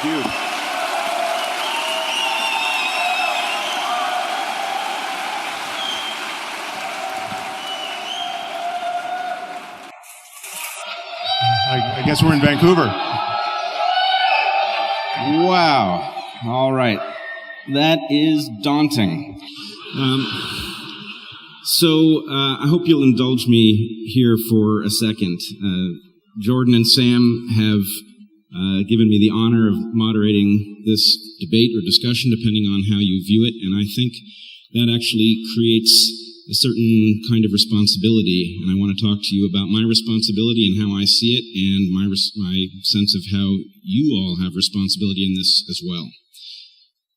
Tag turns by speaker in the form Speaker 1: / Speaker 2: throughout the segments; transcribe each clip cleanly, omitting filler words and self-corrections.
Speaker 1: feud. I guess we're in Vancouver.
Speaker 2: Wow. All right. That is daunting. So I hope you'll indulge me here for a second. Jordan and Sam have given me the honor of moderating this debate or discussion, depending on how you view it, and I think that actually creates a certain kind of responsibility, and I want to talk to you about my responsibility and how I see it, and my sense of how you all have responsibility in this as well.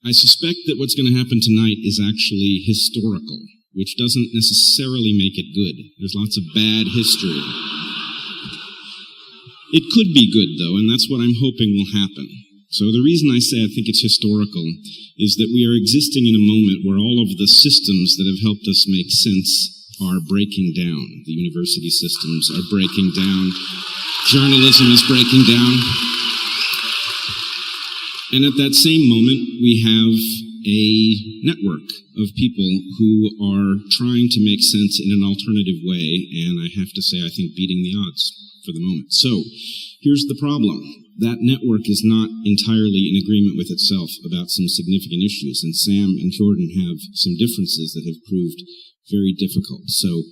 Speaker 2: I suspect that what's going to happen tonight is actually historical, which doesn't necessarily make it good. There's lots of bad history. It could be good, though, and that's what I'm hoping will happen. So the reason I say I think it's historical is that we are existing in a moment where all of the systems that have helped us make sense are breaking down. The university systems are breaking down. Journalism is breaking down. And at that same moment, we have a network of people who are trying to make sense in an alternative way, and I have to say, I think beating the odds for the moment. So, here's the problem. That network is not entirely in agreement with itself about some significant issues, and Sam and Jordan have some differences that have proved very difficult. So,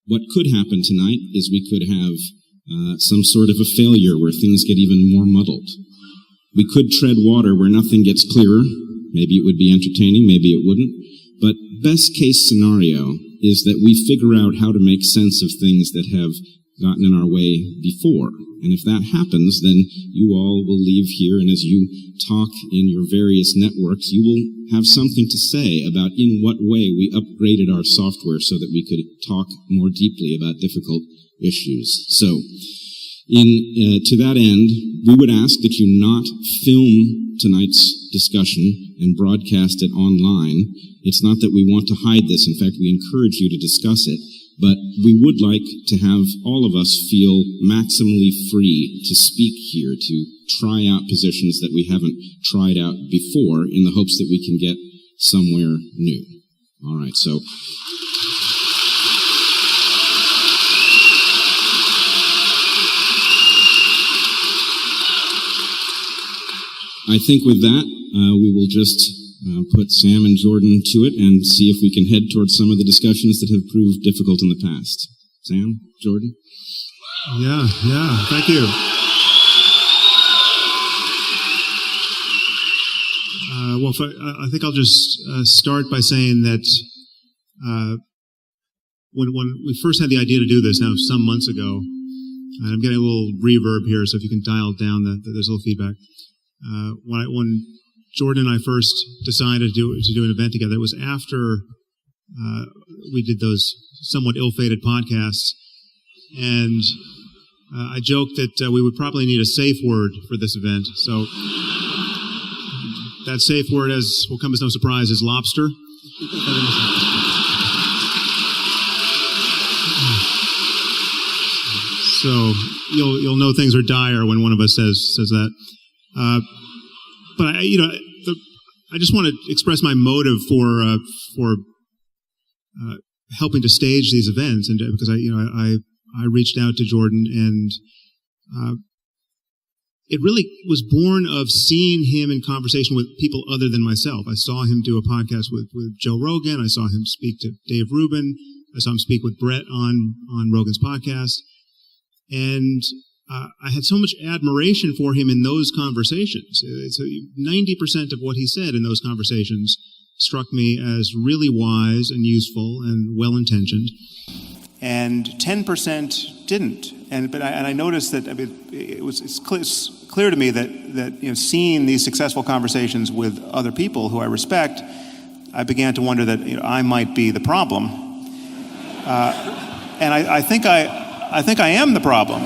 Speaker 2: what could happen tonight is we could have some sort of a failure where things get even more muddled. We could tread water where nothing gets clearer. Maybe it would be entertaining, maybe it wouldn't. But best case scenario is that we figure out how to make sense of things that have gotten in our way before. And if that happens, then you all will leave here, and as you talk in your various networks, you will have something to say about in what way we upgraded our software so that we could talk more deeply about difficult issues. So, to that end, we would ask that you not film tonight's discussion and broadcast it online. It's not that we want to hide this. In fact, we encourage you to discuss it. But we would like to have all of us feel maximally free to speak here, to try out positions that we haven't tried out before in the hopes that we can get somewhere new. All right, so I think with that, we will just put Sam and Jordan to it and see if we can head towards some of the discussions that have proved difficult in the past. Sam, Jordan?
Speaker 1: Yeah, thank you. I think I'll just start by saying that when we first had the idea to do this now some months ago, and I'm getting a little reverb here, so if you can dial down, there's a little feedback. When Jordan and I first decided to do an event together, it was after we did those somewhat ill-fated podcasts, and I joked that we would probably need a safe word for this event. So that safe word, as will come as no surprise, is lobster. So you'll know things are dire when one of us says that. But I just want to express my motive for helping to stage these events, and because I reached out to Jordan, and it really was born of seeing him in conversation with people other than myself. I saw him do a podcast with Joe Rogan. I saw him speak to Dave Rubin. I saw him speak with Brett on Rogan's podcast, and I had so much admiration for him in those conversations. So 90% of what he said in those conversations struck me as really wise and useful and well-intentioned, and 10% didn't. And I noticed that it's clear to me that seeing these successful conversations with other people who I respect, I began to wonder that I might be the problem, and I think I am the problem.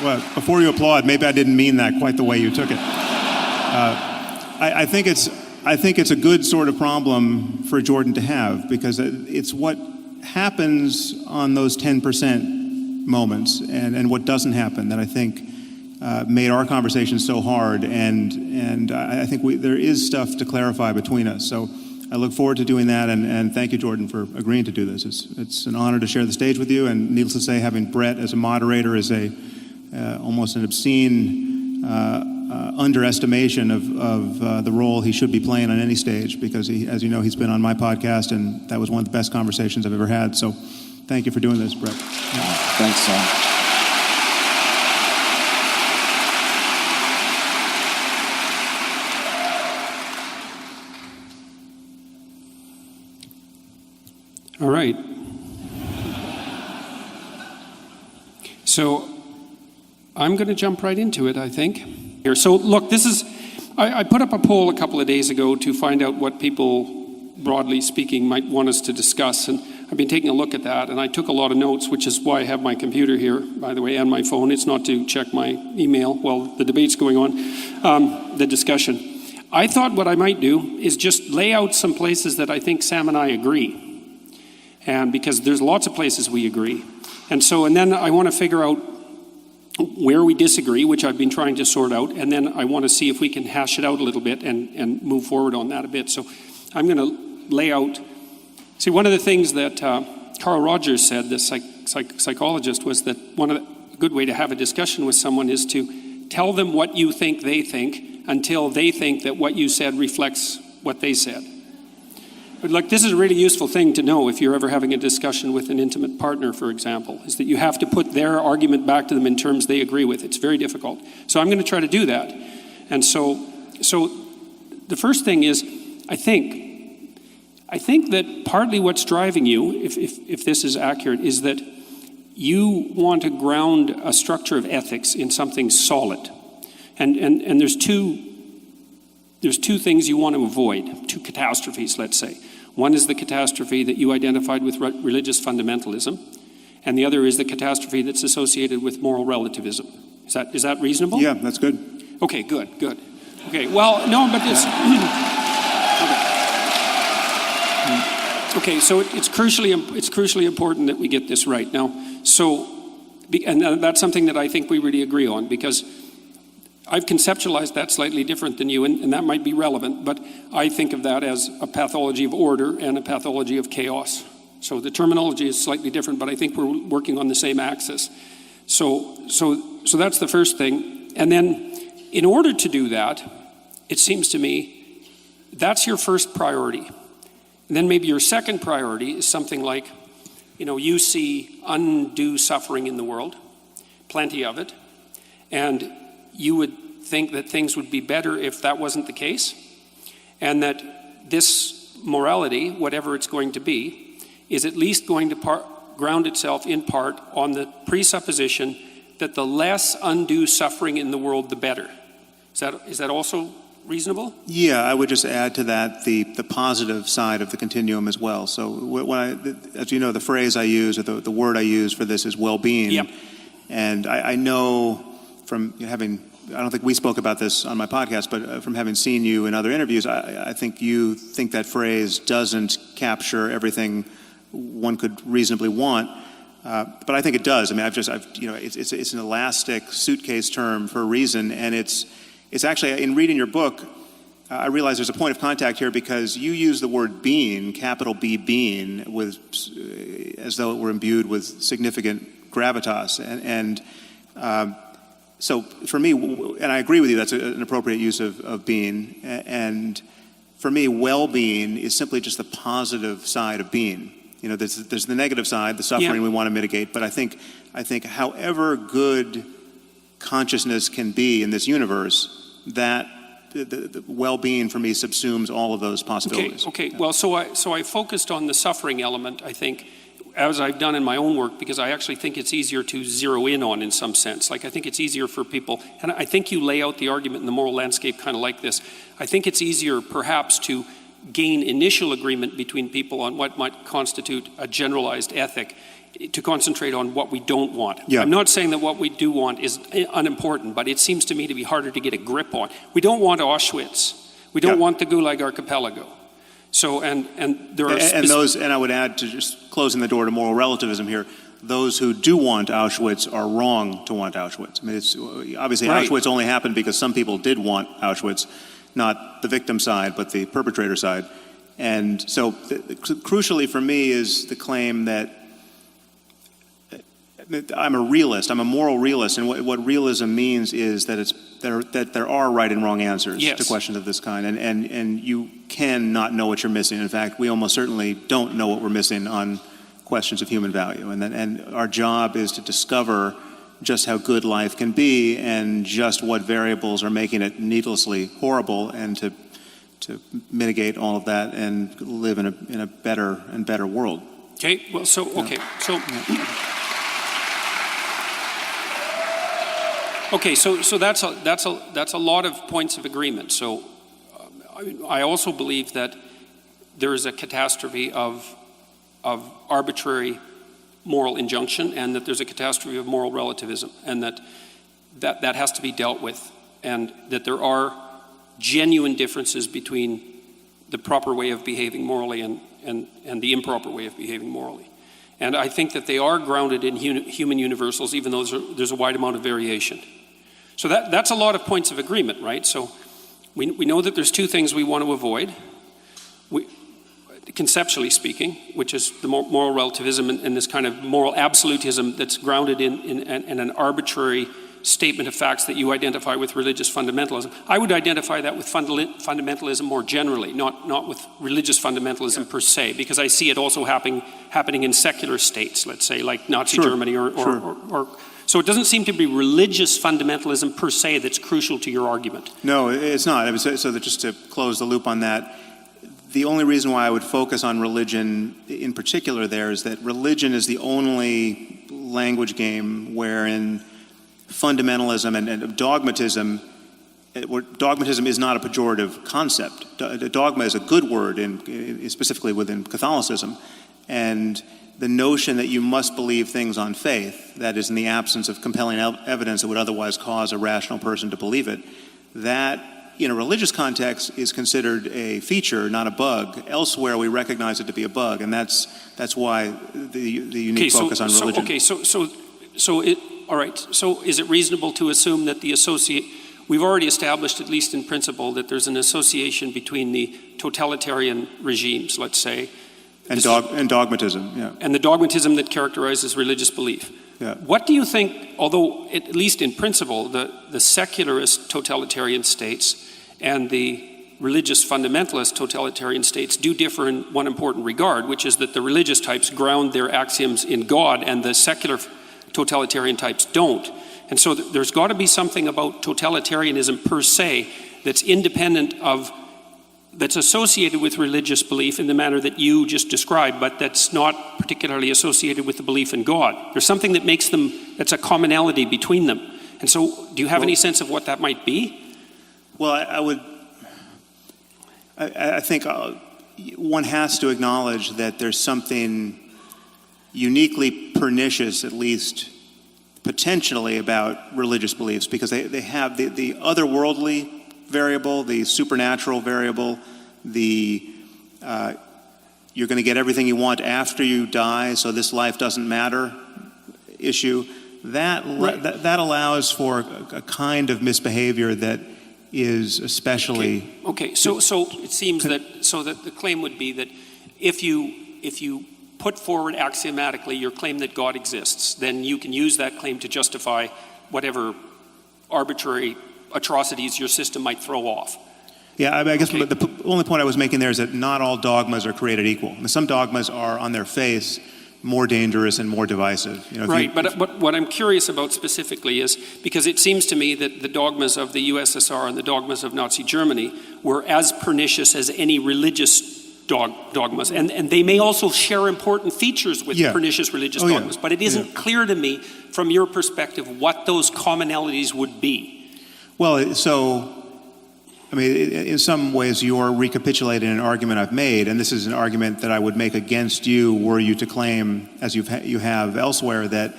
Speaker 1: Well, before you applaud, maybe I didn't mean that quite the way you took it. I think it's a good sort of problem for Jordan to have, because it's what happens on those 10% moments and what doesn't happen that I think made our conversation so hard, and I think there is stuff to clarify between us. So I look forward to doing that, and thank you, Jordan, for agreeing to do this. It's an honor to share the stage with you, and needless to say, having Brett as a moderator is almost an obscene underestimation of the role he should be playing on any stage, because as you know, he's been on my podcast, and that was one of the best conversations I've ever had. So thank you for doing this, Brett.
Speaker 3: Thanks, Sam.
Speaker 4: All right. So I'm going to jump right into it, I think. Here. So look, I put up a poll a couple of days ago to find out what people, broadly speaking, might want us to discuss. And I've been taking a look at that, and I took a lot of notes, which is why I have my computer here, by the way, and my phone. It's not to check my email while the debate's going on, the discussion. I thought what I might do is just lay out some places that I think Sam and I agree. And because there's lots of places we agree. And then I want to figure out where we disagree, which I've been trying to sort out, and then I want to see if we can hash it out a little bit and move forward on that a bit. So I'm going to lay out, see, one of the things that Carl Rogers said, the psychologist, was that a good way to have a discussion with someone is to tell them what you think they think until they think that what you said reflects what they said. But look, this is a really useful thing to know if you're ever having a discussion with an intimate partner, for example, is that you have to put their argument back to them in terms they agree with. It's very difficult. So I'm going to try to do that. And so the first thing is, I think that partly what's driving you, if this is accurate, is that you want to ground a structure of ethics in something solid. And there's two things you want to avoid, two catastrophes, let's say. One is the catastrophe that you identified with religious fundamentalism, and the other is the catastrophe that's associated with moral relativism. Is that reasonable?
Speaker 1: Yeah, that's good.
Speaker 4: Okay, good. Okay, well, no, but it's... Okay, so it's crucially important that we get this right. Now, and that's something that I think we really agree on, because I've conceptualized that slightly different than you, and that might be relevant, but I think of that as a pathology of order and a pathology of chaos. So the terminology is slightly different, but I think we're working on the same axis. So that's the first thing. And then in order to do that, it seems to me, that's your first priority. And then maybe your second priority is something like, you see undue suffering in the world, plenty of it, and you would think that things would be better if that wasn't the case, and that this morality, whatever it's going to be, is at least going to ground itself in part on the presupposition that the less undue suffering in the world, the better. Is that also reasonable? Yeah,
Speaker 1: I would just add to that the positive side of the continuum as well. So as you know, the phrase I use, or the word I use for this is well-being.
Speaker 4: Yep.
Speaker 1: And I know from having, I don't think we spoke about this on my podcast, but from having seen you in other interviews, I think you think that phrase doesn't capture everything one could reasonably want. But I think it does. I mean, it's an elastic suitcase term for a reason, and it's actually, in reading your book, I realize there's a point of contact here, because you use the word being, capital B, being, as though it were imbued with significant gravitas, and so for me, and I agree with you, that's an appropriate use of being, and for me, well-being is simply just the positive side of being. There's the negative side, the suffering we want to mitigate, but I think however good consciousness can be in this universe, that the well-being for me subsumes all of those possibilities.
Speaker 4: Okay. Well, so I focused on the suffering element, I think, as I've done in my own work, because I actually think it's easier to zero in on in some sense. Like, I think it's easier for people, and I think you lay out the argument in the moral landscape kind of like this. I think it's easier perhaps to gain initial agreement between people on what might constitute a generalized ethic, to concentrate on what we don't want. Yeah. I'm not saying that what we do want is unimportant, but it seems to me to be harder to get a grip on. We don't want Auschwitz. We don't want the Gulag Archipelago. So, and there are...
Speaker 1: And I would add, to just closing the door to moral relativism here, those who do want Auschwitz are wrong to want Auschwitz. I mean, it's obviously right. Auschwitz only happened because some people did want Auschwitz, not the victim side, but the perpetrator side. And so, crucially for me is the claim that I'm a realist. I'm a moral realist, and what realism means is that there are right and wrong answers to questions of this kind, and you cannot know what you're missing. In fact, we almost certainly don't know what we're missing on questions of human value, and our job is to discover just how good life can be and just what variables are making it needlessly horrible, and to mitigate all of that and live in a better world.
Speaker 4: Okay. Well, so. Okay, so that's a lot of points of agreement. So I also believe that there is a catastrophe of arbitrary moral injunction, and that there's a catastrophe of moral relativism, and that has to be dealt with, and that there are genuine differences between the proper way of behaving morally and the improper way of behaving morally. And I think that they are grounded in human universals, even though there's a wide amount of variation. So that's a lot of points of agreement, right? So we know that there's two things we want to avoid, conceptually speaking, which is the moral relativism and this kind of moral absolutism that's grounded in an arbitrary statement of facts that you identify with religious fundamentalism. I would identify that with fundamentalism more generally, not with religious fundamentalism per se, because I see it also happening in secular states, let's say, like Nazi Germany or so it doesn't seem to be religious fundamentalism per se that's crucial to your argument.
Speaker 1: No, it's not. So that just to close the loop on that, the only reason why I would focus on religion in particular there is that religion is the only language game wherein fundamentalism and dogmatism is not a pejorative concept. Dogma is a good word, specifically within Catholicism. And the notion that you must believe things on faith, that is in the absence of compelling evidence that would otherwise cause a rational person to believe it, that in a religious context is considered a feature, not a bug. Elsewhere we recognize it to be a bug, and that's why the unique focus on religion.
Speaker 4: All right, so is it reasonable to assume that we've already established, at least in principle, that there's an association between the totalitarian regimes, let's say,
Speaker 1: and dogmatism, yeah.
Speaker 4: And the dogmatism that characterizes religious belief.
Speaker 1: Yeah.
Speaker 4: What do you think, although at least in principle, the secularist totalitarian states and the religious fundamentalist totalitarian states do differ in one important regard, which is that the religious types ground their axioms in God and the secular totalitarian types don't. And so there's got to be something about totalitarianism per se that's independent of, that's associated with religious belief in the manner that you just described, but that's not particularly associated with the belief in God. There's something that makes them, that's a commonality between them. And so do you have any sense of what that might be?
Speaker 1: Well, I think one has to acknowledge that there's something uniquely pernicious, at least potentially, about religious beliefs, because they have the otherworldly variable, the supernatural variable, the you're going to get everything you want after you die, so this life doesn't matter issue. That allows for a kind of misbehavior that is especially
Speaker 4: okay. So it seems that the claim would be that if you put forward axiomatically your claim that God exists, then you can use that claim to justify whatever arbitrary atrocities your system might throw off.
Speaker 1: Yeah, I guess the only point I was making there is that not all dogmas are created equal. Some dogmas are on their face more dangerous and more divisive.
Speaker 4: But what I'm curious about specifically is, because it seems to me that the dogmas of the USSR and the dogmas of Nazi Germany were as pernicious as any religious dogmas, and they may also share important features with pernicious religious dogmas, but it isn't clear to me from your perspective what those commonalities would be.
Speaker 1: Well, so, I mean, in some ways you're recapitulating an argument I've made, and this is an argument that I would make against you were you to claim, as you have elsewhere, that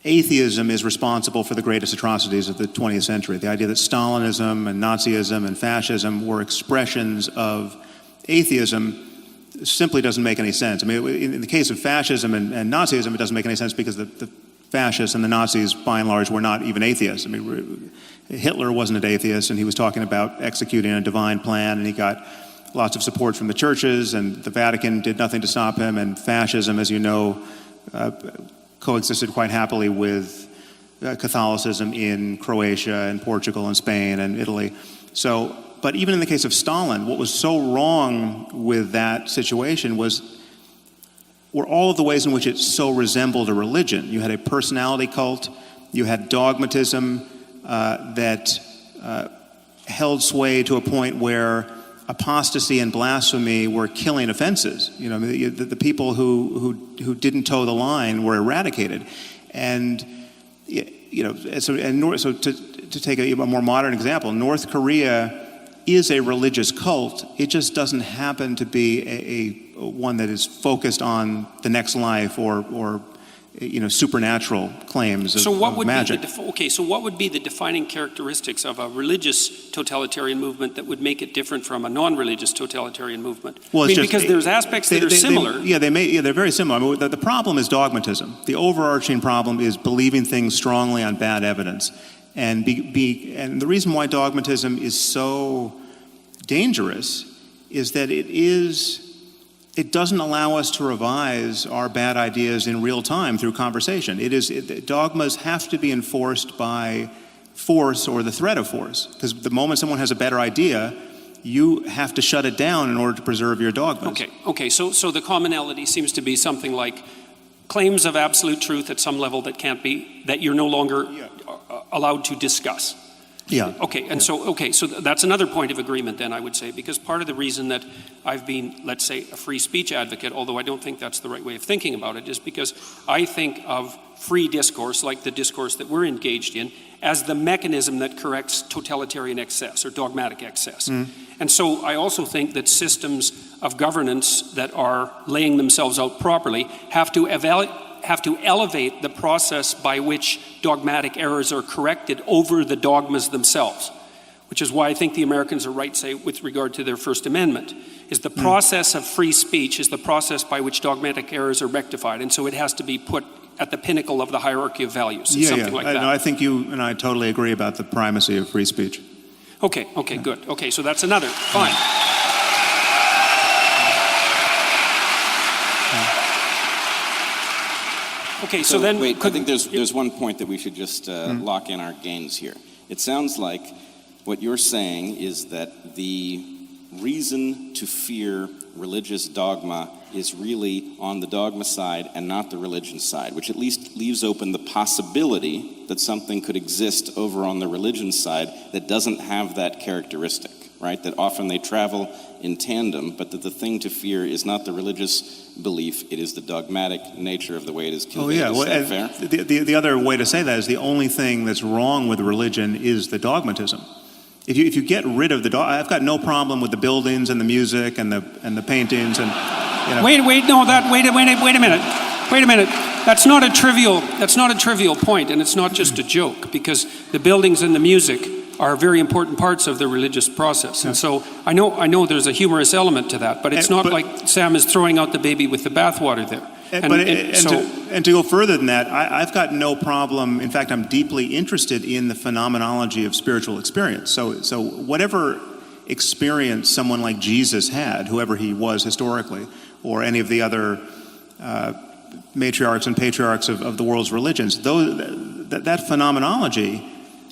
Speaker 3: atheism is responsible for the greatest atrocities of the 20th century. The idea that Stalinism and Nazism and fascism were expressions of atheism simply doesn't make any sense. I mean, in the case of fascism and Nazism, it doesn't make any sense because the fascists and the Nazis, by and large, were not even atheists. I mean, Hitler wasn't an atheist, and he was talking about executing a divine plan, and he got lots of support from the churches, and the Vatican did nothing to stop him, and fascism, as you know, coexisted quite happily with Catholicism in Croatia and Portugal and Spain and Italy. So, but even in the case of Stalin, what was so wrong with that situation were all of the ways in which it so resembled a religion. You had a personality cult, you had dogmatism that held sway to a point where apostasy and blasphemy were killing offenses. You know, the people who didn't toe the line were eradicated, and you know, so to take a more modern example, North Korea is a religious cult. It just doesn't happen to be a one that is focused on the next life or you know, supernatural claims of,
Speaker 4: so what would
Speaker 3: magic.
Speaker 4: Be so what would be the defining characteristics of a religious totalitarian movement that would make it different from a non-religious totalitarian movement?
Speaker 3: Well,
Speaker 4: I mean, because there's aspects that are similar.
Speaker 3: They're very similar. I mean, the problem is dogmatism. The overarching problem is believing things strongly on bad evidence. And and the reason why dogmatism is so dangerous is that it doesn't allow us to revise our bad ideas in real time through conversation. Dogmas have to be enforced by force or the threat of force, because the moment someone has a better idea, you have to shut it down in order to preserve your dogmas.
Speaker 4: Okay. So the commonality seems to be something like claims of absolute truth at some level that you're no longer allowed to discuss.
Speaker 3: Yeah.
Speaker 4: So that's another point of agreement then, I would say, because part of the reason that I've been, let's say, a free speech advocate, although I don't think that's the right way of thinking about it, is because I think of free discourse, like the discourse that we're engaged in, as the mechanism that corrects totalitarian excess or dogmatic excess. And so I also think that systems of governance that are laying themselves out properly have to elevate the process by which dogmatic errors are corrected over the dogmas themselves, which is why I think the Americans are right, say, with regard to their First Amendment, is the process of free speech is the process by which dogmatic errors are rectified, and so it has to be put at the pinnacle of the hierarchy of values, something like that.
Speaker 3: No, I think you and I totally agree about the primacy of free speech.
Speaker 4: Okay, good. Okay, so that's another, fine. Okay, so then...
Speaker 2: Wait, I think there's one point that we should just lock in our gains here. It sounds like what you're saying is that the reason to fear religious dogma is really on the dogma side and not the religion side, which at least leaves open the possibility that something could exist over on the religion side that doesn't have that characteristic, right? That often they travel in tandem, but that the thing to fear is not the religious belief, it is the dogmatic nature of the way it is conveyed.
Speaker 3: Oh, yeah.
Speaker 2: Is that fair?
Speaker 3: The other way to say that is the only thing that's wrong with religion is the dogmatism. If you get rid of I've got no problem with the buildings and the music and the paintings and, you know.
Speaker 4: Wait a minute. That's not a trivial point, and it's not just a joke, because the buildings and the music are very important parts of the religious process. And so I know there's a humorous element to that, but it's not like Sam is throwing out the baby with the bathwater there.
Speaker 3: And to go further than that, I've got no problem. In fact, I'm deeply interested in the phenomenology of spiritual experience. So whatever experience someone like Jesus had, whoever he was historically, or any of the other matriarchs and patriarchs of the world's religions, that phenomenology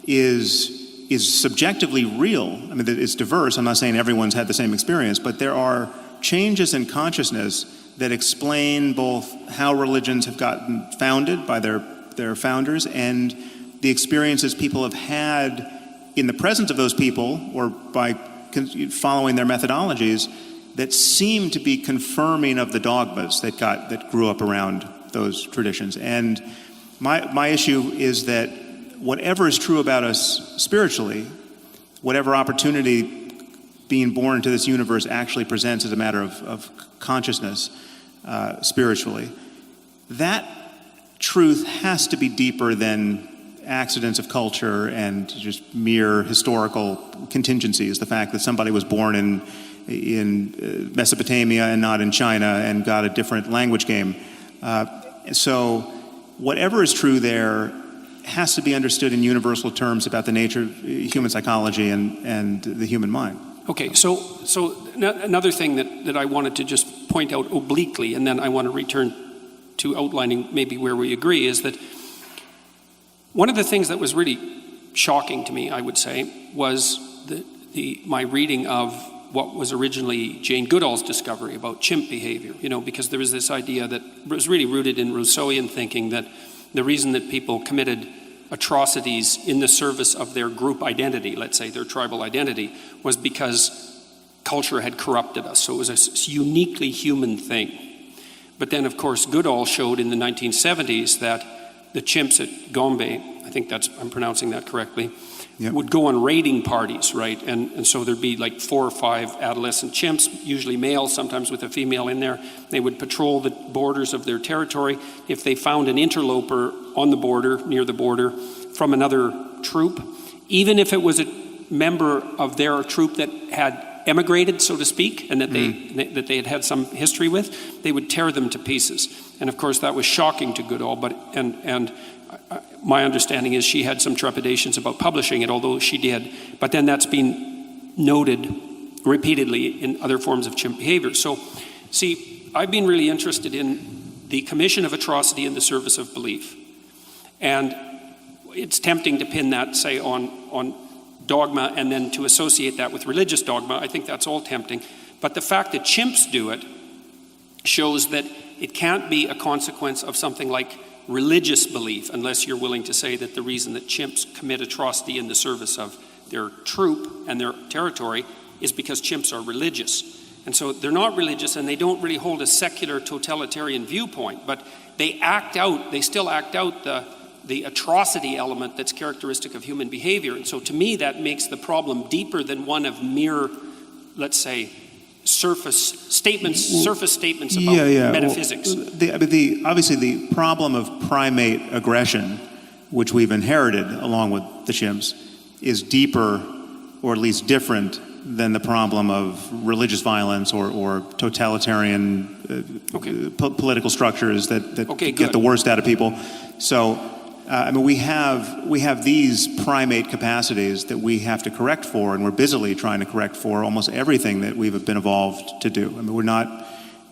Speaker 3: is subjectively real. I mean, it's diverse. I'm not saying everyone's had the same experience, but there are changes in consciousness that explain both how religions have gotten founded by their founders and the experiences people have had in the presence of those people or by following their methodologies that seem to be confirming of the dogmas that grew up around those traditions. And my issue is that whatever is true about us spiritually, whatever opportunity being born into this universe actually presents as a matter of consciousness spiritually, that truth has to be deeper than accidents of culture and just mere historical contingencies. The fact that somebody was born in Mesopotamia and not in China and got a different language game. So whatever is true there has to be understood in universal terms about the nature of human psychology and the human mind.
Speaker 4: Okay, so another thing that I wanted to just point out obliquely, and then I want to return to outlining maybe where we agree, is that one of the things that was really shocking to me, I would say, was my reading of what was originally Jane Goodall's discovery about chimp behavior, because there was this idea that was really rooted in Rousseauian thinking that the reason that people committed atrocities in the service of their group identity, let's say their tribal identity, was because culture had corrupted us. So it was a uniquely human thing. But then, of course, Goodall showed in the 1970s that the chimps at Gombe, I think I'm pronouncing that correctly, yep, would go on raiding parties, right? And so there'd be like 4 or 5 adolescent chimps, usually male, sometimes with a female in there. They would patrol the borders of their territory. If they found an interloper on the border, near the border, from another troop, even if it was a member of their troop that had emigrated, so to speak, and that they had some history with, they would tear them to pieces. And of course, that was shocking to Goodall, and my understanding is she had some trepidations about publishing it, although she did. But then that's been noted repeatedly in other forms of chimp behavior. So, see, I've been really interested in the commission of atrocity in the service of belief. And it's tempting to pin that, say, on dogma and then to associate that with religious dogma. I think that's all tempting. But the fact that chimps do it shows that it can't be a consequence of something like religious belief, unless you're willing to say that the reason that chimps commit atrocity in the service of their troop and their territory is because chimps are religious. And so they're not religious, and they don't really hold a secular totalitarian viewpoint, but they still act out the atrocity element that's characteristic of human behavior. And so to me, that makes the problem deeper than one of mere, let's say, surface statements about metaphysics.
Speaker 3: Well, obviously the problem of primate aggression, which we've inherited along with the chimps, is deeper, or at least different, than the problem of religious violence or totalitarian political structures that get the worst out of people. So, we have these primate capacities that we have to correct for, and we're busily trying to correct for almost everything that we've been evolved to do.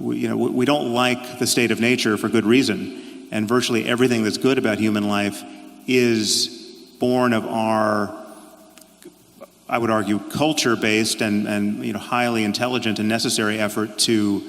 Speaker 3: We don't like the state of nature for good reason, and virtually everything that's good about human life is born of our, I would argue, culture-based and highly intelligent and necessary effort to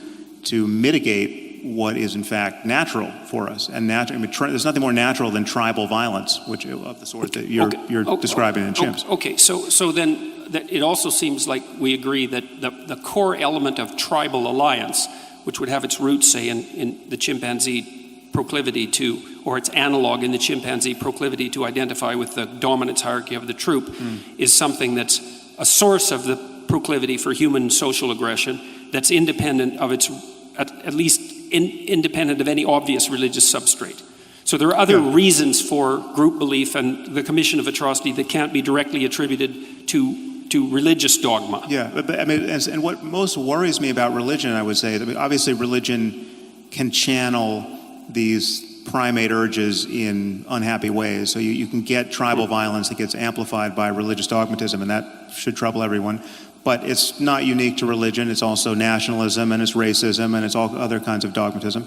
Speaker 3: mitigate what is in fact natural for us. And there's nothing more natural than tribal violence, which of the sort that you're describing in chimps.
Speaker 4: Okay, so then it also seems like we agree that the core element of tribal alliance, which would have its roots, say, in the chimpanzee proclivity to, or its analog in the chimpanzee proclivity to identify with the dominance hierarchy of the troop, is something that's a source of the proclivity for human social aggression that's independent of its, at least independent of any obvious religious substrate. So there are other reasons for group belief and the commission of atrocity that can't be directly attributed to religious dogma.
Speaker 3: Yeah, and what most worries me about religion, I would say, obviously religion can channel these primate urges in unhappy ways. So you can get tribal violence that gets amplified by religious dogmatism, and that should trouble everyone. But it's not unique to religion. It's also nationalism, and it's racism, and it's all other kinds of dogmatism.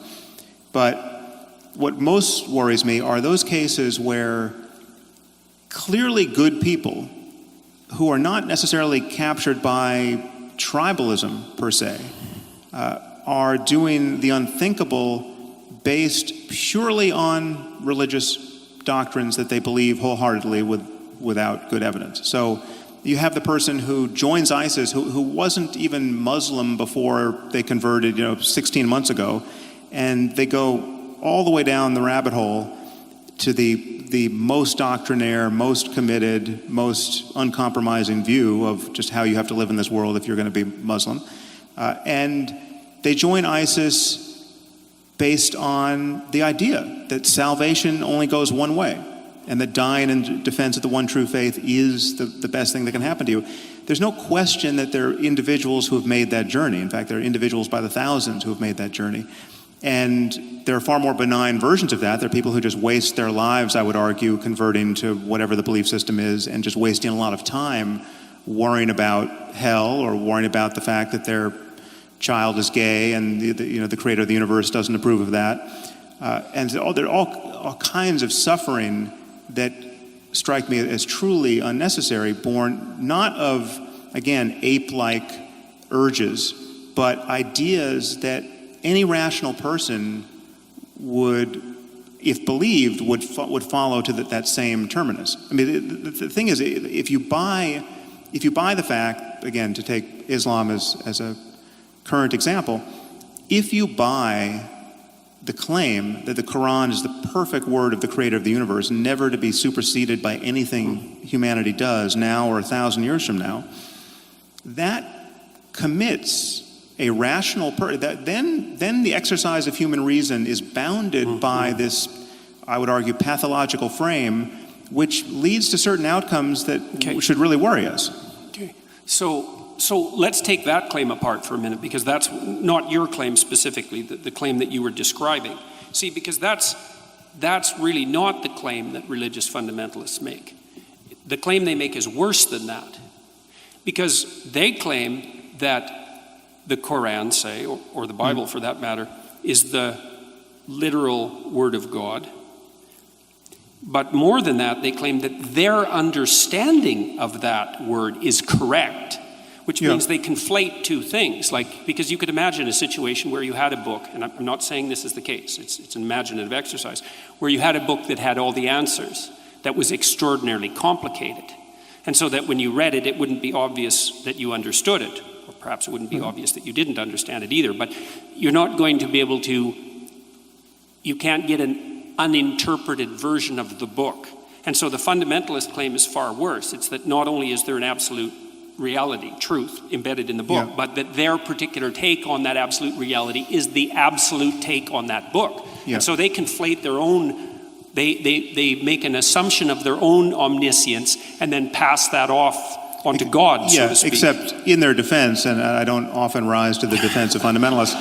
Speaker 3: But what most worries me are those cases where clearly good people who are not necessarily captured by tribalism per se are doing the unthinkable based purely on religious doctrines that they believe wholeheartedly without good evidence. So you have the person who joins ISIS who wasn't even Muslim before they converted 16 months ago, and they go all the way down the rabbit hole to the most doctrinaire, most committed, most uncompromising view of just how you have to live in this world if you're going to be Muslim. And they join ISIS based on the idea that salvation only goes one way, and that dying in defense of the one true faith is the best thing that can happen to you. There's no question that there are individuals who have made that journey. In fact, there are individuals by the thousands who have made that journey. And there are far more benign versions of that. There are people who just waste their lives, I would argue, converting to whatever the belief system is, and just wasting a lot of time worrying about hell or worrying about the fact that their child is gay and the creator of the universe doesn't approve of that. And there are all kinds of suffering that strike me as truly unnecessary, born not of, again, ape-like urges, but ideas that any rational person would, if believed, would follow to that same terminus. I mean, the thing is, if you buy the fact, again, to take Islam as a current example, if you buy the claim that the Quran is the perfect word of the creator of the universe, never to be superseded by anything humanity does now or 1,000 years from now, that commits a rational then the exercise of human reason is bounded by this, I would argue, pathological frame, which leads to certain outcomes that should really worry us.
Speaker 4: Okay. So let's take that claim apart for a minute, because that's not your claim specifically, the claim that you were describing. See, because that's really not the claim that religious fundamentalists make. The claim they make is worse than that, because they claim that the Quran, say, or the Bible for that matter, is the literal word of God. But more than that, they claim that their understanding of that word is correct, which means they conflate two things. Like, because you could imagine a situation where you had a book, and I'm not saying this is the case, it's an imaginative exercise, where you had a book that had all the answers, that was extraordinarily complicated. And so that when you read it, it wouldn't be obvious that you understood it. Or perhaps it wouldn't be obvious that you didn't understand it either. But you're not going to be able to, you can't get an uninterpreted version of the book. And so the fundamentalist claim is far worse. It's that not only is there an absolute reality, truth, embedded in the book, but that their particular take on that absolute reality is the absolute take on that book. And so they conflate their own, they make an assumption of their own omniscience and then pass that off onto God, so to speak.
Speaker 3: Except in their defense, and I don't often rise to the defense of fundamentalists,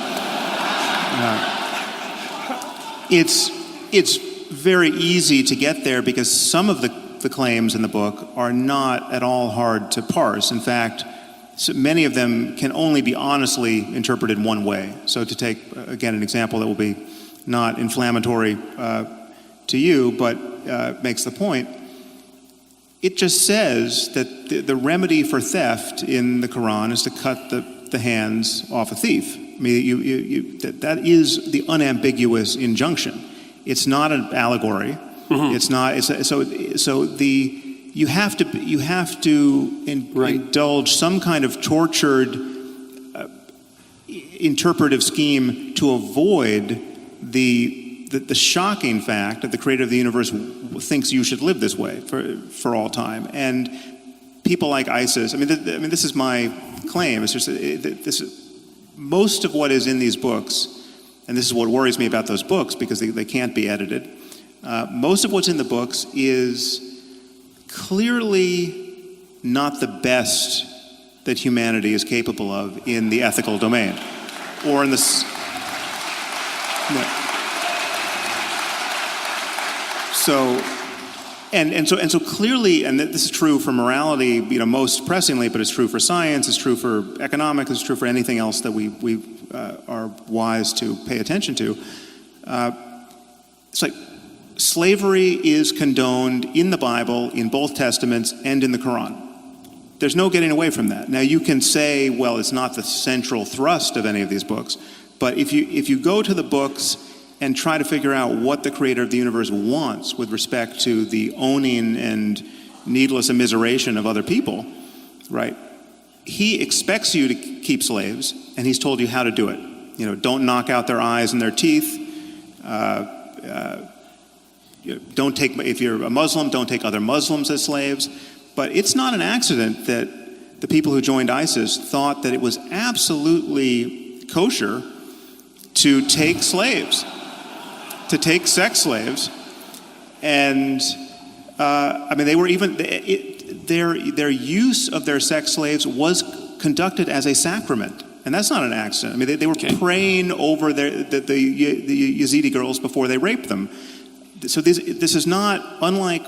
Speaker 3: it's very easy to get there because some of the claims in the book are not at all hard to parse. In fact, so many of them can only be honestly interpreted one way. So to take, again, an example that will be not inflammatory to you, but makes the point, it just says that the remedy for theft in the Quran is to cut the hands off a thief. I mean, that is the unambiguous injunction. It's not an allegory. It's not. You have to indulge some kind of tortured interpretive scheme to avoid the shocking fact that the creator of the universe thinks you should live this way for all time. And people like ISIS, this is my claim. It's just most of what is in these books, and this is what worries me about those books because they can't be edited. Most of what's in the books is clearly not the best that humanity is capable of in the ethical domain, or in the. So clearly, and this is true for morality, most pressingly, but it's true for science, it's true for economics, it's true for anything else that we are wise to pay attention to. It's like slavery is condoned in the Bible, in both Testaments, and in the Quran. There's no getting away from that. Now you can say, well, it's not the central thrust of any of these books, but if you go to the books and try to figure out what the creator of the universe wants with respect to the owning and needless immiseration of other people, right? He expects you to keep slaves, and he's told you how to do it. Don't knock out their eyes and their teeth. If you're a Muslim, don't take other Muslims as slaves. But it's not an accident that the people who joined ISIS thought that it was absolutely kosher to take slaves, to take sex slaves, and they were even their use of their sex slaves was conducted as a sacrament, and that's not an accident. I mean, they were praying over the Yazidi girls before they raped them. So this is not unlike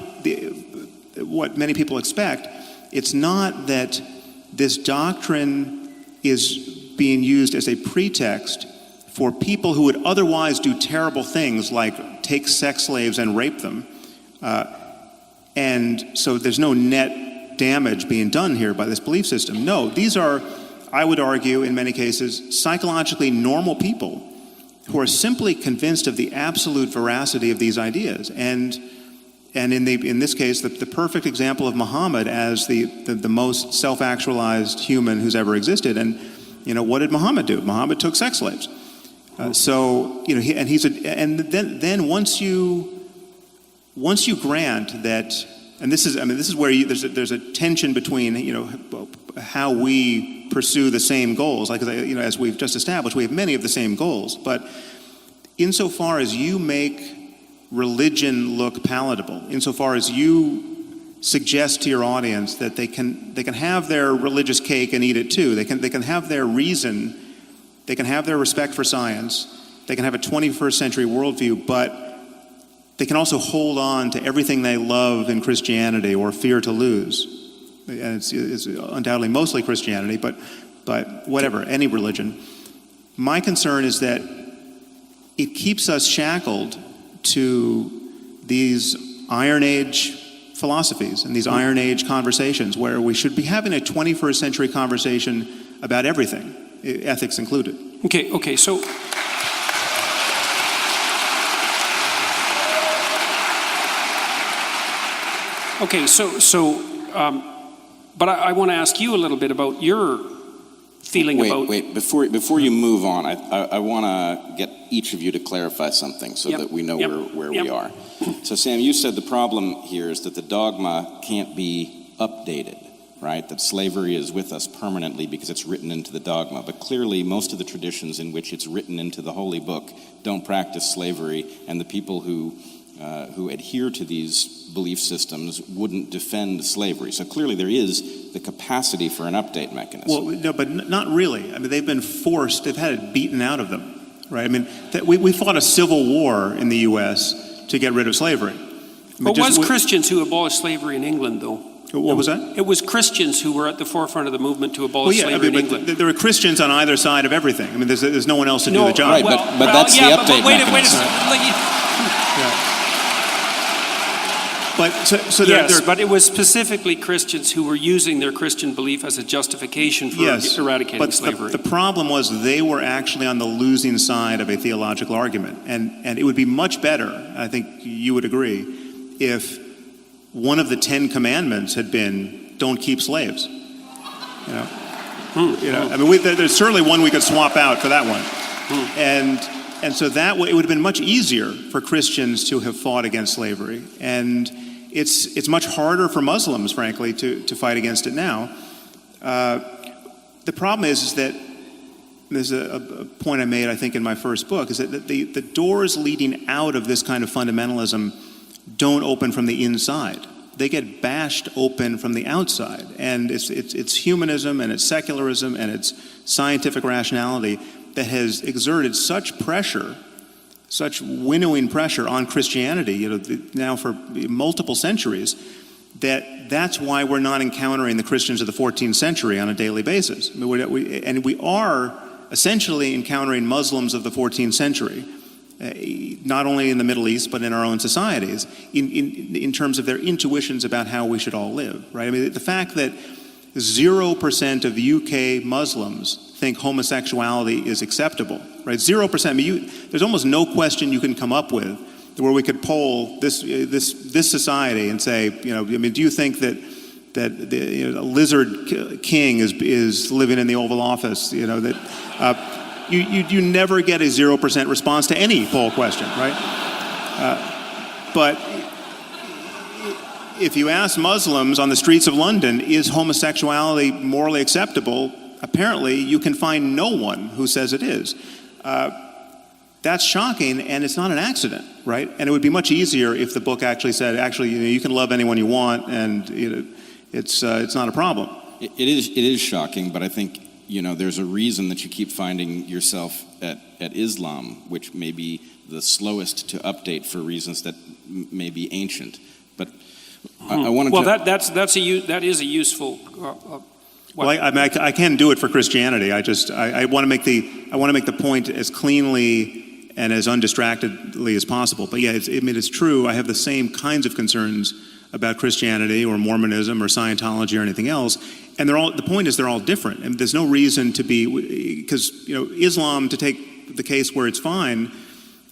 Speaker 3: what many people expect. It's not that this doctrine is being used as a pretext for people who would otherwise do terrible things like take sex slaves and rape them. And so there's no net damage being done here by this belief system. No, these are, I would argue, in many cases, psychologically normal people who are simply convinced of the absolute veracity of these ideas. And in this case, the perfect example of Muhammad as the most self-actualized human who's ever existed. And what did Muhammad do? Muhammad took sex slaves. Then once you grant that, and this is where there's a tension between how we pursue the same goals. Like as we've just established, we have many of the same goals. But insofar as you make religion look palatable, insofar as you suggest to your audience that they can have their religious cake and eat it too, they can have their reason, they can have their respect for science, they can have a 21st century worldview, but they can also hold on to everything they love in Christianity or fear to lose. And it's undoubtedly mostly Christianity, but whatever, any religion. My concern is that it keeps us shackled to these Iron Age philosophies and these Iron Age conversations where we should be having a 21st century conversation about everything, ethics included.
Speaker 4: Okay, so... Okay, but I want to ask you a little bit about your feeling about...
Speaker 5: Wait, before you move on, I want to get each of you to clarify something so that we know where we are. So Sam, you said the problem here is that the dogma can't be updated, right? That slavery is with us permanently because it's written into the dogma. But clearly most of the traditions in which it's written into the holy book don't practice slavery, and the people who adhere to these belief systems wouldn't defend slavery. So clearly there is the capacity for an update mechanism.
Speaker 3: Well, no, but not really. I mean, they've been forced, they've had it beaten out of them, right? I mean, we fought a civil war in the U.S. to get rid of slavery.
Speaker 4: But it was Christians who abolished slavery in England, though.
Speaker 3: What was that?
Speaker 4: It was Christians who were at the forefront of the movement to abolish slavery in England.
Speaker 3: There are Christians on either side of everything. I mean, there's no one else to do the job.
Speaker 5: Right, but that's the update mechanism.
Speaker 4: Wait a second. But it was specifically Christians who were using their Christian belief as a justification for eradicating slavery.
Speaker 3: The problem was they were actually on the losing side of a theological argument. And it would be much better, I think you would agree, if one of the 10 commandments had been, don't keep slaves. I mean, there's certainly one we could swap out for that one. And so that way, it would have been much easier for Christians to have fought against slavery. And it's much harder for Muslims, frankly, to fight against it now. The problem is that there's a point I made, I think, in my first book, is that the doors leading out of this kind of fundamentalism don't open from the inside. They get bashed open from the outside. And it's humanism and it's secularism and it's scientific rationality that has exerted such pressure, such winnowing pressure on Christianity, now for multiple centuries, that's why we're not encountering the Christians of the 14th century on a daily basis. We are essentially encountering Muslims of the 14th century, not only in the Middle East, but in our own societies, in terms of their intuitions about how we should all live, right? I mean, the fact that 0% of UK Muslims think homosexuality is acceptable, right? 0%. I mean, there's almost no question you can come up with where we could poll this society and say, do you think that the lizard king is living in the Oval Office? You never get a 0% response to any poll question, right? But if you ask Muslims on the streets of London, is homosexuality morally acceptable? Apparently, you can find no one who says it is. That's shocking, and it's not an accident, right? And it would be much easier if the book actually said, you can love anyone you want, and it's not a problem.
Speaker 5: It is shocking, but I think there's a reason that you keep finding yourself at Islam, which may be the slowest to update for reasons that may be ancient. But I wanted to.
Speaker 4: That is a useful.
Speaker 3: I can do it for Christianity. I want to make the point as cleanly and as undistractedly as possible. But yeah, it's true. I have the same kinds of concerns about Christianity or Mormonism or Scientology or anything else. And the point is they're all different. And there's no reason to be, because, Islam, to take the case where it's fine,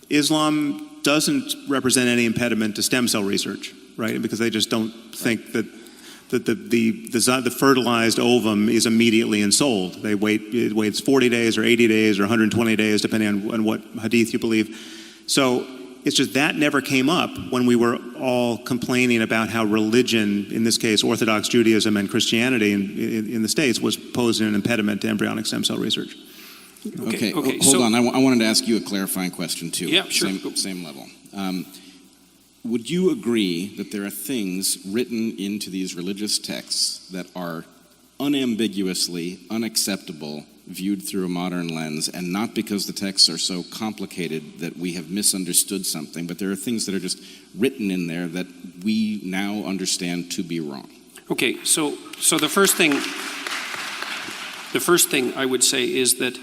Speaker 3: Islam doesn't represent any impediment to stem cell research, right? Because they just don't think that the fertilized ovum is immediately ensouled. It waits 40 days or 80 days or 120 days, depending on what hadith you believe. So it's just that never came up when we were all complaining about how religion, in this case Orthodox Judaism and Christianity in the States, was posing an impediment to embryonic stem cell research.
Speaker 5: Okay. Hold on. I wanted to ask you a clarifying question too.
Speaker 4: Yeah, sure.
Speaker 5: Same level. Would you agree that there are things written into these religious texts that are unambiguously unacceptable viewed through a modern lens, and not because the texts are so complicated that we have misunderstood something, but there are things that are just written in there that we now understand to be wrong?
Speaker 4: Okay, so the first thing I would say is that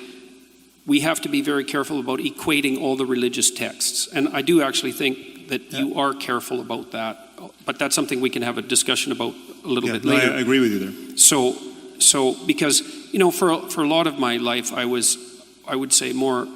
Speaker 4: we have to be very careful about equating all the religious texts. And I do actually think that you are careful about that. But that's something we can have a discussion about a little bit later.
Speaker 3: I agree with you there.
Speaker 4: So because, for a lot of my life, I would say, more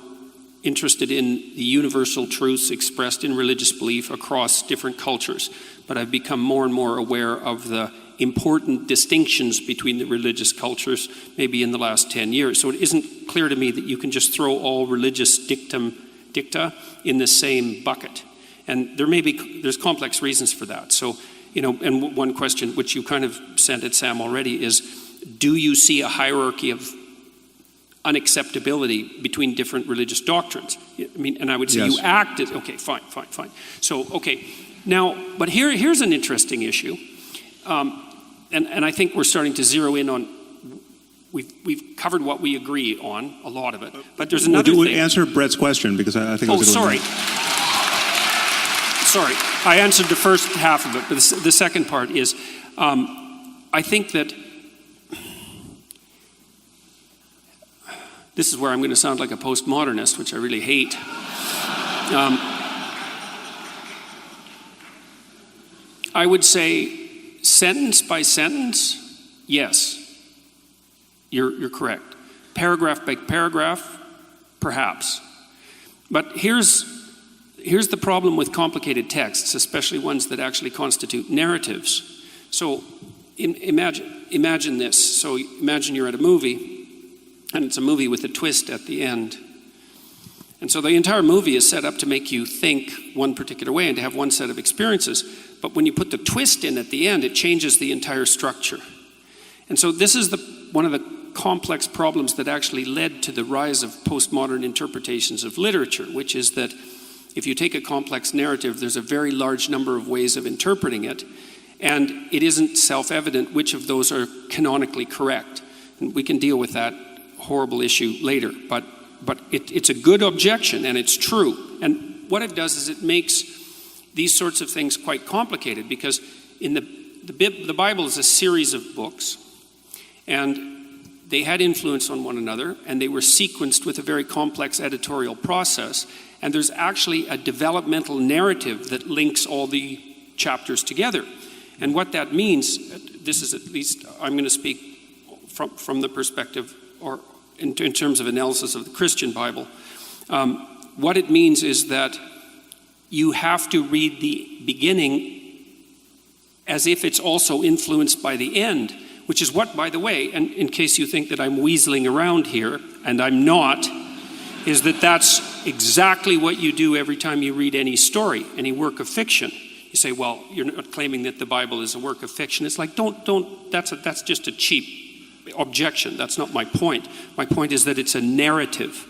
Speaker 4: interested in the universal truths expressed in religious belief across different cultures. But I've become more and more aware of the important distinctions between the religious cultures, maybe in the last 10 years. So it isn't clear to me that you can just throw all religious dicta in the same bucket. And there's complex reasons for that. So, and one question, which you kind of sent at Sam already, is, do you see a hierarchy of unacceptability between different religious doctrines? And I would say yes. You acted, okay, fine. So, okay, now, but here's an interesting issue. And I think we're starting to zero in on, we've covered what we agree on, a lot of it. But there's another thing.
Speaker 3: Answer Brett's question, because I think it was a good one.
Speaker 4: Sorry, I answered the first half of it, but the second part is, I think that this is where I'm going to sound like a postmodernist, which I really hate. I would say, sentence by sentence, yes, you're correct. Paragraph by paragraph, perhaps. But here's the problem with complicated texts, especially ones that actually constitute narratives. So imagine this. So imagine you're at a movie, and it's a movie with a twist at the end. And so the entire movie is set up to make you think one particular way and to have one set of experiences. But when you put the twist in at the end, it changes the entire structure. And so this is one of the complex problems that actually led to the rise of postmodern interpretations of literature, which is that if you take a complex narrative, there's a very large number of ways of interpreting it, and it isn't self-evident which of those are canonically correct. And we can deal with that horrible issue later, but it's a good objection, and it's true. And what it does is it makes these sorts of things quite complicated, because in the Bible is a series of books, and they had influence on one another, and they were sequenced with a very complex editorial process. And there's actually a developmental narrative that links all the chapters together. And what that means, this is, at least I'm going to speak from the perspective, or in terms of analysis of the Christian Bible, what it means is that you have to read the beginning as if it's also influenced by the end, which is what, by the way, and in case you think that I'm weaseling around here, and I'm not, is that's exactly what you do every time you read any story, any work of fiction. You say, well, you're not claiming that the Bible is a work of fiction. It's like, that's just a cheap objection. That's not my point. My point is that it's a narrative.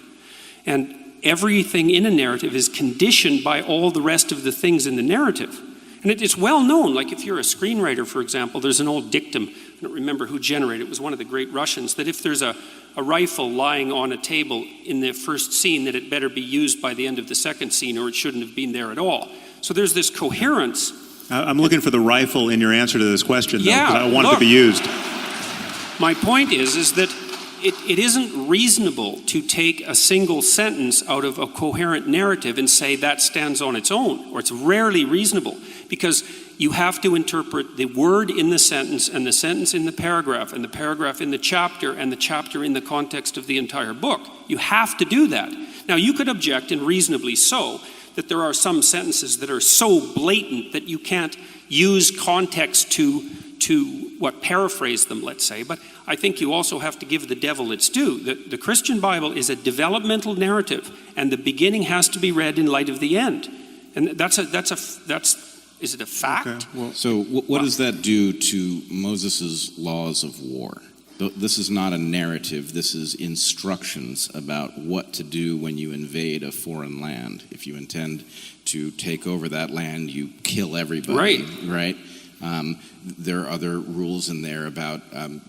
Speaker 4: And everything in a narrative is conditioned by all the rest of the things in the narrative. And it's well known, like if you're a screenwriter, for example, there's an old dictum, I don't remember who generated it, it was one of the great Russians, that if there's a rifle lying on a table in the first scene, that it better be used by the end of the second scene, or it shouldn't have been there at all. So there's this coherence.
Speaker 3: I'm looking for the rifle in your answer to this question, though,
Speaker 4: Yeah,
Speaker 3: because I want it to be used.
Speaker 4: My point is that it isn't reasonable to take a single sentence out of a coherent narrative and say that stands on its own, or it's rarely reasonable, because you have to interpret the word in the sentence and the sentence in the paragraph and the paragraph in the chapter and the chapter in the context of the entire book. You have to do that. Now, you could object, and reasonably so, that there are some sentences that are so blatant that you can't use context to paraphrase them, let's say. But I think you also have to give the devil its due. The Christian Bible is a developmental narrative, and the beginning has to be read in light of the end. And is it a fact?
Speaker 3: Okay, well,
Speaker 5: so what does that do to Moses' laws of war? This is not a narrative. This is instructions about what to do when you invade a foreign land. If you intend to take over that land, you kill everybody. Right? There are other rules in there about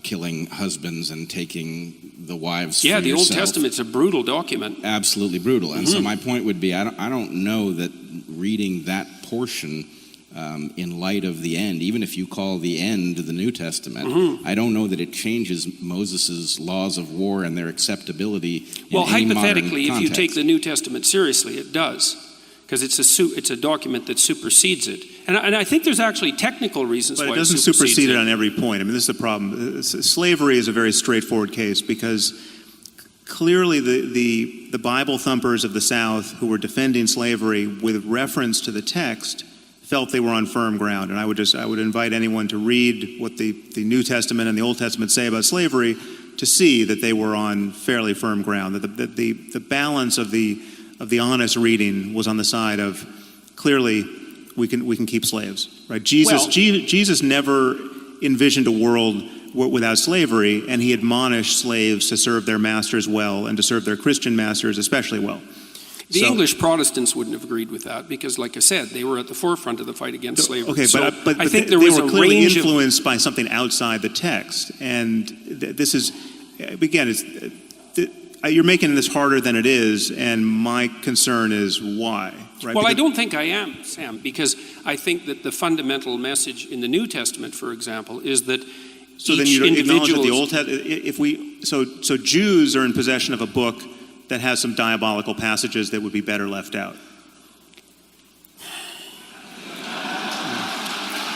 Speaker 5: killing husbands and taking the wives for yourself.
Speaker 4: The Old Testament's a brutal document.
Speaker 5: Absolutely brutal. And so my point would be, I don't know that reading that portion in light of the end, even if you call the end the New Testament, I don't know that it changes Moses' laws of war and their acceptability in any modern
Speaker 4: hypothetically, if you
Speaker 5: context.
Speaker 4: take the New Testament seriously, it does, because it's a document that supersedes it. And I think there's actually technical reasons why
Speaker 3: it doesn't supersede it on every point. I mean, this is the problem. Slavery is a very straightforward case, because clearly the Bible thumpers of the South who were defending slavery with reference to the text felt they were on firm ground. And I would invite anyone to read what the New Testament and the Old Testament say about slavery to see that they were on fairly firm ground, that the balance of the honest reading was on the side of clearly we can keep slaves, right? Jesus never envisioned a world without slavery, and he admonished slaves to serve their masters well and to serve their Christian masters especially well.
Speaker 4: The English Protestants wouldn't have agreed with that because, like I said, they were at the forefront of the fight against slavery.
Speaker 3: Okay,
Speaker 4: but I think
Speaker 3: they
Speaker 4: was
Speaker 3: were
Speaker 4: a
Speaker 3: clearly
Speaker 4: range
Speaker 3: influenced by something outside the text, and this is, again, you're making this harder than it is, and my concern is why. Right?
Speaker 4: Well, I don't think I am, Sam, because I think that the fundamental message in the New Testament, for example, is that
Speaker 3: so then you don't acknowledge that the Old Testament. So Jews are in possession of a book that has some diabolical passages that would be better left out.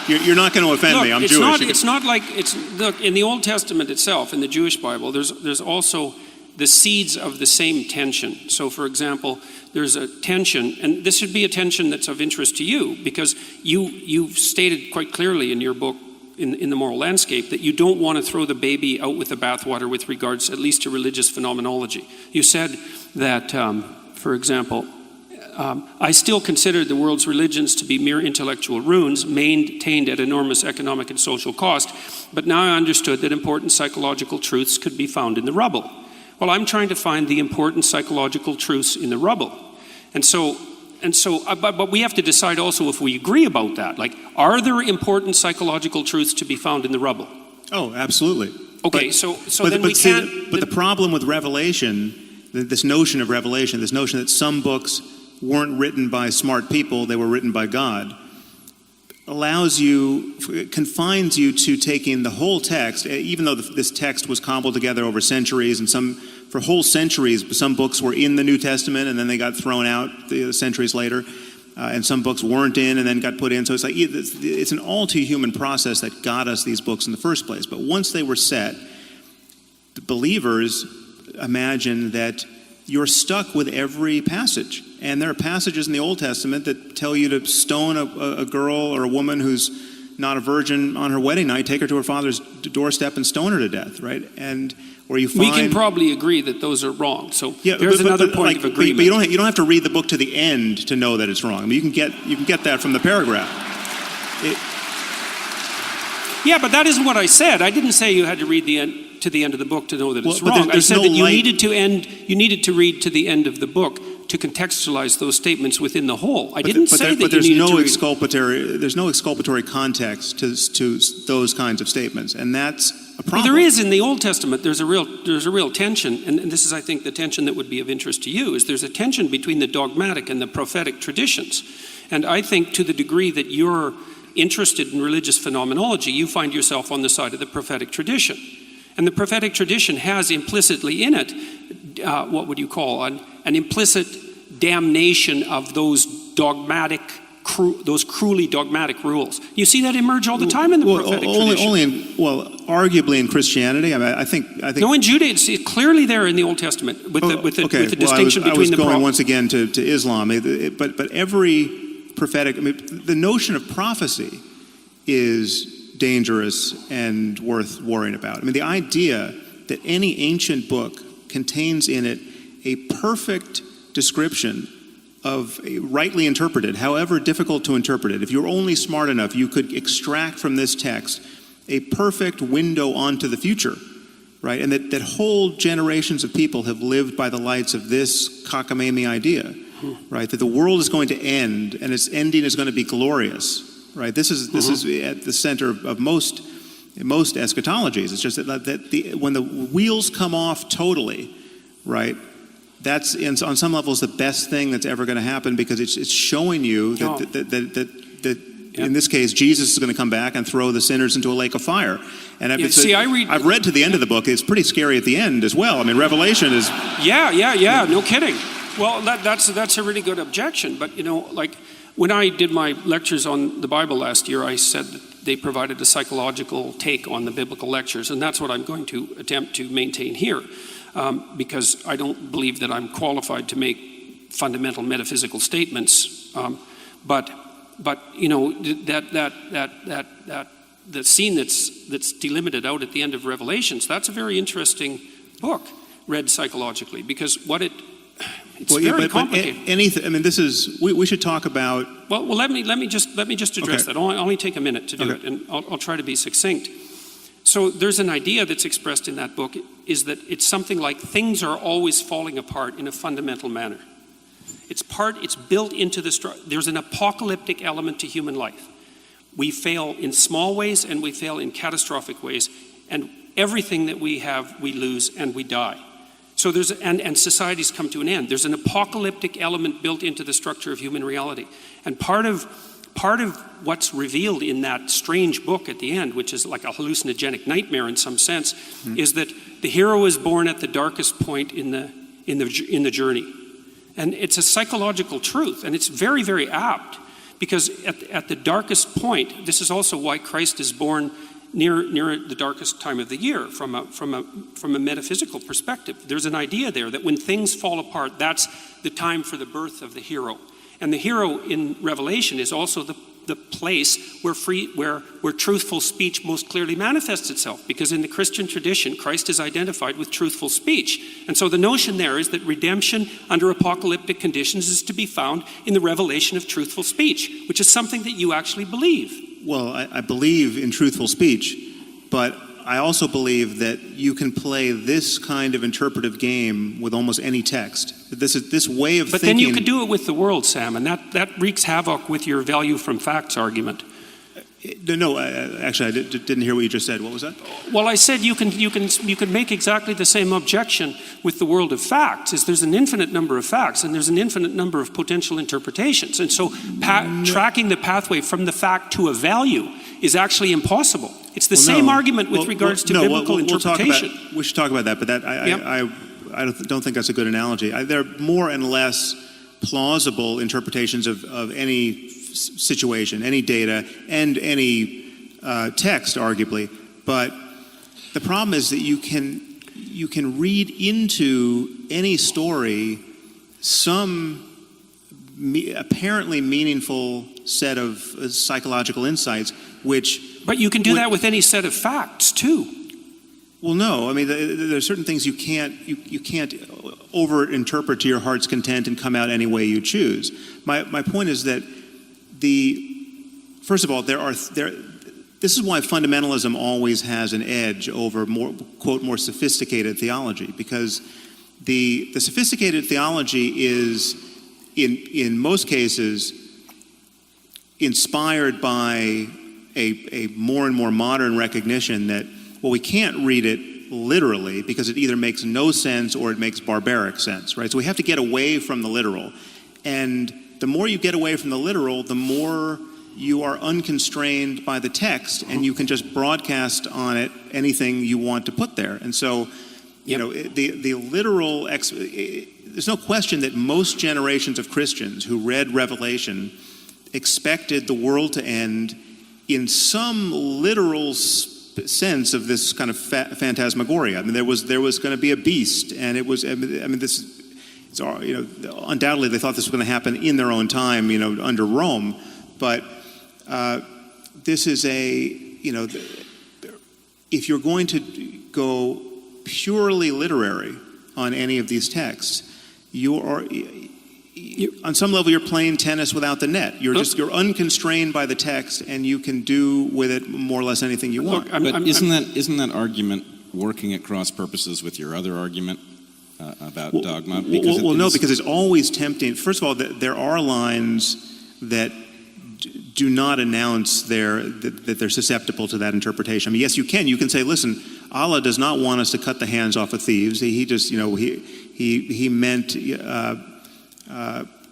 Speaker 3: You're not going to offend me. I'm Jewish.
Speaker 4: It's not like look, in the Old Testament itself, in the Jewish Bible, there's also the seeds of the same tension. So, for example, there's a tension, and this should be a tension that's of interest to you, because you've stated quite clearly in your book, in the Moral Landscape, that you don't want to throw the baby out with the bathwater with regards at least to religious phenomenology. You said that, for example, I still consider the world's religions to be mere intellectual ruins maintained at enormous economic and social cost, but now I understood that important psychological truths could be found in the rubble. Well, I'm trying to find the important psychological truths in the rubble. But we have to decide also if we agree about that. Like, are there important psychological truths to be found in the rubble?
Speaker 3: Oh, absolutely.
Speaker 4: Okay,
Speaker 3: But the problem with Revelation, this notion of Revelation, this notion that some books weren't written by smart people, they were written by God, confines you to taking the whole text, even though this text was cobbled together over centuries, and for whole centuries, some books were in the New Testament and then they got thrown out centuries later, and some books weren't in and then got put in. So it's an all too human process that got us these books in the first place. But once they were set, the believers imagine that you're stuck with every passage. And there are passages in the Old Testament that tell you to stone a girl or a woman who's not a virgin on her wedding night, take her to her father's doorstep and stone her to death, right? And where you find...
Speaker 4: We can probably agree that those are wrong. So there's another point of agreement.
Speaker 3: But you don't have to read the book to the end to know that it's wrong. I mean, you can get that from the paragraph.
Speaker 4: Yeah, but that isn't what I said. I didn't say you had to read to the end of the book to know that it's wrong. I said that you needed to read to the end of the book to contextualize those statements within the whole. I didn't say that
Speaker 3: there's
Speaker 4: you
Speaker 3: no
Speaker 4: exculpatory.
Speaker 3: There's no exculpatory context to those kinds of statements, and that's a problem.
Speaker 4: Well, there is in the Old Testament. There's a real tension, and this is, I think, the tension that would be of interest to you. Is there's a tension between the dogmatic and the prophetic traditions, and I think to the degree that you're interested in religious phenomenology, you find yourself on the side of the prophetic tradition. And the prophetic tradition has implicitly in it, what would you call, an implicit damnation of those cruelly dogmatic rules. You see that emerge all the time in the prophetic tradition.
Speaker 3: Arguably in Christianity. I think.
Speaker 4: No, in Judaism, it's clearly there in the Old Testament with the distinction between the.
Speaker 3: I was going once again to Islam, but every prophetic. The notion of prophecy is dangerous and worth worrying about. The idea that any ancient book contains in it a perfect description of rightly interpreted, however difficult to interpret it. If you're only smart enough, you could extract from this text a perfect window onto the future, right? And that whole generations of people have lived by the lights of this cockamamie idea, right? That the world is going to end and its ending is going to be glorious. Right. This is at the center of most eschatologies. It's just that when the wheels come off totally, right, that's on some levels the best thing that's ever going to happen, because it's showing you that in this case Jesus is going to come back and throw the sinners into a lake of fire. And I've read to the end of the book. It's pretty scary at the end as well. Revelation is.
Speaker 4: Yeah. No kidding. Well, that's a really good objection. But when I did my lectures on the Bible last year, I said that they provided a psychological take on the biblical lectures, and that's what I'm going to attempt to maintain here, because I don't believe that I'm qualified to make fundamental metaphysical statements. But the scene that's delimited out at the end of Revelations, that's a very interesting book read psychologically, because it's very complicated.
Speaker 3: We should talk about.
Speaker 4: Well, let me just address that. I'll only take a minute to do it, and I'll try to be succinct. So there's an idea that's expressed in that book, is that it's something like things are always falling apart in a fundamental manner. It's built into there's an apocalyptic element to human life. We fail in small ways and we fail in catastrophic ways, and everything that we have, we lose and we die. So and societies come to an end. There's an apocalyptic element built into the structure of human reality. And part of what's revealed in that strange book at the end, which is like a hallucinogenic nightmare in some sense, is that the hero is born at the darkest point in the journey. And it's a psychological truth, and it's very, very apt, because at the darkest point, this is also why Christ is born near the darkest time of the year from a metaphysical perspective. There's an idea there that when things fall apart, that's the time for the birth of the hero. And the hero in Revelation is also the place where truthful speech most clearly manifests itself, because in the Christian tradition, Christ is identified with truthful speech. And so the notion there is that redemption under apocalyptic conditions is to be found in the revelation of truthful speech, which is something that you actually believe.
Speaker 3: Well, I believe in truthful speech, but I also believe that you can play this kind of interpretive game with almost any text. This way of thinking. But then
Speaker 4: you could do it with the world, Sam, and that wreaks havoc with your value from facts argument.
Speaker 3: No, actually, I didn't hear what you just said. What was that?
Speaker 4: Well, I said you can make exactly the same objection with the world of facts. Is there's an infinite number of facts, and there's an infinite number of potential interpretations, and so tracking the pathway from the fact to a value is actually impossible. It's the same argument with regards to biblical interpretation.
Speaker 3: We should talk about that, but I don't think that's a good analogy. There are more and less plausible interpretations of any situation, any data, and any text, arguably. But the problem is that you can read into any story some apparently meaningful set of psychological insights,
Speaker 4: But you can do that with any set of facts too.
Speaker 3: Well, no. There are certain things you can't over-interpret to your heart's content and come out any way you choose. My point is that first of all, this is why fundamentalism always has an edge over more sophisticated theology, because The sophisticated theology is, in most cases, inspired by a more and more modern recognition that, well, we can't read it literally because it either makes no sense or it makes barbaric sense, right? So we have to get away from the literal. And the more you get away from the literal, the more you are unconstrained by the text, and you can just broadcast on it anything you want to put there. And so, you know, the literal, there's no question that most generations of Christians who read Revelation expected the world to end in some literal sense of this kind of phantasmagoria. I mean, there was going to be a beast, and it was, I mean, this is, you know, undoubtedly they thought this was going to happen in their own time, you know, under Rome, but this is you know, if you're going to go purely literary on any of these texts, on some level you're playing tennis without the net. You're unconstrained by the text, and you can do with it more or less anything you want.
Speaker 5: But isn't that argument working at cross purposes with your other argument about dogma?
Speaker 3: Because no, because it's always tempting. First of all, there are lines that do not announce that they're susceptible to that interpretation. I mean, yes, you can say, listen, Allah does not want us to cut the hands off of thieves. He just, you know, he meant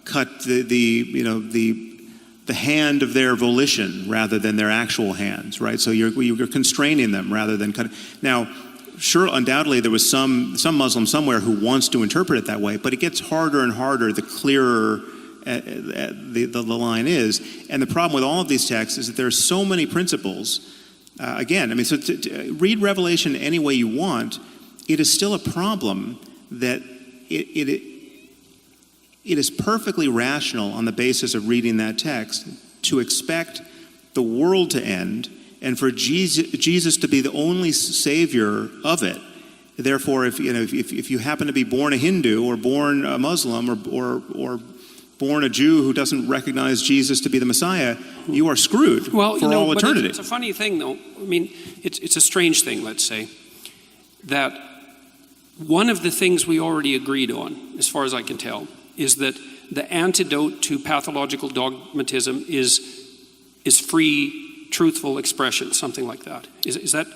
Speaker 3: cut the hand of their volition rather than their actual hands, right? So you're constraining them rather than cutting. Now, sure, undoubtedly there was some Muslim somewhere who wants to interpret it that way, but it gets harder and harder the clearer the line is. And the problem with all of these texts is that there are so many principles. Again, I mean, so to read Revelation any way you want, it is still a problem that it is perfectly rational on the basis of reading that text to expect the world to end and for Jesus to be the only savior of it. Therefore, if you happen to be born a Hindu or born a Muslim or born a Jew who doesn't recognize Jesus to be the Messiah, you are screwed for all eternity.
Speaker 4: It's a funny thing, though. I mean, it's a strange thing, let's say, that one of the things we already agreed on, as far as I can tell, is that the antidote to pathological dogmatism is free, truthful expression, something like that. Is that?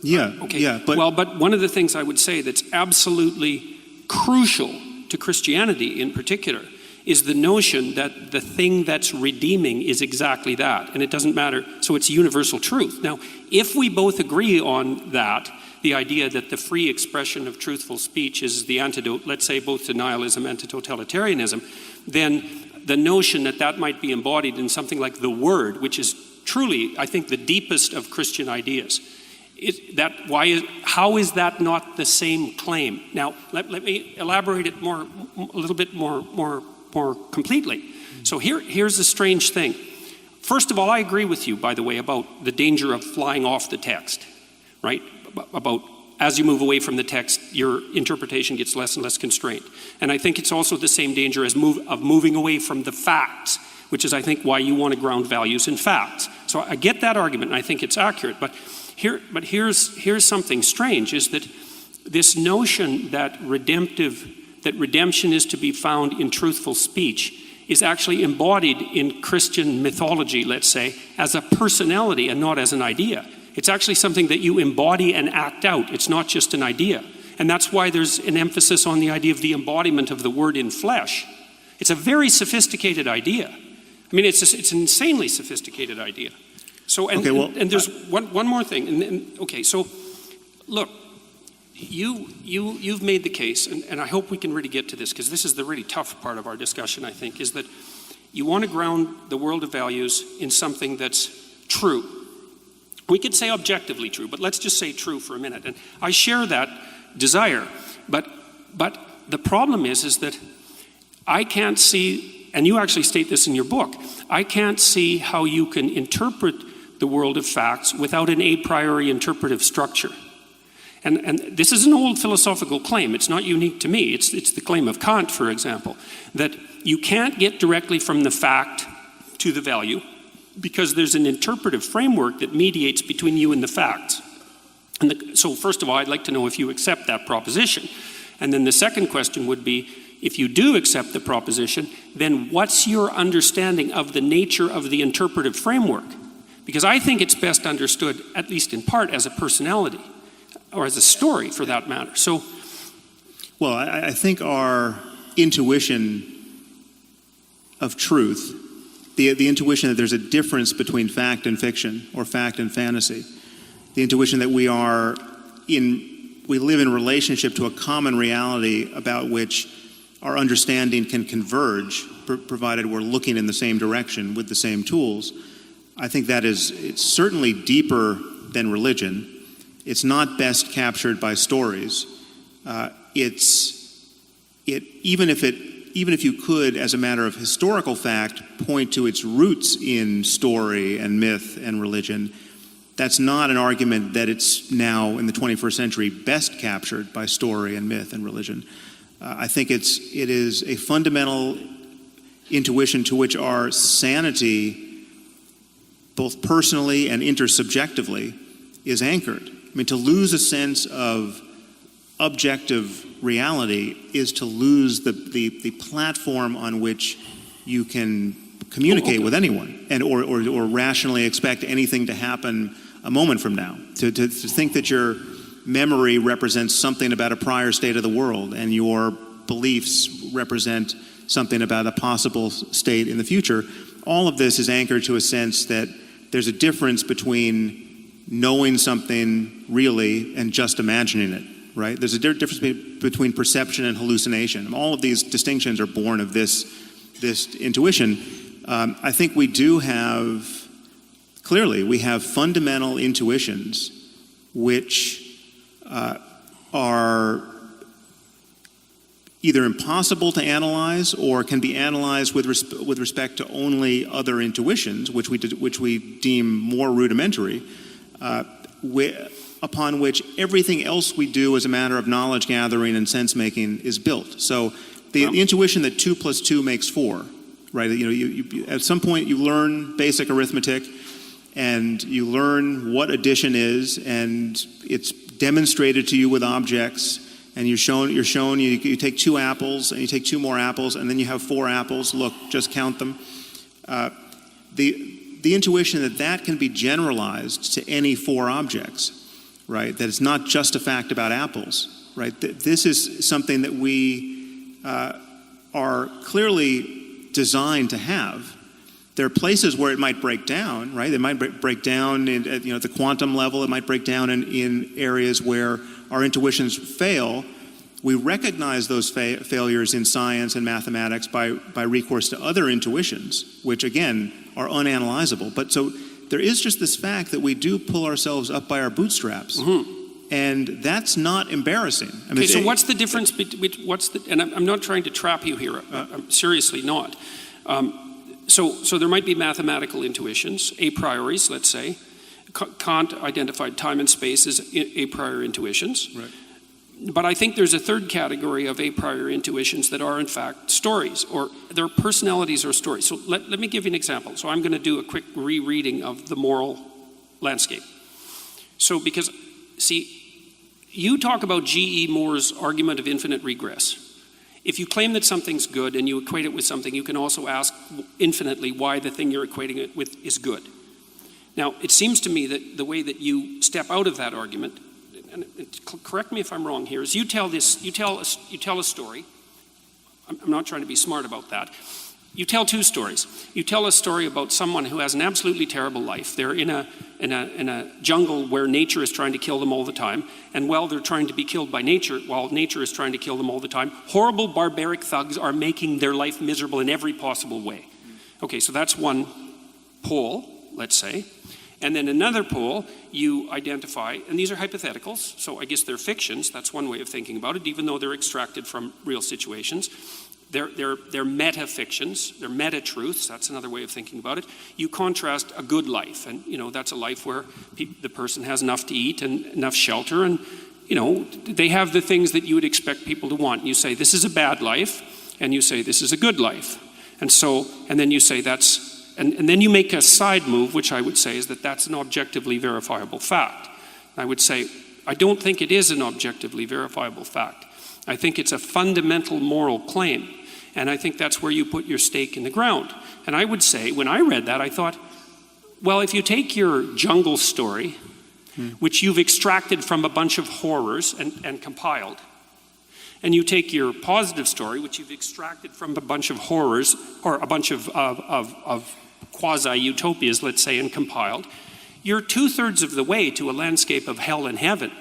Speaker 3: Yeah.
Speaker 4: Okay.
Speaker 3: Yeah.
Speaker 4: But one of the things I would say that's absolutely crucial to Christianity in particular is the notion that the thing that's redeeming is exactly that, and it doesn't matter. So it's universal truth. Now, if we both agree on that, the idea that the free expression of truthful speech is the antidote, let's say, both to nihilism and to totalitarianism, then the notion that might be embodied in something like the Word, which is truly, I think, the deepest of Christian ideas. How is that not the same claim? Now, let me elaborate it a little bit more completely. So here's the strange thing. First of all, I agree with you, by the way, about the danger of flying off the text, right? About as you move away from the text, your interpretation gets less and less constrained. And I think it's also the same danger as of moving away from the facts, which is, I think, why you want to ground values in facts. So I get that argument, and I think it's accurate. But here's something strange, is that this notion that redemption is to be found in truthful speech is actually embodied in Christian mythology, let's say, as a personality and not as an idea. It's actually something that you embody and act out. It's not just an idea. And that's why there's an emphasis on the idea of the embodiment of the Word in flesh. It's a very sophisticated idea. I mean, it's an insanely sophisticated idea. So, and there's one more thing. Okay, so look, you've made the case, and I hope we can really get to this, because this is the really tough part of our discussion, I think, is that you want to ground the world of values in something that's true. We could say objectively true, but let's just say true for a minute. And I share that desire, but the problem is that I can't see, and you actually state this in your book, I can't see how you can interpret the world of facts without an a priori interpretive structure. And this is an old philosophical claim. It's not unique to me. It's the claim of Kant, for example, that you can't get directly from the fact to the value because there's an interpretive framework that mediates between you and the facts. So first of all, I'd like to know if you accept that proposition. And then the second question would be, if you do accept the proposition, then what's your understanding of the nature of the interpretive framework? Because I think it's best understood, at least in part, as a personality, or as a story for that matter. So,
Speaker 3: well, I think our intuition of truth, the intuition that there's a difference between fact and fiction, or fact and fantasy, the intuition that we live in relationship to a common reality about which our understanding can converge, provided we're looking in the same direction with the same tools. I think it's certainly deeper than religion. It's not best captured by stories. Even if you could, as a matter of historical fact, point to its roots in story and myth and religion, that's not an argument that it's now in the 21st century best captured by story and myth and religion. I think it is a fundamental intuition to which our sanity, both personally and intersubjectively, is anchored. I mean, to lose a sense of objective reality is to lose the platform on which you can communicate with anyone and or rationally expect anything to happen a moment from now. To think that your memory represents something about a prior state of the world and your beliefs represent something about a possible state in the future, all of this is anchored to a sense that there's a difference between knowing something really and just imagining it, right? There's a difference between perception and hallucination. All of these distinctions are born of this intuition. I think we have fundamental intuitions which are either impossible to analyze or can be analyzed with respect to only other intuitions, which we deem more rudimentary, upon which everything else we do as a matter of knowledge gathering and sense making is built. So the intuition that 2 + 2 makes 4, right? You at some point you learn basic arithmetic, and you learn what addition is, and it's demonstrated to you with objects, and you're shown you take 2 apples, and you take 2 more apples, and then you have 4 apples. Look, just count them. The intuition that can be generalized to any 4 objects, right? That it's not just a fact about apples, right? This is something that we are clearly designed to have. There are places where it might break down, right? It might break down at the quantum level. It might break down in areas where our intuitions fail. We recognize those failures in science and mathematics by recourse to other intuitions, which again are unanalyzable. But so there is just this fact that we do pull ourselves up by our bootstraps, and that's not embarrassing. I mean,
Speaker 4: so what's the difference between and I'm not trying to trap you here. I'm seriously not. So there might be mathematical intuitions, a prioris, let's say. Kant identified time and space as a priori intuitions.
Speaker 3: Right.
Speaker 4: But I think there's a third category of a priori intuitions that are in fact stories, or their personalities or stories. So let me give you an example. So I'm going to do a quick rereading of the moral landscape. So because, see, you talk about G.E. Moore's argument of infinite regress. If you claim that something's good and you equate it with something, you can also ask infinitely why the thing you're equating it with is good. Now, it seems to me that the way that you step out of that argument, and correct me if I'm wrong here, is you tell a story. I'm not trying to be smart about that. You tell 2 stories. You tell a story about someone who has an absolutely terrible life. They're in a jungle where nature is trying to kill them all the time, and while they're trying to be killed by nature, while nature is trying to kill them all the time, horrible barbaric thugs are making their life miserable in every possible way. Okay, so that's one pole, let's say. And then another pole, you identify, and these are hypotheticals, so I guess they're fictions. That's one way of thinking about it, even though they're extracted from real situations. They're meta-fictions, they're meta-truths, that's another way of thinking about it. You contrast a good life, and that's a life where the person has enough to eat and enough shelter, and they have the things that you would expect people to want. And you say, this is a bad life, and you say, this is a good life. And then you say and then you make a side move, which I would say is that's an objectively verifiable fact. I would say, I don't think it is an objectively verifiable fact. I think it's a fundamental moral claim. And I think that's where you put your stake in the ground. And I would say, when I read that, I thought, well, if you take your jungle story, which you've extracted from a bunch of horrors and compiled, and you take your positive story, which you've extracted from a bunch of horrors, or a bunch of quasi-utopias, let's say, and compiled, you're 2/3 of the way to a landscape of hell and heaven.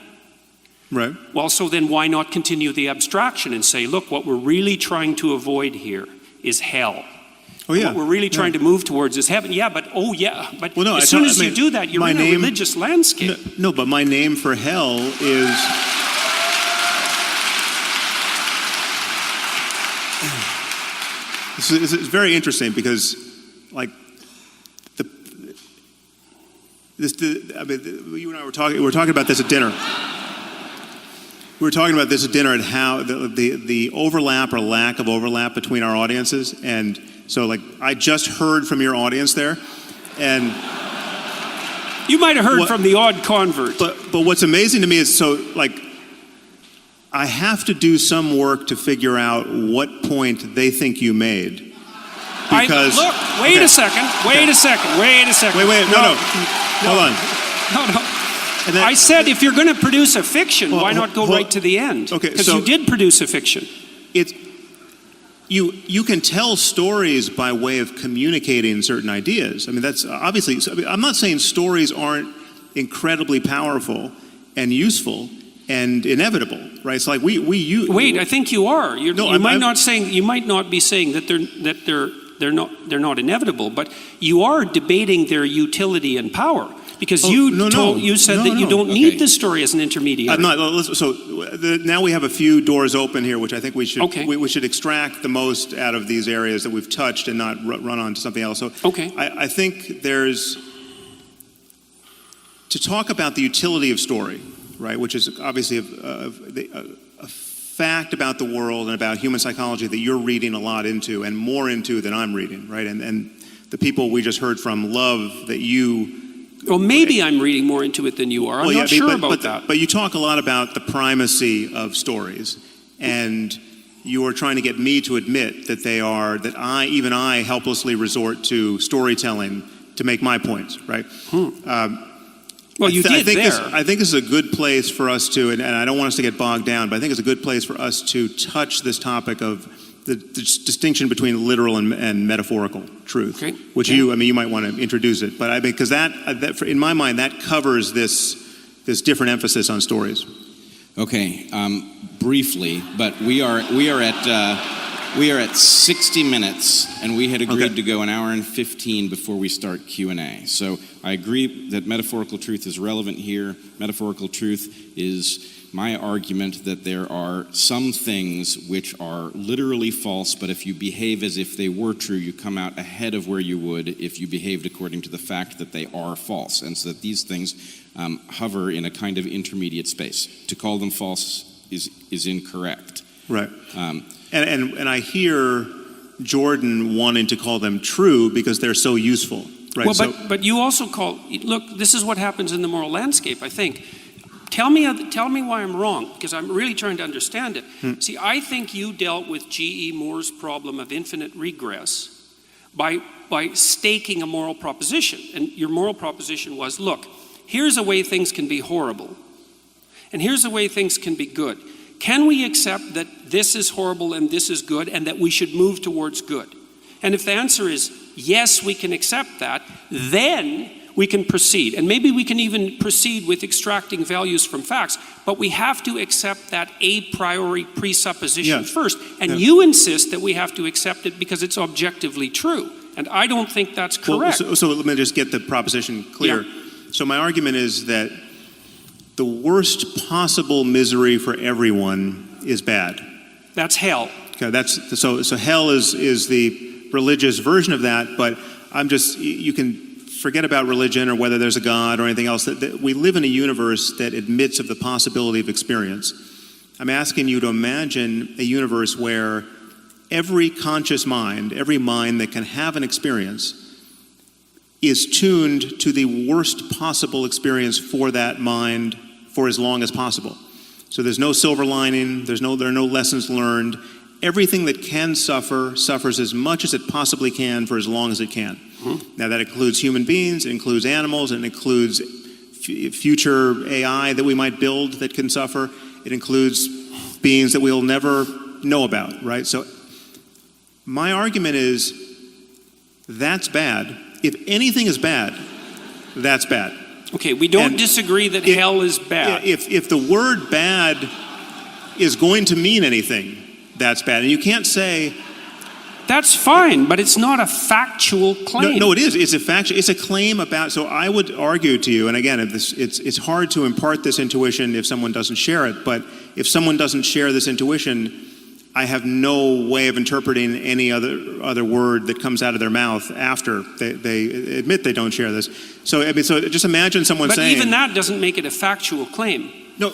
Speaker 3: Right.
Speaker 4: Well, so then why not continue the abstraction and say, look, what we're really trying to avoid here is hell.
Speaker 3: Oh, yeah.
Speaker 4: What we're really trying to move towards is heaven. Yeah, but as soon as you do that, you're in a religious landscape.
Speaker 3: No, but my name for hell is... It's very interesting because, like, you and I were talking about this at dinner. We were talking about this at dinner and how the overlap or lack of overlap between our audiences. And so, like, I just heard from your audience there, and
Speaker 4: you might have heard from the odd convert.
Speaker 3: But what's amazing to me is, so, like, I have to do some work to figure out what point they think you made. Because
Speaker 4: wait a second. Wait,
Speaker 3: no. Hold on.
Speaker 4: No. And I said, if you're going to produce a fiction, why not go right to the end?
Speaker 3: Okay,
Speaker 4: because you did produce a fiction.
Speaker 3: You can tell stories by way of communicating certain ideas. I mean, that's obviously. I'm not saying stories aren't incredibly powerful and useful and inevitable, right? It's like we use.
Speaker 4: Wait, I think you are. You might not be saying that they're not inevitable, but you are debating their utility and power. Because you said that you don't need the story as an intermediary.
Speaker 3: I'm not. So now we have a few doors open here, which I think we should extract the most out of these areas that we've touched and not run on to something else. So I think there's, to talk about the utility of story, right, which is obviously a fact about the world and about human psychology that you're reading a lot into and more into than I'm reading, right? And the people we just heard from love that you...
Speaker 4: Well, maybe I'm reading more into it than you are. I'm not sure about that.
Speaker 3: But you talk a lot about the primacy of stories, and you are trying to get me to admit that even I helplessly resort to storytelling to make my points, right?
Speaker 4: Well, you did there.
Speaker 3: I think this is a good place for us to, and I don't want us to get bogged down, but I think it's a good place for us to touch this topic of the distinction between literal and metaphorical truth, which you might want to introduce it, but because that in my mind that covers this different emphasis on stories.
Speaker 5: Okay, briefly, but we are at 60 minutes, and we had agreed to go an hour and 15 before we start Q&A. So I agree that metaphorical truth is relevant here. Metaphorical truth is my argument that there are some things which are literally false, but if you behave as if they were true, you come out ahead of where you would if you behaved according to the fact that they are false. And so that these things hover in a kind of intermediate space. To call them false is incorrect.
Speaker 3: Right. And I hear Jordan wanting to call them true because they're so useful. Right.
Speaker 4: Well, but you also look, this is what happens in the moral landscape, I think. Tell me why I'm wrong, because I'm really trying to understand it. See, I think you dealt with G.E. Moore's problem of infinite regress by staking a moral proposition. And your moral proposition was, look, here's a way things can be horrible, and here's a way things can be good. Can we accept that this is horrible and this is good, and that we should move towards good? And if the answer is yes, we can accept that, then we can proceed. And maybe we can even proceed with extracting values from facts, but we have to accept that a priori presupposition first. And you insist that we have to accept it because it's objectively true. And I don't think that's correct.
Speaker 3: Well, so let me just get the proposition clear. Yeah. So my argument is that the worst possible misery for everyone is bad.
Speaker 4: That's hell.
Speaker 3: Okay, so hell is the religious version of that, but you can forget about religion or whether there's a God or anything else. That we live in a universe that admits of the possibility of experience. I'm asking you to imagine a universe where every conscious mind, every mind that can have an experience, is tuned to the worst possible experience for that mind for as long as possible. So there's no silver lining, there are no lessons learned. Everything that can suffer suffers as much as it possibly can for as long as it can. Mm-hmm. Now that includes human beings, it includes animals, it includes future AI that we might build that can suffer. It includes beings that we'll never know about, right? So my argument is that's bad. If anything is bad, that's bad.
Speaker 4: Okay, we don't disagree that hell is bad.
Speaker 3: If the word bad is going to mean anything, that's bad. And you can't say...
Speaker 4: That's fine, but it's not a factual claim.
Speaker 3: No, it is. It's a claim about... So I would argue to you, and again, it's hard to impart this intuition if someone doesn't share it, but if someone doesn't share this intuition, I have no way of interpreting any other word that comes out of their mouth after they admit they don't share this. So just imagine someone saying...
Speaker 4: But even that doesn't make it a factual claim.
Speaker 3: No,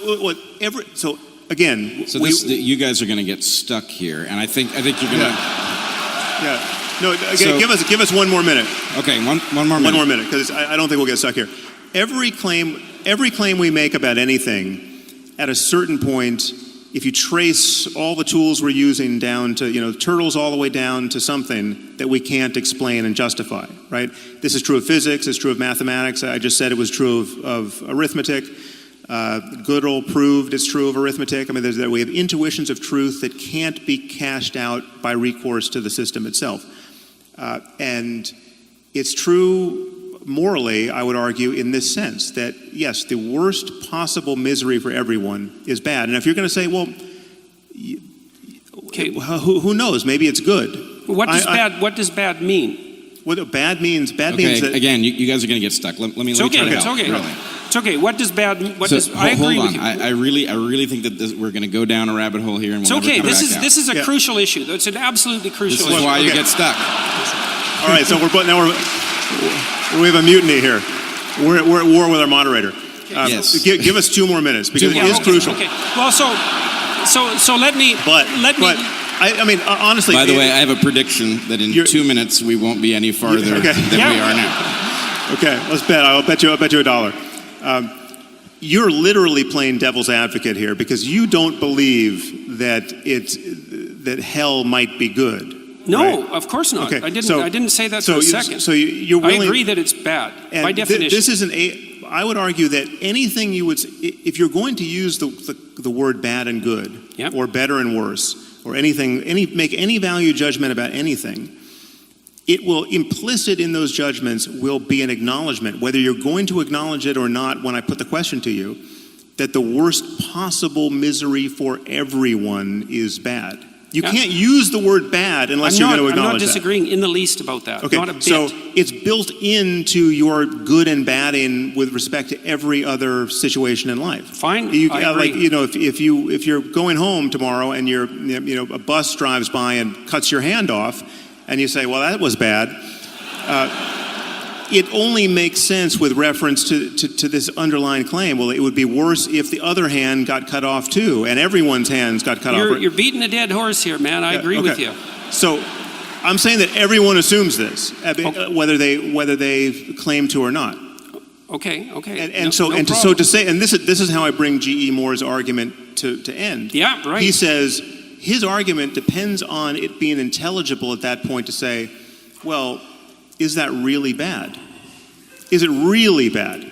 Speaker 3: again...
Speaker 5: So you guys are going to get stuck here, and I think you're going to...
Speaker 3: Yeah. No, again, give us 1 more minute.
Speaker 5: Okay, one more minute.
Speaker 3: 1 more minute, because I don't think we'll get stuck here. Every claim we make about anything, at a certain point, if you trace all the tools we're using down to, turtles all the way down to something that we can't explain and justify, right? This is true of physics, it's true of mathematics. I just said it was true of arithmetic. Gödel proved it's true of arithmetic. I mean, we have intuitions of truth that can't be cashed out by recourse to the system itself. And it's true morally, I would argue, in this sense, that yes, the worst possible misery for everyone is bad. And if you're going to say, well, okay, who knows? Maybe it's good.
Speaker 4: What does bad mean?
Speaker 3: What bad means that...
Speaker 5: Again, you guys are going to get stuck. Let me try to help.
Speaker 4: It's okay.
Speaker 5: Really.
Speaker 4: It's okay. What does bad? I agree with you.
Speaker 5: I really think that we're going to go down a rabbit hole here, and
Speaker 4: it's okay. This is a crucial issue. It's an absolutely crucial issue.
Speaker 5: This is why you get stuck.
Speaker 3: All right. So we have a mutiny here. We're at war with our moderator.
Speaker 5: Yes.
Speaker 3: Give us 2 more minutes because it is crucial.
Speaker 4: Okay. Well, so let me.
Speaker 3: I mean, honestly.
Speaker 5: By the way, I have a prediction that in 2 minutes we won't be any farther than we are now.
Speaker 3: Okay, let's bet. I'll bet you $1. You're literally playing devil's advocate here because you don't believe that hell might be good.
Speaker 4: No,
Speaker 3: right?
Speaker 4: Of course not.
Speaker 3: Okay,
Speaker 4: I didn't say that for a second.
Speaker 3: So you're willing,
Speaker 4: I agree that it's bad by definition.
Speaker 3: This isn't I would argue that anything if you're going to use the word bad and good, or better and worse, or make any value judgment about anything, it will, implicit in those judgments will be an acknowledgement, whether you're going to acknowledge it or not when I put the question to you, that the worst possible misery for everyone is bad. You can't use the word bad unless you're going to acknowledge that.
Speaker 4: I'm not disagreeing in the least about that.
Speaker 3: Okay,
Speaker 4: not a bit.
Speaker 3: So it's built into your good and badding with respect to every other situation in life.
Speaker 4: Fine, I agree.
Speaker 3: If you're going home tomorrow and a bus drives by and cuts your hand off, and you say, well, that was bad, it only makes sense with reference to this underlying claim. Well, it would be worse if the other hand got cut off too, and everyone's hands got cut off.
Speaker 4: You're beating a dead horse here, man. I agree with you.
Speaker 3: So I'm saying that everyone assumes this, whether they claim to or not.
Speaker 4: Okay.
Speaker 3: So to say, and this is how I bring G.E. Moore's argument to end.
Speaker 4: Yeah, right.
Speaker 3: He says his argument depends on it being intelligible at that point to say, well, is that really bad? Is it really bad?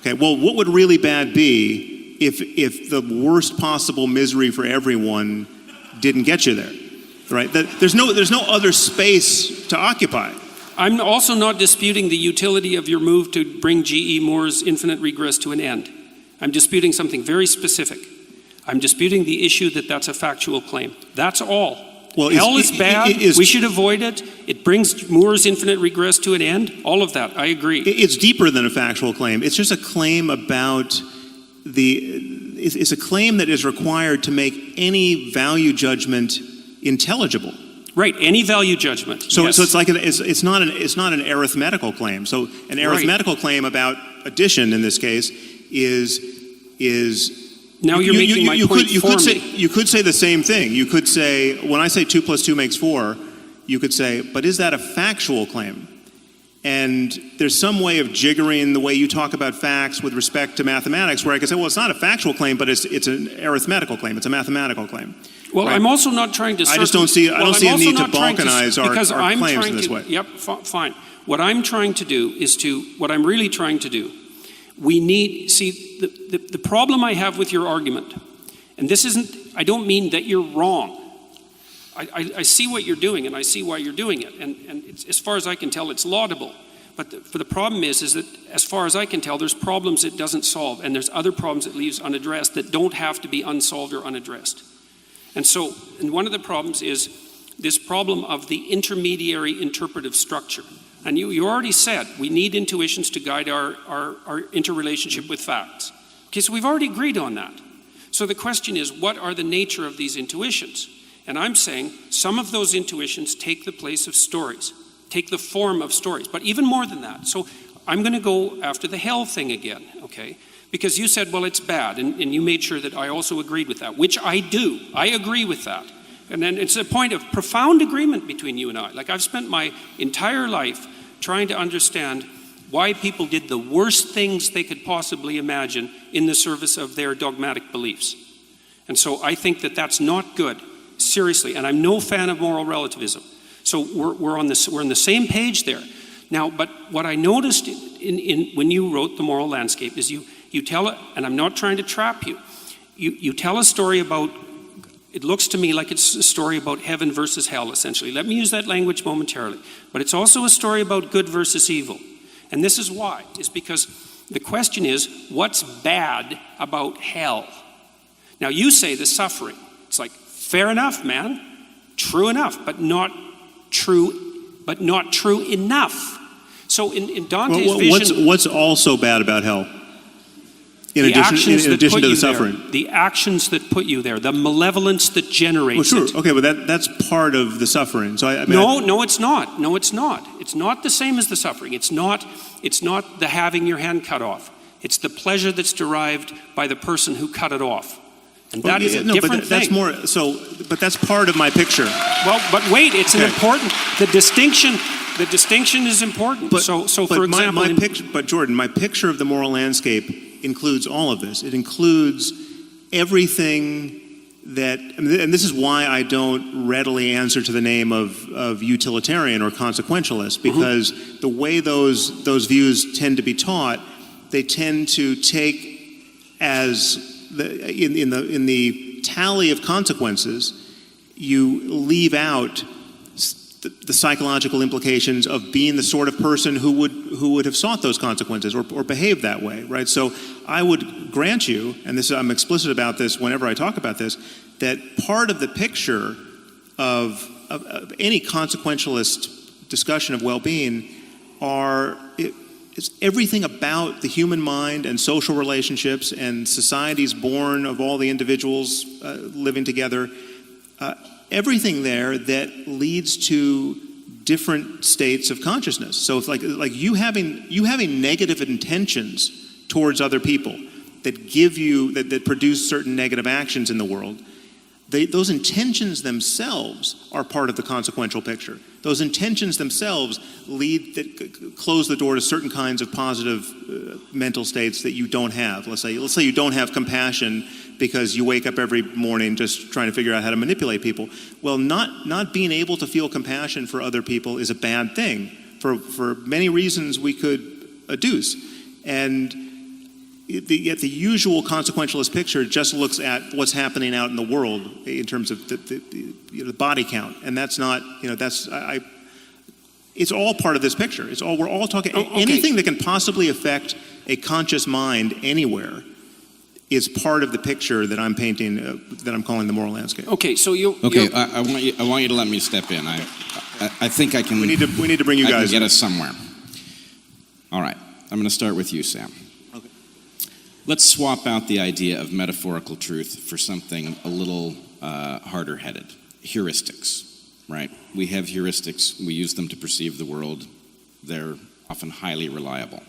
Speaker 3: Okay, well, what would really bad be if the worst possible misery for everyone didn't get you there, right? There's no other space to occupy.
Speaker 4: I'm also not disputing the utility of your move to bring G.E. Moore's infinite regress to an end. I'm disputing something very specific. I'm disputing the issue that that's a factual claim. That's all. Well, hell is bad. We should avoid it. It brings Moore's infinite regress to an end. All of that. I agree.
Speaker 3: It's deeper than a factual claim. It's just a claim about it's a claim that is required to make any value judgment intelligible.
Speaker 4: Right. Any value judgment.
Speaker 3: So
Speaker 4: yes.
Speaker 3: So it's like it's not an arithmetical claim. So an arithmetical claim about addition in this case is.
Speaker 4: Now you're making my point for me.
Speaker 3: You could say the same thing. You could say, when I say 2 + 2 makes 4, you could say, but is that a factual claim? And there's some way of jiggering the way you talk about facts with respect to mathematics, where I can say, well, it's not a factual claim, but it's an arithmetical claim. It's a mathematical claim.
Speaker 4: Well, right? I'm also not trying to...
Speaker 3: I just don't see a need to balkanize our claims in this way.
Speaker 4: Yep, fine. What I'm trying to do is what I'm really trying to do, we need... See, the problem I have with your argument, and this isn't... I don't mean that you're wrong. I see what you're doing, and I see why you're doing it. And it's, as far as I can tell, it's laudable. But the problem is that, as far as I can tell, there's problems it doesn't solve, and there's other problems it leaves unaddressed that don't have to be unsolved or unaddressed. And one of the problems is this problem of the intermediary interpretive structure. And you already said we need intuitions to guide our interrelationship with facts. Okay, so we've already agreed on that. So the question is, what are the nature of these intuitions? And I'm saying some of those intuitions take the place of stories, take the form of stories, but even more than that. So I'm going to go after the hell thing again, okay? Because you said, well, it's bad, and you made sure that I also agreed with that, which I do. I agree with that. And then it's a point of profound agreement between you and I. Like, I've spent my entire life trying to understand why people did the worst things they could possibly imagine in the service of their dogmatic beliefs. And so I think that that's not good. Seriously, and I'm no fan of moral relativism. So we're on the same page there. Now, but what I noticed in when you wrote The Moral Landscape is you tell it, and I'm not trying to trap you. You tell a story about, it looks to me like it's a story about heaven versus hell, essentially. Let me use that language momentarily. But it's also a story about good versus evil. And this is why, is because the question is, what's bad about hell? Now, you say the suffering. It's like, fair enough, man. True enough, but not true enough. So in Dante's vision...
Speaker 3: What's also bad about hell? In addition to the suffering.
Speaker 4: The actions that put you there, the malevolence that generates it.
Speaker 3: Okay, but that's part of the suffering. So
Speaker 4: No, it's not. No, it's not. It's not the same as the suffering. It's not the having your hand cut off. It's the pleasure that's derived by the person who cut it off. And that is a different thing.
Speaker 3: But that's part of my picture.
Speaker 4: Well, but wait, it's an important... The distinction is important. For example...
Speaker 3: But Jordan, my picture of the moral landscape includes all of this. It includes everything that... And this is why I don't readily answer to the name of utilitarian or consequentialist, because the way those views tend to be taught, they tend to take as... In the tally of consequences, you leave out the psychological implications of being the sort of person who would have sought those consequences or behaved that way, right? So I would grant you, and I'm explicit about this whenever I talk about this, that part of the picture of any consequentialist discussion of well-being it's everything about the human mind and social relationships and societies born of all the individuals living together. Everything there that leads to different states of consciousness. So it's like you having negative intentions towards other people that give you that produce certain negative actions in the world. Those intentions themselves are part of the consequential picture. Those intentions themselves close the door to certain kinds of positive mental states that you don't have. Let's say you don't have compassion because you wake up every morning just trying to figure out how to manipulate people. Well, not being able to feel compassion for other people is a bad thing for many reasons we could adduce. And yet the usual consequentialist picture just looks at what's happening out in the world in terms of the body count, and that's not, it's all part of this picture. We're all talking. Anything that can possibly affect a conscious mind anywhere is part of the picture that I'm painting, that I'm calling the moral landscape.
Speaker 4: Okay, so
Speaker 5: I want you to let me step in. I think I can.
Speaker 3: We need to bring you guys.
Speaker 5: I can get us somewhere. All right, I'm going to start with you, Sam. Let's swap out the idea of metaphorical truth for something a little harder-headed. Heuristics, right? We have heuristics. We use them to perceive the world. They're often highly reliable.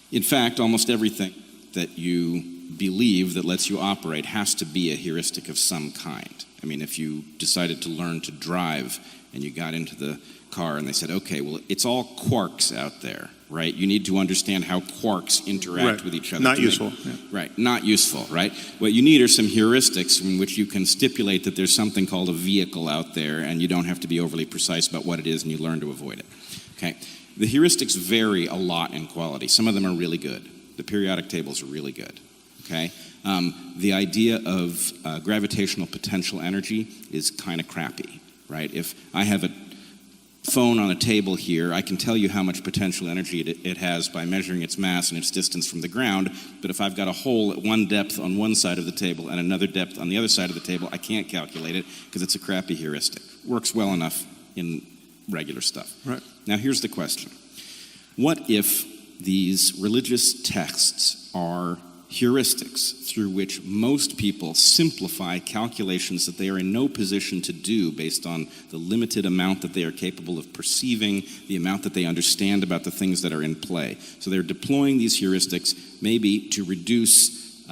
Speaker 5: In fact, almost everything that you believe that lets you operate has to be a heuristic of some kind. I mean, if you decided to learn to drive and you got into the car and they said, okay, well, it's all quarks out there, right? You need to understand how quarks interact with each other.
Speaker 3: Not useful.
Speaker 5: Right, not useful, right? What you need are some heuristics in which you can stipulate that there's something called a vehicle out there and you don't have to be overly precise about what it is and you learn to avoid it, okay? The heuristics vary a lot in quality. Some of them are really good. The periodic tables are really good, okay? The idea of gravitational potential energy is kind of crappy, right? If I have a phone on a table here, I can tell you how much potential energy it has by measuring its mass and its distance from the ground, but if I've got a hole at one depth on one side of the table and another depth on the other side of the table, I can't calculate it because it's a crappy heuristic. Works well enough in regular stuff.
Speaker 3: Right.
Speaker 5: Now here's the question. What if these religious texts are heuristics through which most people simplify calculations that they are in no position to do based on the limited amount that they are capable of perceiving, the amount that they understand about the things that are in play. So they're deploying these heuristics maybe to reduce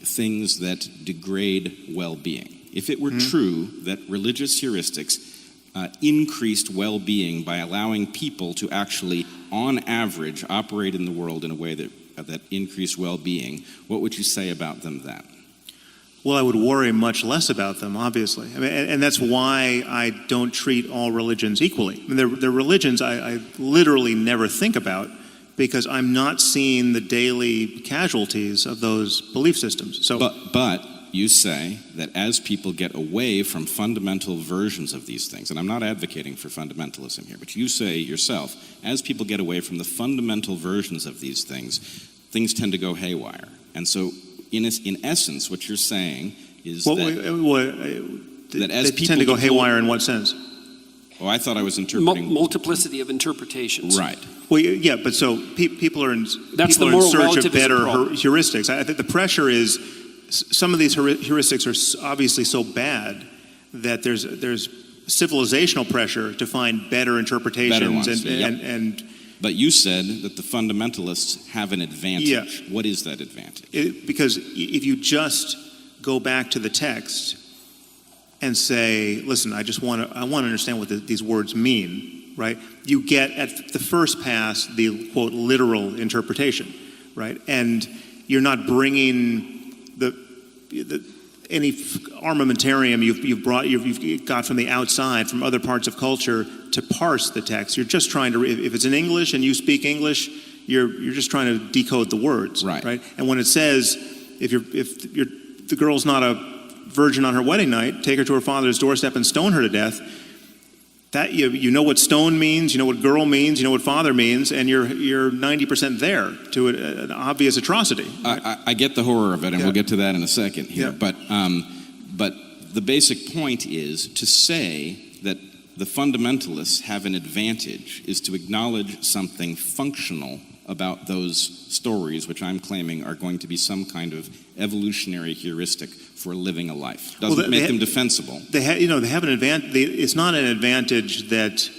Speaker 5: things that degrade well-being. If it were true that religious heuristics increased well-being by allowing people to actually, on average, operate in the world in a way that increased well-being, what would you say about them then?
Speaker 3: Well, I would worry much less about them, obviously. I mean, and that's why I don't treat all religions equally. I mean, they're religions I literally never think about because I'm not seeing the daily casualties of those belief systems. So,
Speaker 5: But you say that as people get away from fundamental versions of these things, and I'm not advocating for fundamentalism here, but you say yourself, as people get away from the fundamental versions of these things, things tend to go haywire. And so, in essence, what you're saying is that as
Speaker 3: they
Speaker 5: people
Speaker 3: tend to go haywire in what sense?
Speaker 5: Oh, I thought I was interpreting...
Speaker 4: Multiplicity of interpretations.
Speaker 5: Right.
Speaker 3: Well, yeah, but so people are in
Speaker 4: moral
Speaker 3: search of better
Speaker 4: problem.
Speaker 3: heuristics. I think the pressure is some of these heuristics are obviously so bad that there's civilizational pressure to find better interpretations.
Speaker 5: But you said that the fundamentalists have an advantage.
Speaker 3: Yeah.
Speaker 5: What is that advantage?
Speaker 3: Because if you just go back to the text and say, listen, I want to understand what these words mean, right? You get at the first pass the quote literal interpretation, right? And you're not bringing any armamentarium you've got from the outside, from other parts of culture, to parse the text. You're just trying to, if it's in English and you speak English, you're just trying to decode the words, right? And when it says, if the girl's not a virgin on her wedding night, take her to her father's doorstep and stone her to death. That you know what stone means, you know what girl means, you know what father means, and you're 90% there to an obvious atrocity. Right?
Speaker 5: I get the horror of it, and we'll get to that in a second here.
Speaker 3: Yeah.
Speaker 5: But the basic point is to say that the fundamentalists have an advantage is to acknowledge something functional about those stories, which I'm claiming are going to be some kind of evolutionary heuristic for living a life. Doesn't make them defensible.
Speaker 3: They have an advantage. It's not an advantage that.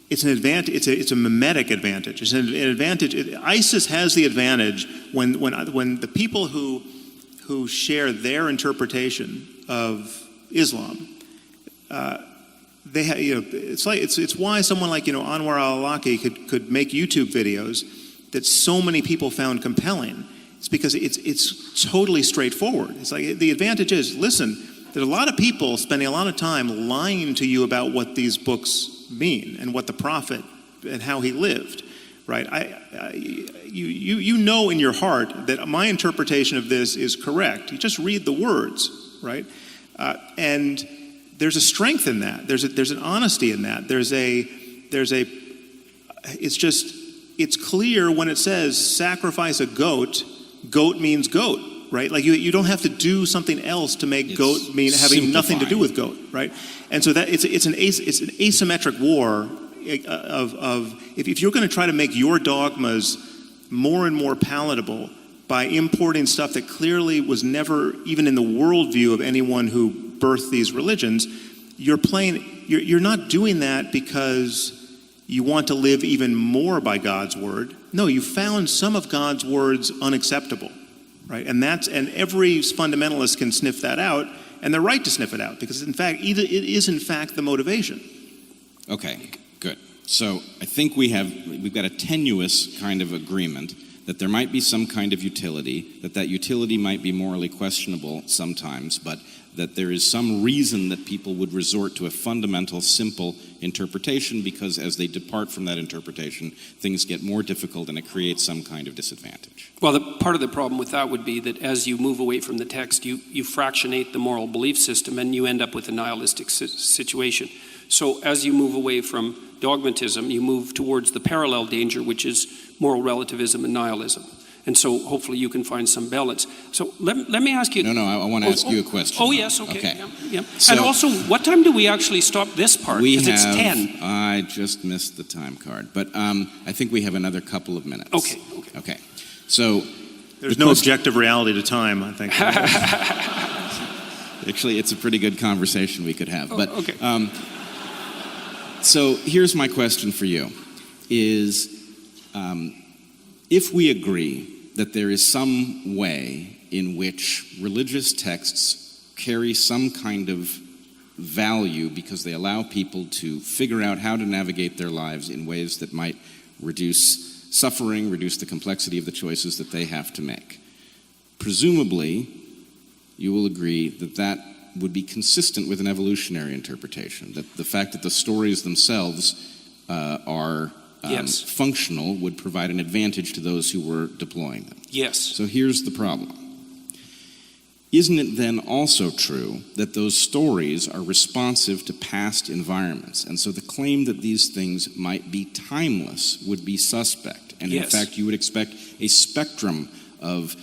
Speaker 3: It's an advantage. It's a mimetic advantage. It's an advantage. ISIS has the advantage when the people who share their interpretation of Islam. It's why someone like Anwar al-Awlaki could make YouTube videos that so many people found compelling. It's because it's totally straightforward. It's like the advantage is, listen, there's a lot of people spending a lot of time lying to you about what these books mean and what the prophet and how he lived, right? You know in your heart that my interpretation of this is correct. You just read the words, right? And there's a strength in that. There's an honesty in that. It's clear when it says sacrifice a goat. Goat means goat, right? Like you don't have to do something else to make goat mean having nothing to do with goat, right? And so that it's an asymmetric war of if you're going to try to make your dogmas more and more palatable by importing stuff that clearly was never even in the worldview of anyone who birthed these religions, you're not doing that because you want to live even more by God's word. No, you found some of God's words unacceptable, right? And every fundamentalist can sniff that out, and they're right to sniff it out because it is in fact the motivation.
Speaker 5: Okay, good. So I think we've got a tenuous kind of agreement that there might be some kind of utility, that utility might be morally questionable sometimes, but that there is some reason that people would resort to a fundamental, simple interpretation, because as they depart from that interpretation, things get more difficult and it creates some kind of disadvantage.
Speaker 4: Well, part of the problem with that would be that as you move away from the text, you fractionate the moral belief system and you end up with a nihilistic situation. So as you move away from dogmatism, you move towards the parallel danger, which is moral relativism and nihilism. And so hopefully you can find some balance. So let me ask you...
Speaker 5: No, I want to ask you a question.
Speaker 4: Oh, yes, okay. Yeah.
Speaker 5: So,
Speaker 4: and also, what time do we actually stop this part? Because it's 10.
Speaker 5: I just missed the time card. But I think we have another couple of minutes. Okay. So...
Speaker 3: There's no objective reality to time, I think.
Speaker 5: Actually, it's a pretty good conversation we could have. But,
Speaker 4: okay.
Speaker 5: So here's my question for you, is if we agree that there is some way in which religious texts carry some kind of value because they allow people to figure out how to navigate their lives in ways that might reduce suffering, reduce the complexity of the choices that they have to make, presumably you will agree that that would be consistent with an evolutionary interpretation, that the fact that the stories themselves are
Speaker 4: yes.
Speaker 5: functional would provide an advantage to those who were deploying them.
Speaker 4: Yes.
Speaker 5: So here's the problem. Isn't it then also true that those stories are responsive to past environments? And so the claim that these things might be timeless would be suspect. And
Speaker 4: yes.
Speaker 5: in fact, you would expect a spectrum of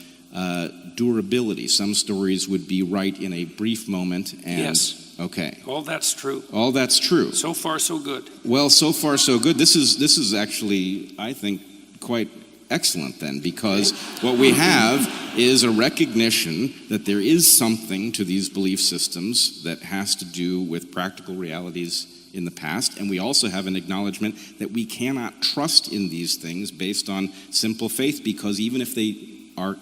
Speaker 5: durability. Some stories would be right in a brief moment. And,
Speaker 4: yes.
Speaker 5: Okay.
Speaker 4: All that's true.
Speaker 5: All that's true.
Speaker 4: So far, so good.
Speaker 5: Well, so far, so good. This is actually, I think, quite excellent then, because what we have is a recognition that there is something to these belief systems that has to do with practical realities in the past, and we also have an acknowledgement that we cannot trust in these things based on simple faith, because even if they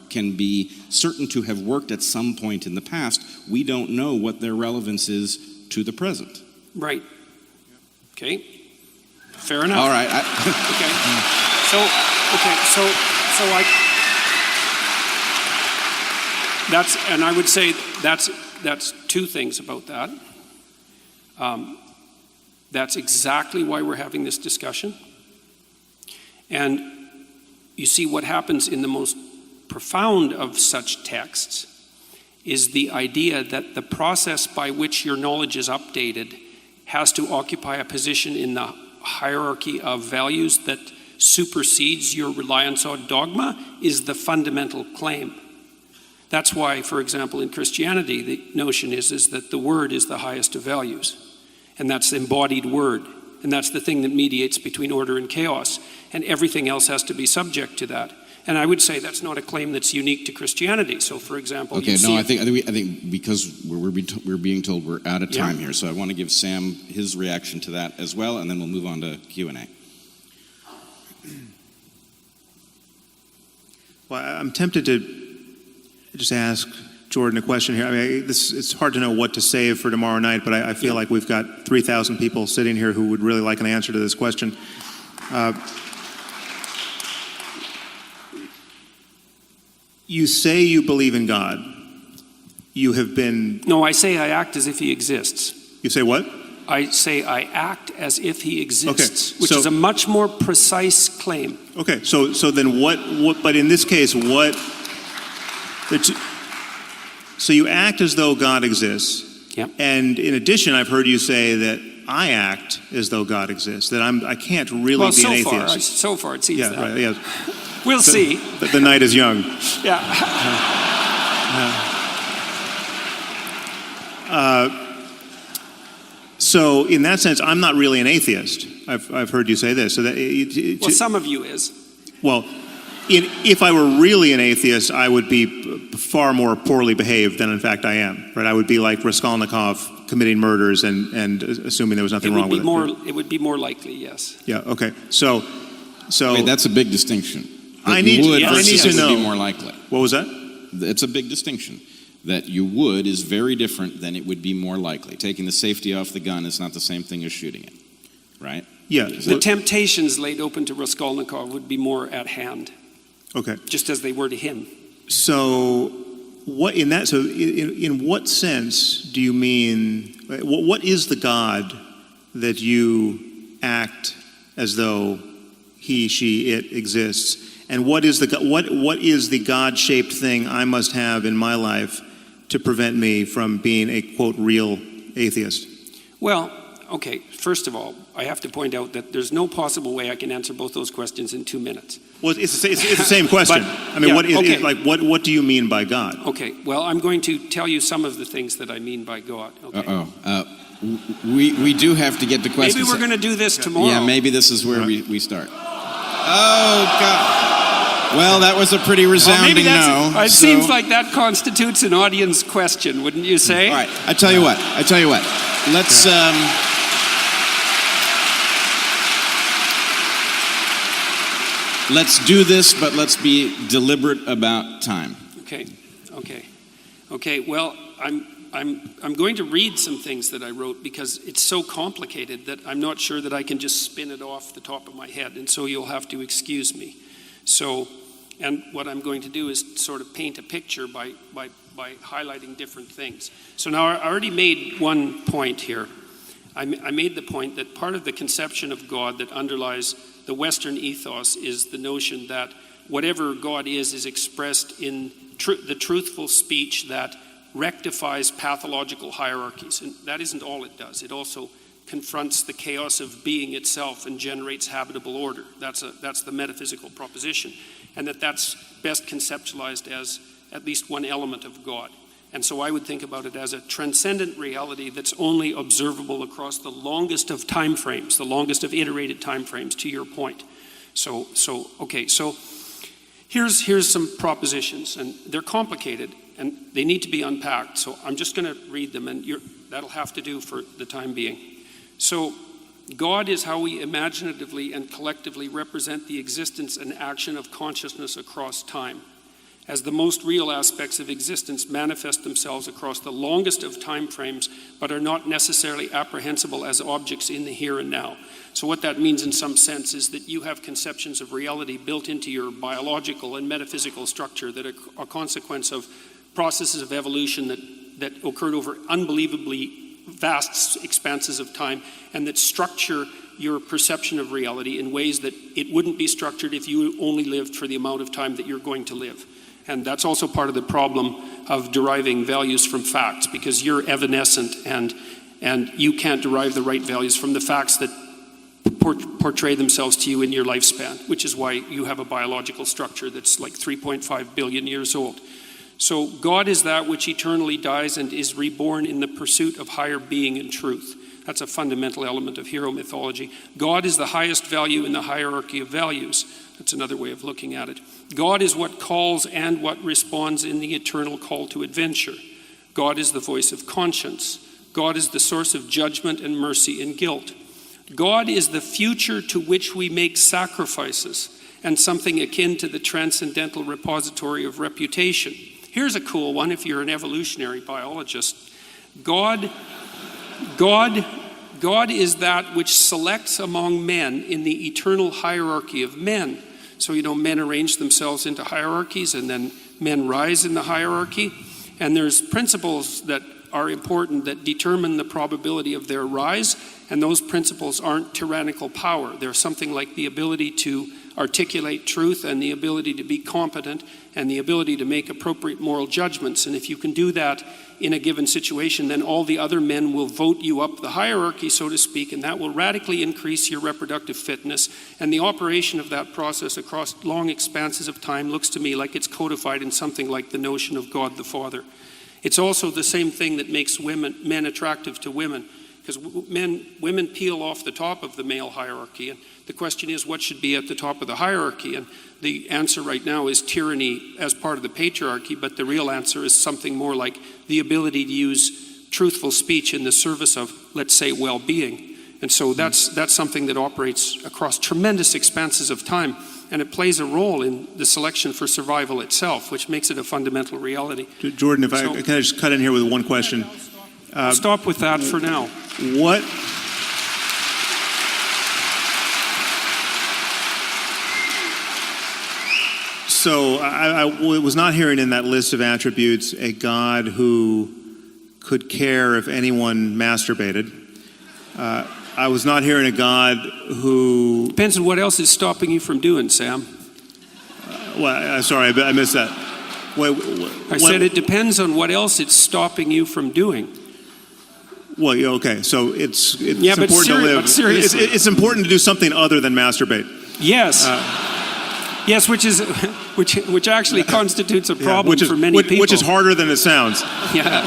Speaker 5: can be certain to have worked at some point in the past, we don't know what their relevance is to the present.
Speaker 4: Right. Okay. Fair enough.
Speaker 5: All right.
Speaker 4: I would say that's two things about that. That's exactly why we're having this discussion. And you see, what happens in the most profound of such texts is the idea that the process by which your knowledge is updated has to occupy a position in the hierarchy of values that supersedes your reliance on dogma is the fundamental claim. That's why, for example, in Christianity, the notion is that the word is the highest of values. And that's the embodied word. And that's the thing that mediates between order and chaos. And everything else has to be subject to that. And I would say that's not a claim that's unique to Christianity. So, for example,
Speaker 5: okay, no, I think because we're being told we're out of time here, so I want to give Sam his reaction to that as well, and then we'll move on to Q&A.
Speaker 3: Well, I'm tempted to just ask Jordan a question here. I mean, it's hard to know what to save for tomorrow night, but I feel like we've got 3,000 people sitting here who would really like an answer to this question. You say you believe in God. You have been...
Speaker 4: No, I say I act as if he exists.
Speaker 3: You say what?
Speaker 4: I say I act as if he exists, which is a much more precise claim.
Speaker 3: Okay, so then what, but in this case, what... So you act as though God exists.
Speaker 4: Yep.
Speaker 3: And in addition, I've heard you say that I act as though God exists, that I can't really be an atheist.
Speaker 4: So far it seems that.
Speaker 3: Right, yeah.
Speaker 4: We'll see.
Speaker 3: The night is young.
Speaker 4: Yeah.
Speaker 3: So in that sense, I'm not really an atheist. I've heard you say this. So that
Speaker 4: well, some of you is.
Speaker 3: Well, if I were really an atheist, I would be far more poorly behaved than in fact I am. Right? I would be like Raskolnikov committing murders and assuming there was nothing wrong with it.
Speaker 4: It would be more likely, yes.
Speaker 3: Yeah. Okay. So
Speaker 5: wait, that's a big distinction.
Speaker 3: I need to know.
Speaker 5: Would be more likely.
Speaker 3: What was that?
Speaker 5: It's a big distinction. That you would is very different than it would be more likely. Taking the safety off the gun is not the same thing as shooting it. right?
Speaker 3: Yeah.
Speaker 4: The temptations laid open to Raskolnikov would be more at hand.
Speaker 3: Okay.
Speaker 4: Just as they were to him.
Speaker 3: So, in what sense do you mean? What is the God that you act as though he, she, it exists, and what is the God-shaped thing I must have in my life to prevent me from being a quote real atheist?
Speaker 4: Well, okay. First of all, I have to point out that there's no possible way I can answer both those questions in 2 minutes.
Speaker 3: Well, it's the same question.
Speaker 4: But,
Speaker 3: I mean,
Speaker 4: yeah,
Speaker 3: what do you mean by God?
Speaker 4: Okay. Well, I'm going to tell you some of the things that I mean by God. Okay.
Speaker 5: We do have to get the questions.
Speaker 4: Maybe we're going to do this tomorrow.
Speaker 5: Yeah, maybe this is where we start. Oh, God. Well, that was a pretty resounding no.
Speaker 4: It seems like that constitutes an audience question, wouldn't you say?
Speaker 5: All right. I tell you what. Let's... Let's do this, but let's be deliberate about time.
Speaker 4: Okay. Well, I'm going to read some things that I wrote because it's so complicated that I'm not sure that I can just spin it off the top of my head, and so you'll have to excuse me. So, and what I'm going to do is sort of paint a picture by highlighting different things. So now I already made one point here. I made the point that part of the conception of God that underlies the Western ethos is the notion that whatever God is expressed in the truthful speech that rectifies pathological hierarchies. And that isn't all it does. It also confronts the chaos of being itself and generates habitable order. That's the metaphysical proposition. And that's best conceptualized as at least one element of God. And so I would think about it as a transcendent reality that's only observable across the longest of time frames, the longest of iterated time frames, to your point. So here's some propositions, and they're complicated, and they need to be unpacked. So I'm just going to read them, and that'll have to do for the time being. So God is how we imaginatively and collectively represent the existence and action of consciousness across time, as the most real aspects of existence manifest themselves across the longest of time frames, but are not necessarily apprehensible as objects in the here and now. So what that means in some sense is that you have conceptions of reality built into your biological and metaphysical structure that are a consequence of processes of evolution that occurred over unbelievably vast expanses of time, and that structure your perception of reality in ways that it wouldn't be structured if you only lived for the amount of time that you're going to live. And that's also part of the problem of deriving values from facts, because you're evanescent and you can't derive the right values from the facts that portray themselves to you in your lifespan, which is why you have a biological structure that's like 3.5 billion years old. So God is that which eternally dies and is reborn in the pursuit of higher being and truth. That's a fundamental element of hero mythology. God is the highest value in the hierarchy of values. That's another way of looking at it. God is what calls and what responds in the eternal call to adventure. God is the voice of conscience. God is the source of judgment and mercy and guilt. God is the future to which we make sacrifices and something akin to the transcendental repository of reputation. Here's a cool one if you're an evolutionary biologist. God is that which selects among men in the eternal hierarchy of men. So, men arrange themselves into hierarchies, and then men rise in the hierarchy. And there's principles that are important that determine the probability of their rise, and those principles aren't tyrannical power. They're something like the ability to articulate truth and the ability to be competent and the ability to make appropriate moral judgments. And if you can do that in a given situation, then all the other men will vote you up the hierarchy, so to speak, and that will radically increase your reproductive fitness. And the operation of that process across long expanses of time looks to me like it's codified in something like the notion of God the Father. It's also the same thing that makes men attractive to women, because women peel off the top of the male hierarchy, and the question is what should be at the top of the hierarchy, and the answer right now is tyranny as part of the patriarchy, but the real answer is something more like the ability to use truthful speech in the service of, let's say, well-being. And so that's something that operates across tremendous expanses of time, and it plays a role in the selection for survival itself, which makes it a fundamental reality.
Speaker 3: Jordan, can I just cut in here with one question?
Speaker 4: I'll stop with that for now.
Speaker 3: So I was not hearing in that list of attributes a God who could care if anyone masturbated. I was not hearing a God who...
Speaker 4: Depends on what else is stopping you from doing, Sam.
Speaker 3: Sorry, I missed that.
Speaker 4: I said it depends on what else it's stopping you from doing.
Speaker 3: Well, yeah, okay. So it's
Speaker 4: yeah,
Speaker 3: important to live. It's important to do something other than masturbate.
Speaker 4: Yes. Yes, which actually constitutes a problem for many people.
Speaker 3: Which is harder than it sounds.
Speaker 4: Yeah.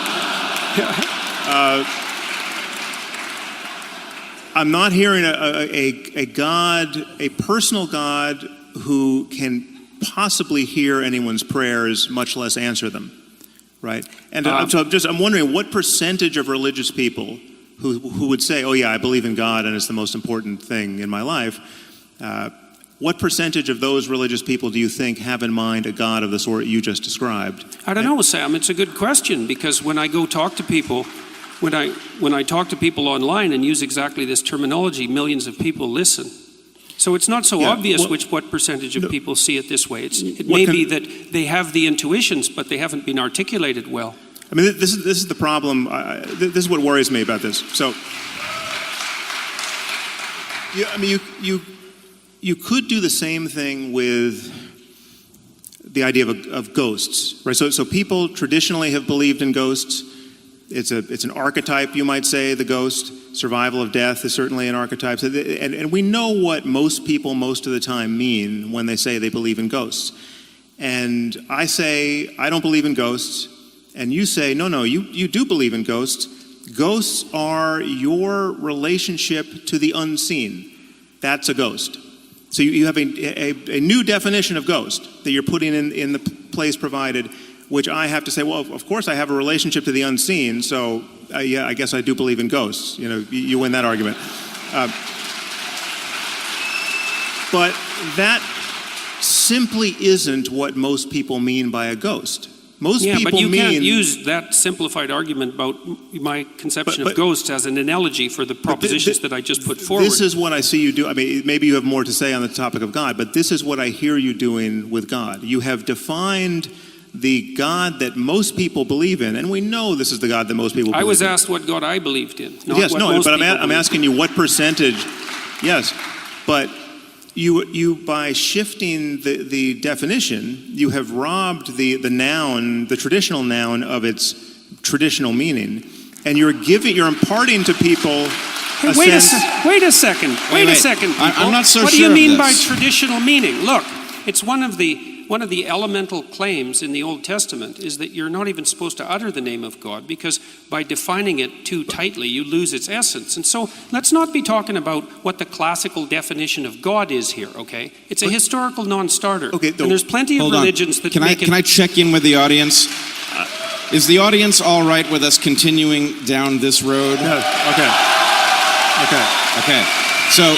Speaker 3: I'm not hearing a God, a personal God who can possibly hear anyone's prayers, much less answer them, right? And I'm wondering what percentage of religious people who would say, "Oh yeah, I believe in God and it's the most important thing in my life." What percentage of those religious people do you think have in mind a God of the sort you just described?
Speaker 4: I don't know, Sam. It's a good question, because when I go talk to people, when I talk to people online and use exactly this terminology, millions of people listen. So it's not so obvious what percentage of people see it this way. It may be that they have the intuitions, but they haven't been articulated well.
Speaker 3: I mean, this is the problem. This is what worries me about this. So, you could do the same thing with the idea of ghosts, right? So people traditionally have believed in ghosts. It's an archetype, you might say, the ghost. Survival of death is certainly an archetype. And we know what most people most of the time mean when they say they believe in ghosts. And I say, I don't believe in ghosts. And you say, no, you do believe in ghosts. Ghosts are your relationship to the unseen. That's a ghost. So you have a new definition of ghost that you're putting in the place provided, which I have to say, well, of course I have a relationship to the unseen, so yeah, I guess I do believe in ghosts. You know, you win that argument. But that simply isn't what most people mean by a ghost. Most people
Speaker 4: but you can't use that simplified argument about my conception of ghosts as an analogy for the propositions that I just put forward.
Speaker 3: This is what I see you do. I mean, maybe you have more to say on the topic of God, but this is what I hear you doing with God. You have defined the God that most people believe in, and we know this is the God that most people believe in.
Speaker 4: I was asked what God I believed in.
Speaker 3: I'm asking you what percentage. Yes, but you by shifting the definition, you have robbed the noun, the traditional noun, of its traditional meaning, and you're imparting to people.
Speaker 4: Wait a second.
Speaker 5: I'm not so sure.
Speaker 4: What do you mean by traditional meaning? Look, it's one of the elemental claims in the Old Testament is that you're not even supposed to utter the name of God, because by defining it too tightly, you lose its essence. And so let's not be talking about what the classical definition of God is here, okay? It's a historical non-starter. Okay, and there's plenty of religions that
Speaker 5: Can I check in with the audience? Is the audience all right with us continuing down this road?
Speaker 3: No. Okay.
Speaker 5: So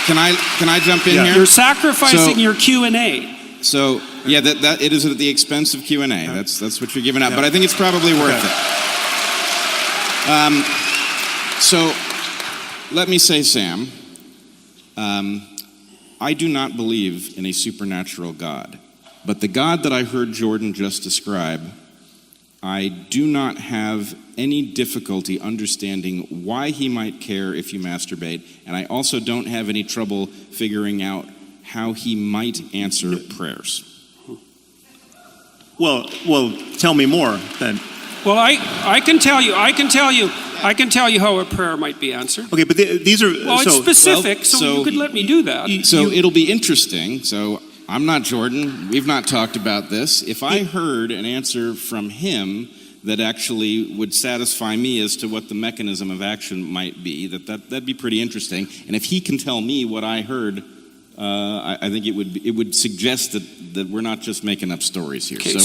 Speaker 5: can I jump in here?
Speaker 4: You're sacrificing your Q&A.
Speaker 5: So yeah, that it is at the expense of Q&A. That's what you're giving up. But I think it's probably worth it. So let me say, Sam, I do not believe in a supernatural God, but the God that I heard Jordan just describe, I do not have any difficulty understanding why he might care if you masturbate, and I also don't have any trouble figuring out how he might answer prayers.
Speaker 3: Well, tell me more then.
Speaker 4: Well, I can tell you how a prayer might be answered.
Speaker 3: Okay, but these are
Speaker 4: it's specific, so you could let me do that.
Speaker 5: So it'll be interesting. So I'm not Jordan. We've not talked about this. If I heard an answer from him that actually would satisfy me as to what the mechanism of action might be, that'd be pretty interesting. And if he can tell me what I heard, I think it would suggest that we're not just making up stories here.
Speaker 4: Okay,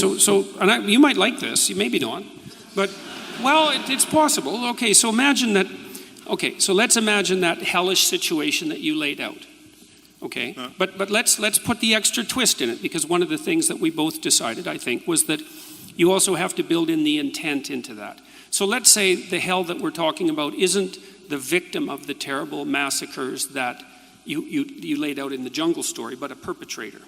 Speaker 4: and you might like this, you maybe not, but it's possible. Okay, so imagine that. Okay, so let's imagine that hellish situation that you laid out. Okay, but let's put the extra twist in it, because one of the things that we both decided, I think, was that you also have to build in the intent into that. So let's say the hell that we're talking about isn't the victim of the terrible massacres that you laid out in the jungle story, but a perpetrator.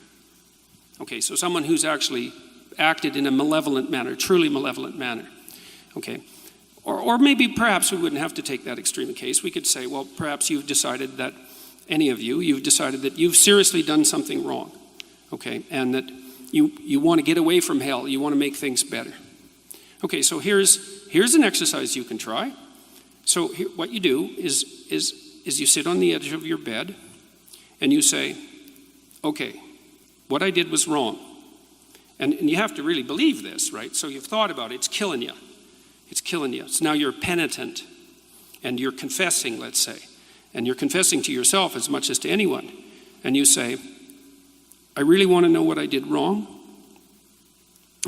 Speaker 4: Okay, so someone who's actually acted in a malevolent manner, truly malevolent manner. Okay, or maybe perhaps we wouldn't have to take that extreme case. We could say, well, perhaps you've decided that, any of you, you've decided that you've seriously done something wrong. Okay, and that you want to get away from hell, you want to make things better. Okay, so here's an exercise you can try. So what you do is you sit on the edge of your bed and you say, okay, what I did was wrong. And you have to really believe this, right? So you've thought about it, it's killing you. It's killing you. So now you're penitent and you're confessing, let's say. And you're confessing to yourself as much as to anyone. And you say, I really want to know what I did wrong.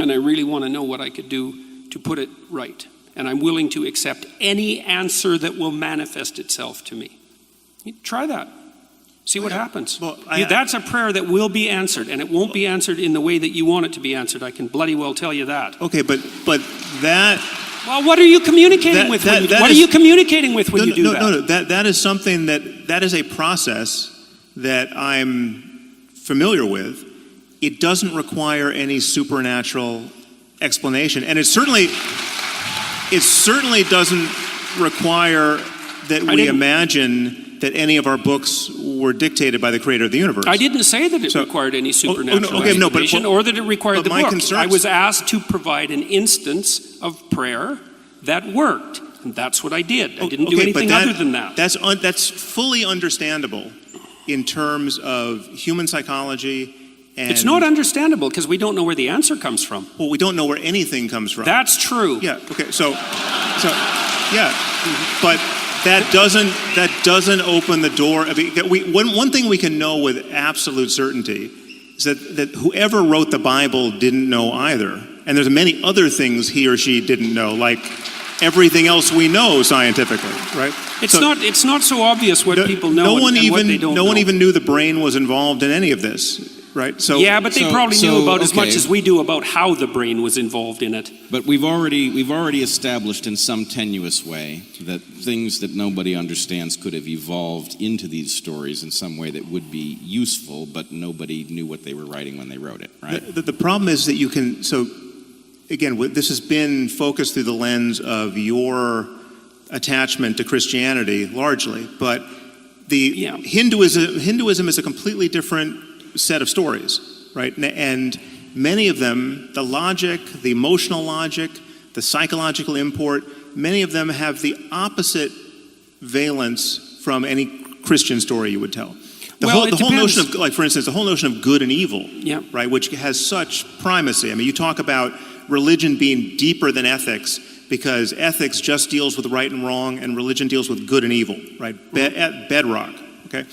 Speaker 4: And I really want to know what I could do to put it right. And I'm willing to accept any answer that will manifest itself to me. You try that. See what happens. Well, that's a prayer that will be answered, and it won't be answered in the way that you want it to be answered. I can bloody well tell you that.
Speaker 3: Okay, but that...
Speaker 4: Well, what are you communicating with when you do that? What are you communicating with when you do that?
Speaker 3: No, that is something that is a process that I'm familiar with. It doesn't require any supernatural explanation, and it certainly doesn't require that we imagine that any of our books were dictated by the creator of the universe.
Speaker 4: I didn't say that it required any supernatural explanation or that it required the book. I was asked to provide an instance of prayer that worked, and that's what I did. I didn't do anything other than that.
Speaker 3: That's fully understandable in terms of human psychology. And
Speaker 4: it's not understandable because we don't know where the answer comes from.
Speaker 3: Well, we don't know where anything comes from.
Speaker 4: That's true.
Speaker 3: Yeah. Okay. So yeah. Mm-hmm. But that doesn't open the door. I mean, one thing we can know with absolute certainty is that whoever wrote the Bible didn't know either, and there's many other things he or she didn't know, like everything else we know scientifically, right?
Speaker 4: It's not so obvious what people know and what they don't know.
Speaker 3: No one even knew the brain was involved in any of this. Right. So
Speaker 4: yeah, but they probably knew about as much as we do about how the brain was involved in it.
Speaker 5: But we've already established in some tenuous way that things that nobody understands could have evolved into these stories in some way that would be useful, but nobody knew what they were writing when they wrote it. Right.
Speaker 3: The problem is that you can. So again, this has been focused through the lens of your attachment to Christianity largely, but Hinduism is a completely different set of stories, right? And many of them, the logic, the emotional logic, the psychological import, many of them have the opposite valence from any Christian story you would tell. The whole notion of, like, for instance, the whole notion of good and evil, right, which has such primacy. I mean, you talk about religion being deeper than ethics because ethics just deals with right and wrong, and religion deals with good and evil, right? At bedrock, okay?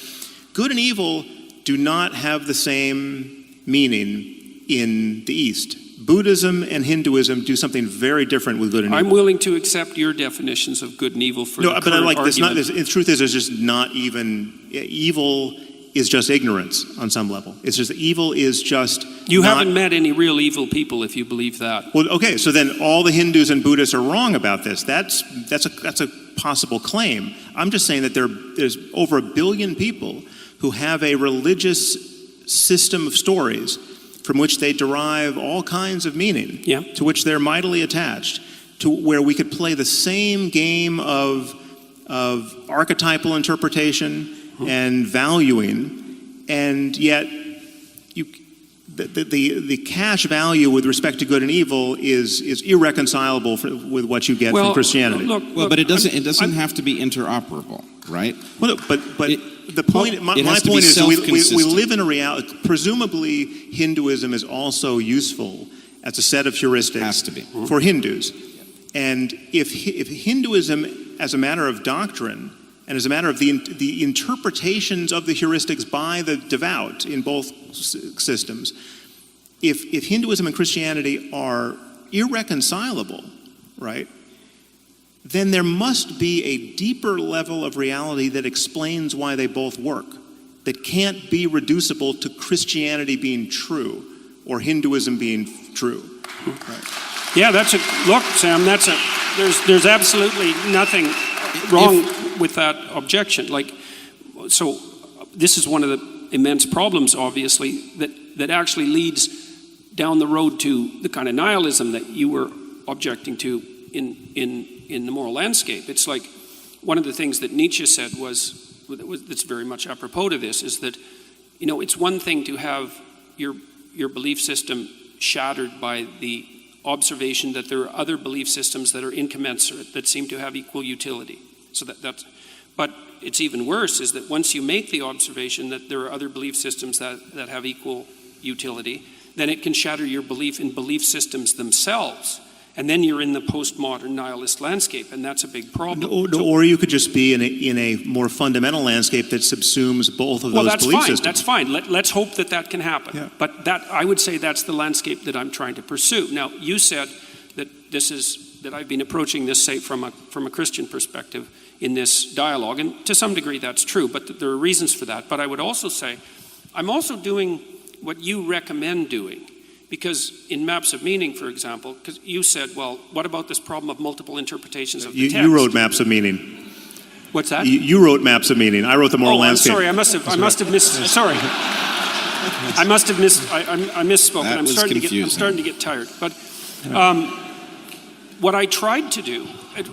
Speaker 3: Good and evil do not have the same meaning in the East. Buddhism and Hinduism do something very different with good and evil.
Speaker 4: I'm willing to accept your definitions of good and evil for the current argument.
Speaker 3: The truth is, there's just not even... Evil is just ignorance on some level. It's just evil is just...
Speaker 4: You haven't met any real evil people if you believe that.
Speaker 3: Well, okay, so then all the Hindus and Buddhists are wrong about this. That's a possible claim. I'm just saying that there's over 1 billion people who have a religious system of stories from which they derive all kinds of meaning, to which they're mightily attached, to where we could play the same game of archetypal interpretation and valuing, and yet the cash value with respect to good and evil is irreconcilable with what you get from Christianity.
Speaker 5: But it doesn't have to be interoperable, right?
Speaker 3: Well, but the point. My point is we live in a reality. Presumably, Hinduism is also useful as a set of heuristics for Hindus, and if Hinduism, as a matter of doctrine, and as a matter of the interpretations of the heuristics by the devout in both systems, if Hinduism and Christianity are irreconcilable, right, then there must be a deeper level of reality that explains why they both work, that can't be reducible to Christianity being true or Hinduism being true. Right.
Speaker 4: Yeah, look, Sam, there's absolutely nothing wrong with that objection. So this is one of the immense problems, obviously, that that actually leads down the road to the kind of nihilism that you were objecting to in the moral landscape. It's like one of the things that Nietzsche said that's very much apropos to this, is that, you know, it's one thing to have your belief system shattered by the observation that there are other belief systems that are incommensurate, that seem to have equal utility. So that's, but it's even worse is that once you make the observation that there are other belief systems that have equal utility, then it can shatter your belief in belief systems themselves. And then you're in the postmodern nihilist landscape, and that's a big problem.
Speaker 3: Or you could just be in a more fundamental landscape that subsumes both of those belief systems.
Speaker 4: That's fine. Let's hope that can happen.
Speaker 3: Yeah.
Speaker 4: But I would say that's the landscape that I'm trying to pursue. Now, you said that that I've been approaching this, say, from a Christian perspective in this dialogue, and to some degree that's true, but there are reasons for that. But I would also say I'm also doing what you recommend doing. Because in Maps of Meaning, for example, because you said, well, what about this problem of multiple interpretations of the text?
Speaker 3: You wrote Maps of Meaning.
Speaker 4: What's that?
Speaker 3: You wrote Maps of Meaning. I wrote the moral landscape.
Speaker 4: Sorry, I must have missed. Sorry, I must have missed. I misspoke.
Speaker 5: That
Speaker 4: I'm
Speaker 5: was
Speaker 4: starting
Speaker 5: confusing.
Speaker 4: I'm starting to get tired. But what I tried to do,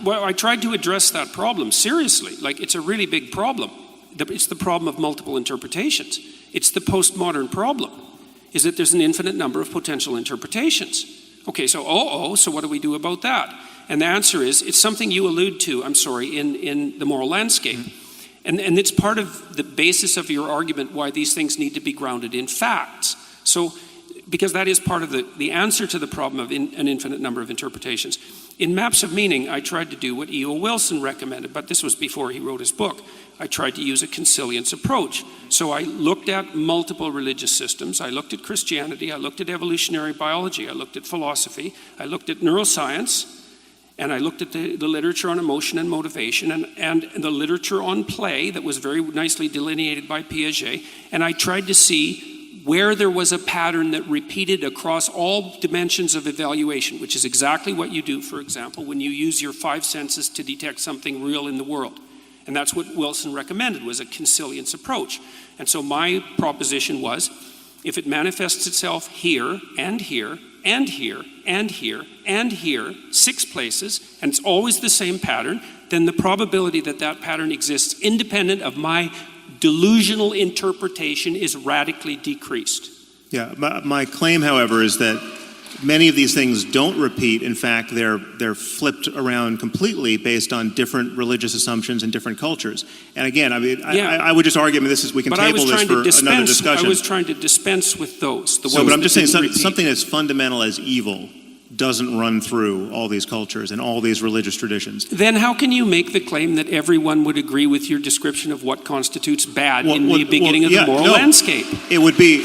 Speaker 4: I tried to address that problem seriously. Like, it's a really big problem. It's the problem of multiple interpretations. It's the postmodern problem. Is that there's an infinite number of potential interpretations. Okay, so so what do we do about that? And the answer is, it's something you allude to, in the moral landscape. And it's part of the basis of your argument why these things need to be grounded in facts. So, because that is part of the answer to the problem of an infinite number of interpretations. In Maps of Meaning, I tried to do what E.O. Wilson recommended, but this was before he wrote his book. I tried to use a consilience approach. So I looked at multiple religious systems. I looked at Christianity. I looked at evolutionary biology. I looked at philosophy. I looked at neuroscience. And I looked at the literature on emotion and motivation and the literature on play that was very nicely delineated by Piaget. And I tried to see where there was a pattern that repeated across all dimensions of evaluation, which is exactly what you do, for example, when you use your 5 senses to detect something real in the world. And that's what Wilson recommended, was a consilience approach. And so my proposition was, if it manifests itself here and here and here and here and here, 6 places, and it's always the same pattern, then the probability that that pattern exists independent of my delusional interpretation is radically decreased.
Speaker 3: Yeah, my claim, however, is that many of these things don't repeat. In fact, they're flipped around completely based on different religious assumptions in different cultures. And again, I mean, I would just argue, I mean, we can table this for another discussion.
Speaker 4: I was trying to dispense with those.
Speaker 3: But I'm just saying something as fundamental as evil doesn't run through all these cultures and all these religious traditions.
Speaker 4: Then how can you make the claim that everyone would agree with your description of what constitutes bad in the beginning of the moral landscape?
Speaker 3: It would be,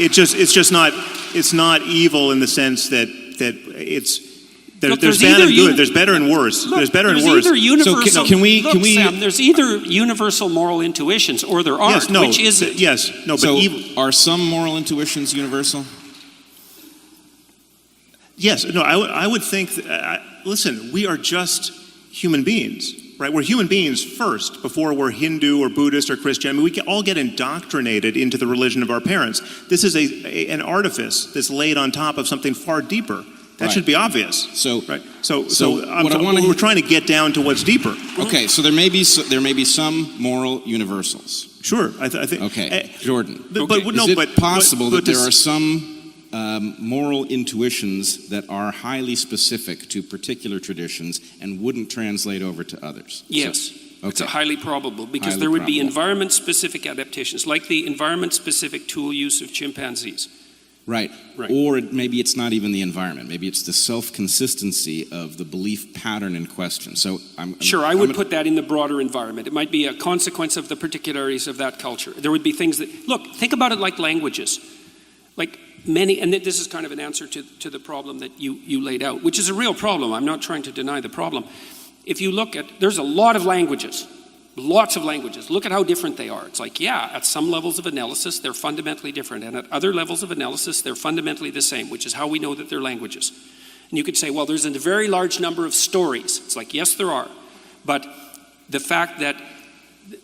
Speaker 3: it's not evil in the sense that there's bad and good, there's better and worse. There's better and worse.
Speaker 4: So can we Sam, there's either universal moral intuitions or there aren't. Which is it?
Speaker 3: Yes. No, but
Speaker 5: are some moral intuitions universal?
Speaker 3: Yes, no, I would think, listen, we are just human beings, right? We're human beings first, before we're Hindu or Buddhist or Christian. I mean, we can all get indoctrinated into the religion of our parents. This is an artifice that's laid on top of something far deeper. That should be obvious. So we're trying to get down to what's deeper.
Speaker 5: Okay, so there may be some moral universals.
Speaker 3: Sure, I think.
Speaker 5: Okay, Jordan.
Speaker 3: Is
Speaker 5: it possible that there are some moral intuitions that are highly specific to particular traditions and wouldn't translate over to others?
Speaker 4: Yes. It's highly probable, because there would be environment-specific adaptations, like the environment-specific tool use of chimpanzees.
Speaker 5: Right. Or maybe it's not even the environment. Maybe it's the self-consistency of the belief pattern in question. So
Speaker 4: I would put that in the broader environment. It might be a consequence of the particularities of that culture. There would be things that, look, think about it like languages. Like many, and this is kind of an answer to the problem that you laid out, which is a real problem. I'm not trying to deny the problem. If you look at, there's a lot of languages. Lots of languages. Look at how different they are. It's like, yeah, at some levels of analysis, they're fundamentally different. And at other levels of analysis, they're fundamentally the same, which is how we know that they're languages. And you could say, well, there's a very large number of stories. It's like, yes, there are. But the fact that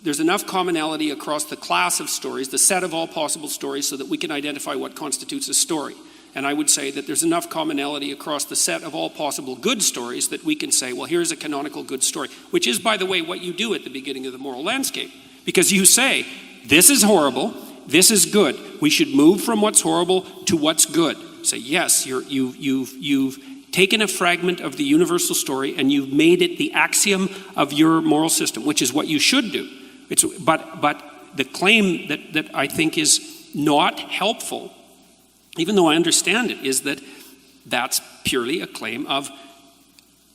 Speaker 4: there's enough commonality across the class of stories, the set of all possible stories, so that we can identify what constitutes a story. And I would say that there's enough commonality across the set of all possible good stories that we can say, well, here's a canonical good story, which is, by the way, what you do at the beginning of the moral landscape. Because you say, this is horrible, this is good. We should move from what's horrible to what's good. Say, yes, you've taken a fragment of the universal story and you've made it the axiom of your moral system, which is what you should do. But the claim that I think is not helpful, even though I understand it, is that that's purely a claim of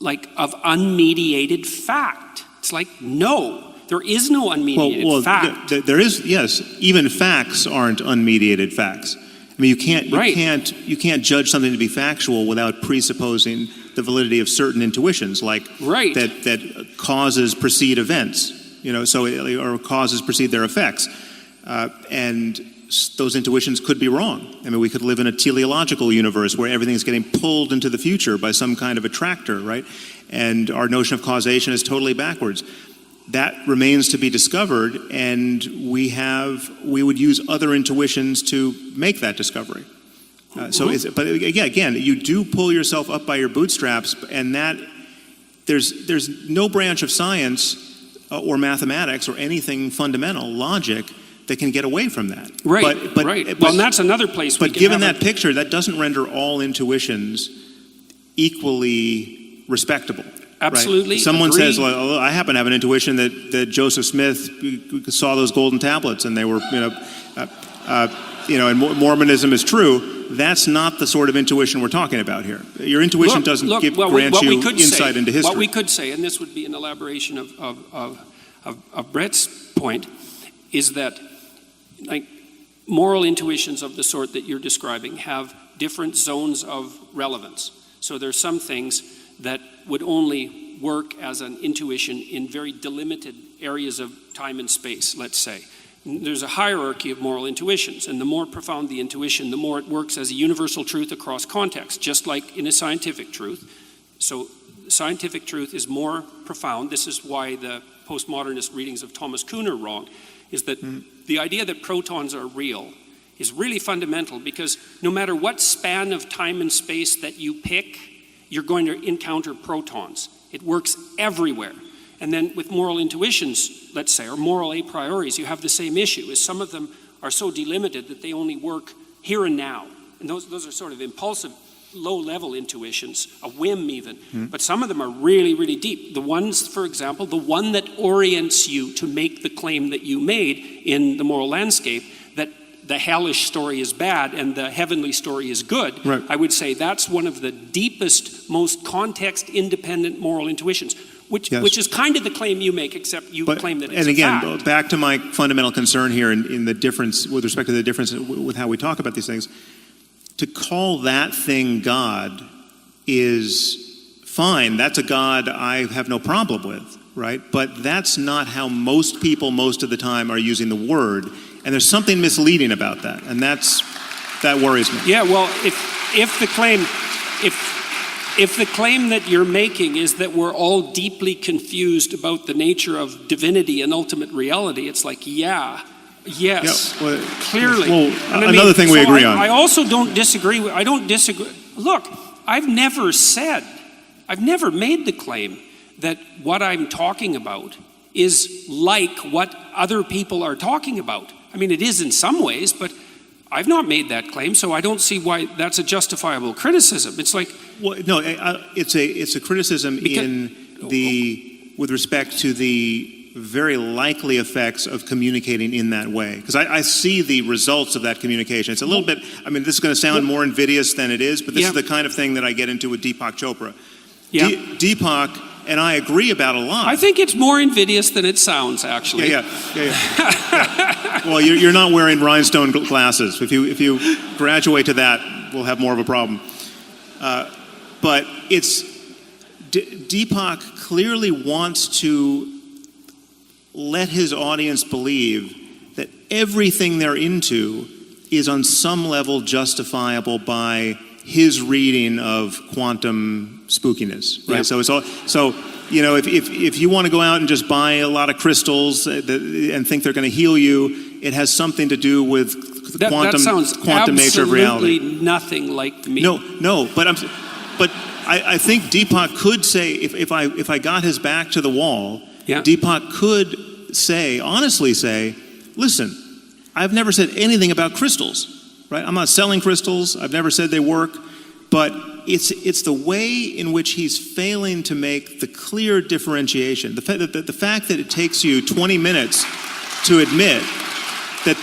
Speaker 4: unmediated fact. It's like, no, there is no unmediated fact.
Speaker 3: There is, yes. Even facts aren't unmediated facts. I mean, you can't judge something to be factual without presupposing the validity of certain intuitions, like that causes precede events, or causes precede their effects, and those intuitions could be wrong. I mean, we could live in a teleological universe where everything is getting pulled into the future by some kind of attractor, right? And our notion of causation is totally backwards. That remains to be discovered, and we would use other intuitions to make that discovery. But again, you do pull yourself up by your bootstraps, and that there's no branch of science or mathematics or anything fundamental, logic, that can get away from that.
Speaker 4: Right. Well, and that's another place.
Speaker 3: But given that picture, that doesn't render all intuitions equally respectable.
Speaker 4: Absolutely.
Speaker 3: Right? Someone
Speaker 4: agree.
Speaker 3: says, well, I happen to have an intuition that Joseph Smith saw those golden tablets and they were, and Mormonism is true. That's not the sort of intuition we're talking about here. Your intuition doesn't grant you insight into history.
Speaker 4: What we could say, and this would be an elaboration of Brett's point, is that moral intuitions of the sort that you're describing have different zones of relevance. So there's some things that would only work as an intuition in very delimited areas of time and space, let's say. There's a hierarchy of moral intuitions, and the more profound the intuition, the more it works as a universal truth across context, just like in a scientific truth. So scientific truth is more profound. This is why the postmodernist readings of Thomas Kuhn are wrong, is that the idea that protons are real is really fundamental, because no matter what span of time and space that you pick, you're going to encounter protons. It works everywhere. And then with moral intuitions, let's say, or moral a prioris, you have the same issue, is some of them are so delimited that they only work here and now. And those are sort of impulsive, low-level intuitions, a whim even. But some of them are really, really deep. The ones, for example, the one that orients you to make the claim that you made in the moral landscape, that the hellish story is bad and the heavenly story is good,
Speaker 3: right.
Speaker 4: I would say that's one of the deepest, most context-independent moral intuitions, which is kind of the claim you make, except you claim that it's
Speaker 3: and again,
Speaker 4: a fact.
Speaker 3: Back to my fundamental concern here in the difference, with respect to the difference with how we talk about these things, to call that thing God is fine. That's a God I have no problem with, right? But that's not how most people most of the time are using the word. And there's something misleading about that, and that worries me.
Speaker 4: Yeah, well, if the claim that you're making is that we're all deeply confused about the nature of divinity and ultimate reality, it's like, yes, clearly.
Speaker 3: Well, another thing we agree on.
Speaker 4: I also don't disagree. Look, I've never made the claim that what I'm talking about is like what other people are talking about. I mean, it is in some ways, but I've not made that claim, so I don't see why that's a justifiable criticism. It's like...
Speaker 3: Well, no, it's a criticism with respect to the very likely effects of communicating in that way. Because I see the results of that communication. It's a little bit, this is going to sound more invidious than it is, but this is the kind of thing that I get into with Deepak Chopra.
Speaker 4: Yeah.
Speaker 3: Deepak and I agree about a lot.
Speaker 4: I think it's more invidious than it sounds, actually.
Speaker 3: Yeah. Well, you're not wearing rhinestone glasses. If you graduate to that, we'll have more of a problem. But Deepak clearly wants to let his audience believe that everything they're into is on some level justifiable by his reading of quantum spookiness, right?
Speaker 4: Yeah.
Speaker 3: So if you want to go out and just buy a lot of crystals and think they're going to heal you, it has something to do with the quantum nature of reality.
Speaker 4: Absolutely nothing like me.
Speaker 3: No, but I think Deepak could say, if I got his back to the wall, Deepak could honestly say, listen, I've never said anything about crystals, right? I'm not selling crystals. I've never said they work, but it's the way in which he's failing to make the clear differentiation. The fact that it takes you 20 minutes to admit that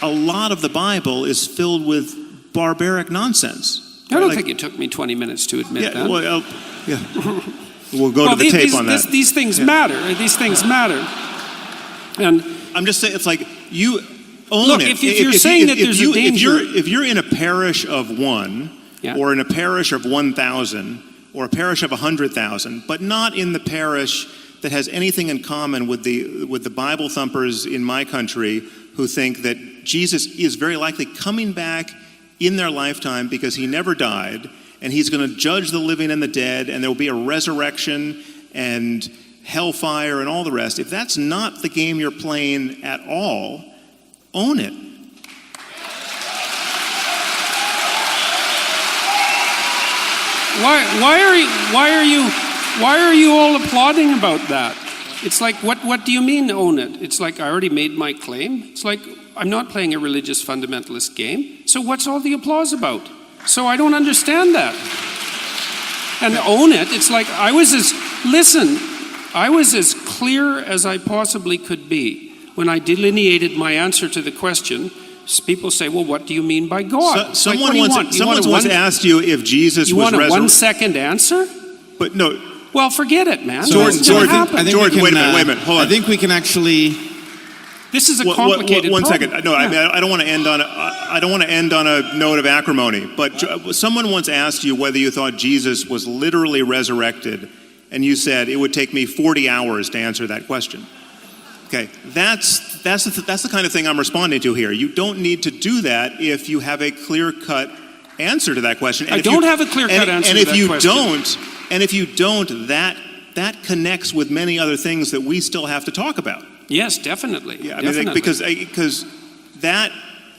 Speaker 3: a lot of the Bible is filled with barbaric nonsense.
Speaker 4: I don't think it took me 20 minutes to admit that.
Speaker 3: We'll go to the tape on that.
Speaker 4: These things matter. These things matter. And
Speaker 3: I'm just saying, it's like you own it.
Speaker 4: If you're saying that there's a danger,
Speaker 3: if you're in a parish of 1, or in a parish of 1,000, or a parish of 100,000, but not in the parish that has anything in common with the Bible thumpers in my country who think that Jesus is very likely coming back in their lifetime because he never died, and he's going to judge the living and the dead, and there will be a resurrection and hellfire and all the rest. If that's not the game you're playing at all, own it.
Speaker 4: Why are you all applauding about that? It's like, what do you mean own it? It's like, I already made my claim. It's like, I'm not playing a religious fundamentalist game. So what's all the applause about? So I don't understand that. And own it, it's like, I was as clear as I possibly could be when I delineated my answer to the question. People say, well, what do you mean by God?
Speaker 3: Someone once asked you if Jesus was resurrected.
Speaker 4: You want a 1 second answer?
Speaker 3: But no.
Speaker 4: Well, forget it, man.
Speaker 3: George, wait a minute, hold on.
Speaker 2: I think we can actually.
Speaker 4: This is a complicated
Speaker 3: One
Speaker 4: problem.
Speaker 3: second. No, yeah. I don't want to end on a note of acrimony. But someone once asked you whether you thought Jesus was literally resurrected, and you said it would take me 40 hours to answer that question. Okay, that's the kind of thing I'm responding to here. You don't need to do that if you have a clear-cut answer to that question.
Speaker 4: I don't have a clear-cut answer to that question.
Speaker 3: And if you don't, that connects with many other things that we still have to talk about.
Speaker 4: Yes, definitely.
Speaker 3: Yeah,
Speaker 4: definitely.
Speaker 3: Because that...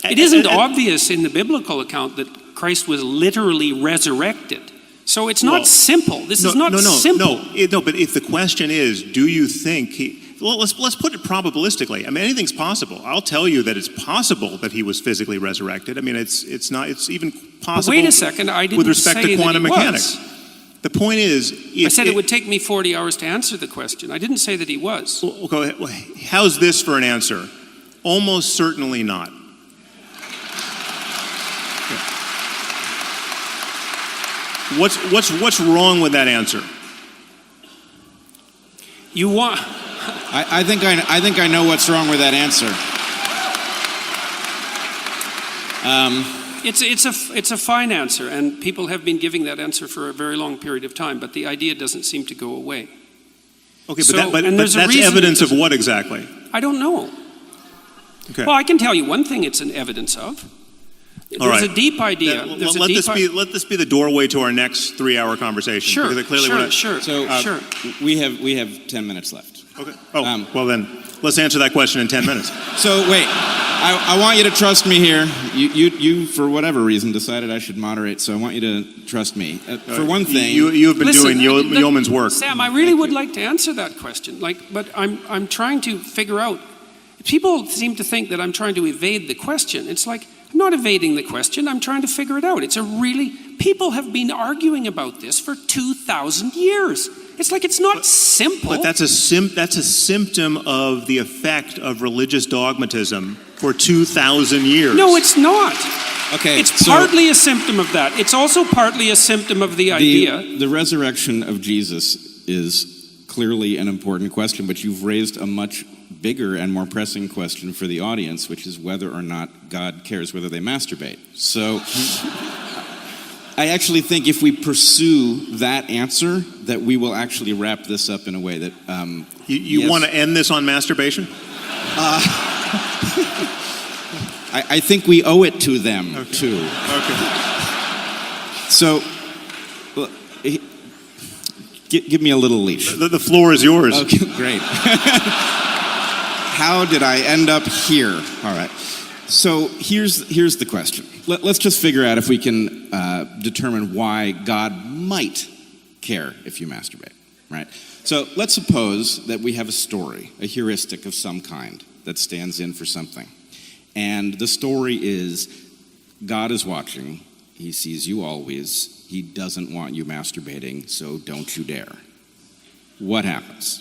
Speaker 4: It isn't obvious in the biblical account that Christ was literally resurrected. So it's not simple. This is not simple.
Speaker 3: No, but if the question is, do you think let's put it probabilistically. I mean, anything's possible. I'll tell you that it's possible that he was physically resurrected. I mean, it's even possible.
Speaker 4: But wait a second, I didn't
Speaker 3: with respect
Speaker 4: say
Speaker 3: to quantum
Speaker 4: that he
Speaker 3: mechanics.
Speaker 4: Was.
Speaker 3: The point is,
Speaker 4: I said it would take me 40 hours to answer the question. I didn't say that he was.
Speaker 3: Well, how's this for an answer? Almost certainly not. What's wrong with that answer?
Speaker 4: You want?
Speaker 2: I think I know what's wrong with that answer.
Speaker 4: It's a fine answer, and people have been giving that answer for a very long period of time. But the idea doesn't seem to go away.
Speaker 3: Okay, but that's evidence of what exactly?
Speaker 4: I don't know.
Speaker 3: Okay.
Speaker 4: Well, I can tell you one thing. It's an evidence of. There's a deep idea.
Speaker 3: Let this be the doorway to our next 3-hour conversation.
Speaker 4: Sure.
Speaker 2: We have 10 minutes left.
Speaker 3: Okay. Well then, let's answer that question in 10 minutes.
Speaker 2: So wait, I want you to trust me here. You for whatever reason decided I should moderate, so I want you to trust me. For one thing,
Speaker 3: you have been doing yeoman's work.
Speaker 4: Sam, I really would like to answer that question. But I'm trying to figure out. People seem to think that I'm trying to evade the question. It's like, I'm not evading the question. I'm trying to figure it out. People have been arguing about this for 2,000 years. It's like, it's not simple.
Speaker 3: But that's a symptom of the effect of religious dogmatism for 2,000 years.
Speaker 4: No, it's not.
Speaker 2: Okay.
Speaker 4: It's partly a symptom of that. It's also partly a symptom of the idea.
Speaker 2: The resurrection of Jesus is clearly an important question, but you've raised a much bigger and more pressing question for the audience, which is whether or not God cares whether they masturbate. So I actually think if we pursue that answer, that we will actually wrap this up in a way that...
Speaker 3: You want to end this on masturbation?
Speaker 2: I think we owe it to them, too.
Speaker 3: Okay.
Speaker 2: So...
Speaker 5: give me a little leash.
Speaker 3: The floor is yours.
Speaker 5: Okay, great. How did I end up here? All right. So here's the question. Let's just figure out if we can determine why God might care if you masturbate, right? So let's suppose that we have a story, a heuristic of some kind that stands in for something. And the story is God is watching. He sees you always. He doesn't want you masturbating, so don't you dare. What happens?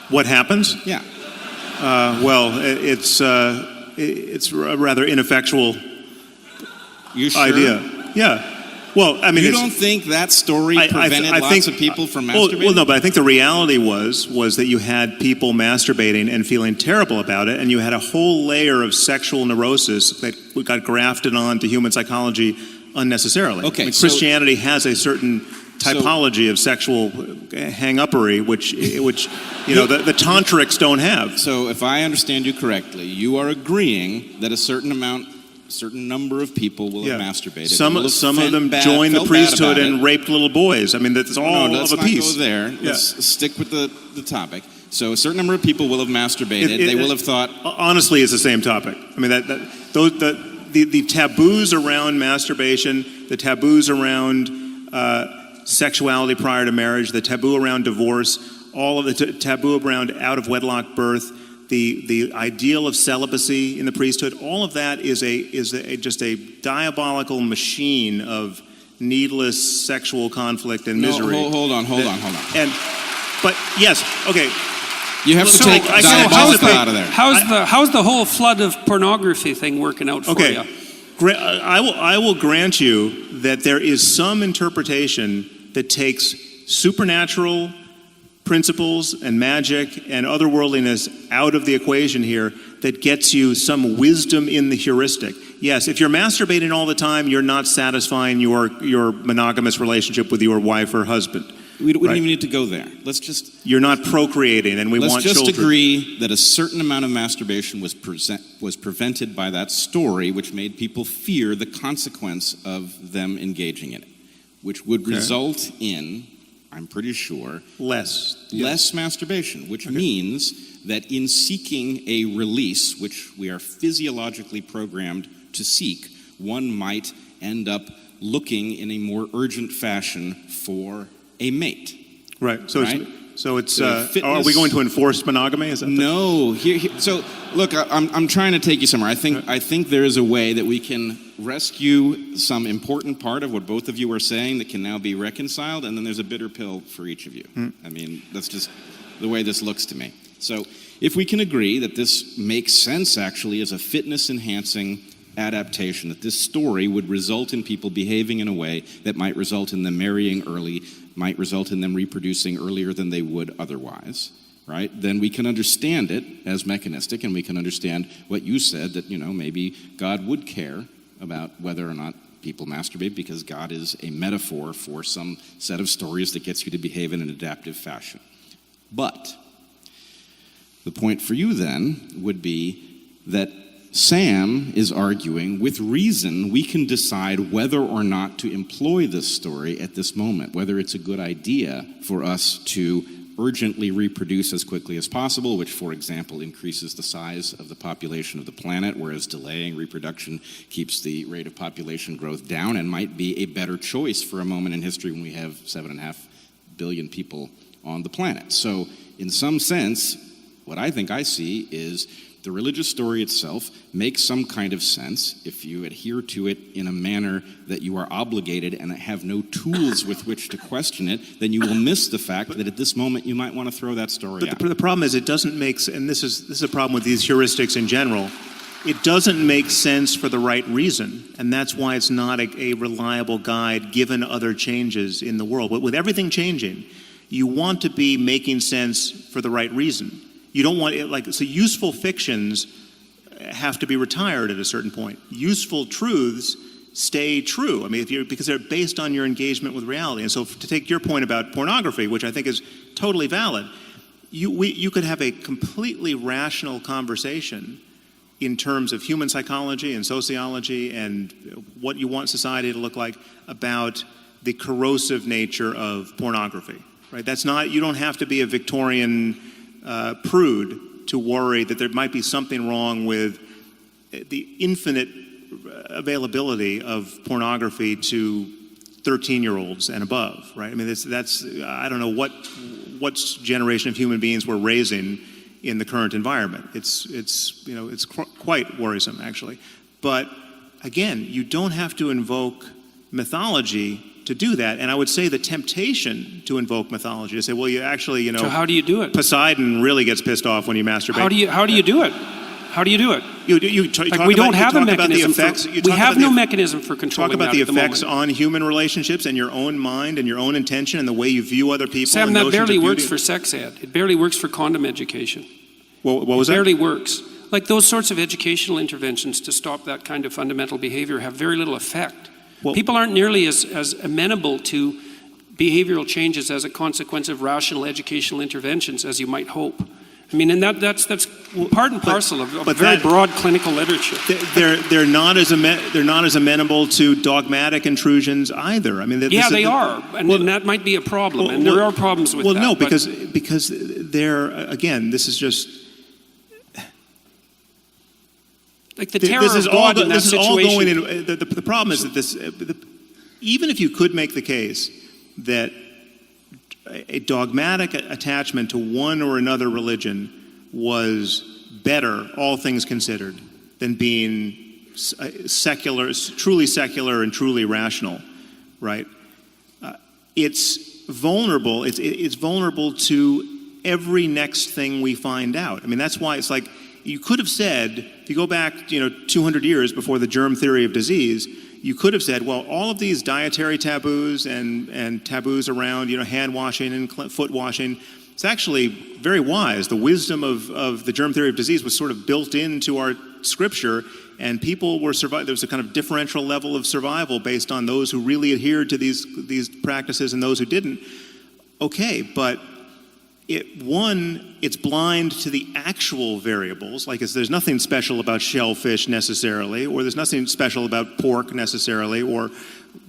Speaker 3: What happens?
Speaker 5: Yeah.
Speaker 3: Well, it's a rather ineffectual
Speaker 5: You sure?
Speaker 3: idea. Yeah. Well, I mean,
Speaker 5: you don't think that story prevented lots of people from masturbating?
Speaker 3: Well, no, but I think the reality was that you had people masturbating and feeling terrible about it, and you had a whole layer of sexual neurosis that got grafted onto human psychology unnecessarily.
Speaker 5: Okay,
Speaker 3: I mean, Christianity has a certain typology of sexual hang-uppery, which you know the tantrics don't have.
Speaker 5: So, if I understand you correctly, you are agreeing that a certain number of people will have masturbated.
Speaker 3: Some of them joined the priesthood and raped little boys. I mean, that's all
Speaker 5: let's
Speaker 3: of a piece.
Speaker 5: Let's not go there.
Speaker 3: Yeah.
Speaker 5: Let's stick with the topic. So a certain number of people will have masturbated. They will have thought...
Speaker 3: Honestly, it's the same topic. I mean, the taboos around masturbation, the taboos around sexuality prior to marriage, the taboo around divorce, all of the taboo around out-of-wedlock birth, the ideal of celibacy in the priesthood, all of that is just a diabolical machine of needless sexual conflict and misery.
Speaker 5: Hold on.
Speaker 3: But yes, okay.
Speaker 5: You have to take diabolical out of there.
Speaker 4: How's the whole flood of pornography thing working out for you?
Speaker 3: I will grant you that there is some interpretation that takes supernatural principles and magic and otherworldliness out of the equation here that gets you some wisdom in the heuristic. Yes, if you're masturbating all the time, you're not satisfying your monogamous relationship with your wife or husband.
Speaker 5: We don't even need to go there.
Speaker 3: You're not procreating, and we want children.
Speaker 5: Let's just agree that a certain amount of masturbation was prevented by that story, which made people fear the consequence of them engaging in it, which would result in, I'm pretty sure, less masturbation, which means that in seeking a release, which we are physiologically programmed to seek, one might end up looking in a more urgent fashion for a mate.
Speaker 3: Right. So it's are we going to enforce monogamy? Is that
Speaker 5: no? So look, I'm trying to take you somewhere. I think there is a way that we can rescue some important part of what both of you are saying that can now be reconciled, and then there's a bitter pill for each of you. I mean, that's just the way this looks to me. So if we can agree that this makes sense actually as a fitness-enhancing adaptation, that this story would result in people behaving in a way that might result in them marrying early, might result in them reproducing earlier than they would otherwise, right? Then we can understand it as mechanistic, and we can understand what you said, that, maybe God would care about whether or not people masturbate because God is a metaphor for some set of stories that gets you to behave in an adaptive fashion. But the point for you then would be that Sam is arguing, with reason, we can decide whether or not to employ this story at this moment, whether it's a good idea for us to urgently reproduce as quickly as possible, which, for example, increases the size of the population of the planet, whereas delaying reproduction keeps the rate of population growth down, and might be a better choice for a moment in history when we have 7.5 billion people on the planet. So, in some sense, what I think I see is the religious story itself makes some kind of sense if you adhere to it in a manner that you are obligated and have no tools with which to question it. Then you will miss the fact that at this moment you might want to throw that story out.
Speaker 3: But the problem is it doesn't make, and this is a problem with these heuristics in general, it doesn't make sense for the right reason, and that's why it's not a reliable guide given other changes in the world. But with everything changing, you want to be making sense for the right reason. You don't want it, so useful fictions have to be retired at a certain point. Useful truths stay true. I mean, because they're based on your engagement with reality. And so to take your point about pornography, which I think is totally valid, you could have a completely rational conversation in terms of human psychology and sociology and what you want society to look like about the corrosive nature of pornography, right? That's not, you don't have to be a Victorian prude to worry that there might be something wrong with the infinite availability of pornography to 13-year-olds and above, right? I mean, that's I don't know what generation of human beings we're raising in the current environment. It's quite worrisome, actually. But again, you don't have to invoke mythology to do that. And I would say the temptation to invoke mythology, to say, well, you actually,
Speaker 4: So how do you do it?
Speaker 3: Poseidon really gets pissed off when you masturbate.
Speaker 4: How do you do it? How do you do it?
Speaker 3: We don't have a mechanism.
Speaker 4: We have no mechanism for controlling
Speaker 3: Talk about the effects
Speaker 4: moment.
Speaker 3: on human relationships and your own mind and your own intention and the way you view other people.
Speaker 4: Sam,
Speaker 3: and
Speaker 4: that barely
Speaker 3: of
Speaker 4: works
Speaker 3: beauty.
Speaker 4: for sex ed. It barely works for condom education.
Speaker 3: What was that?
Speaker 4: It barely works. Like those sorts of educational interventions to stop that kind of fundamental behavior have very little effect.
Speaker 3: Well,
Speaker 4: people aren't nearly as amenable to behavioral changes as a consequence of rational educational interventions as you might hope. I mean, and that's part and parcel of very broad clinical literature.
Speaker 3: They're not as amenable to dogmatic intrusions either. I mean,
Speaker 4: they are, and that might be a problem. And there are problems with that.
Speaker 3: Well, no, because they're, again, this is just.
Speaker 4: Like the terror of God in that situation.
Speaker 3: The problem is that even if you could make the case that a dogmatic attachment to one or another religion was better, all things considered, than being secular, truly secular and truly rational, right? It's vulnerable. It's vulnerable to every next thing we find out. I mean, that's why it's like you could have said, if you go back, 200 years before the germ theory of disease, you could have said, well, all of these dietary taboos and taboos around, hand washing and foot washing, it's actually very wise. The wisdom of the germ theory of disease was sort of built into our scripture, and people were there was a kind of differential level of survival based on those who really adhered to these practices and those who didn't. Okay, but it's blind to the actual variables, like there's nothing special about shellfish necessarily, or there's nothing special about pork necessarily, or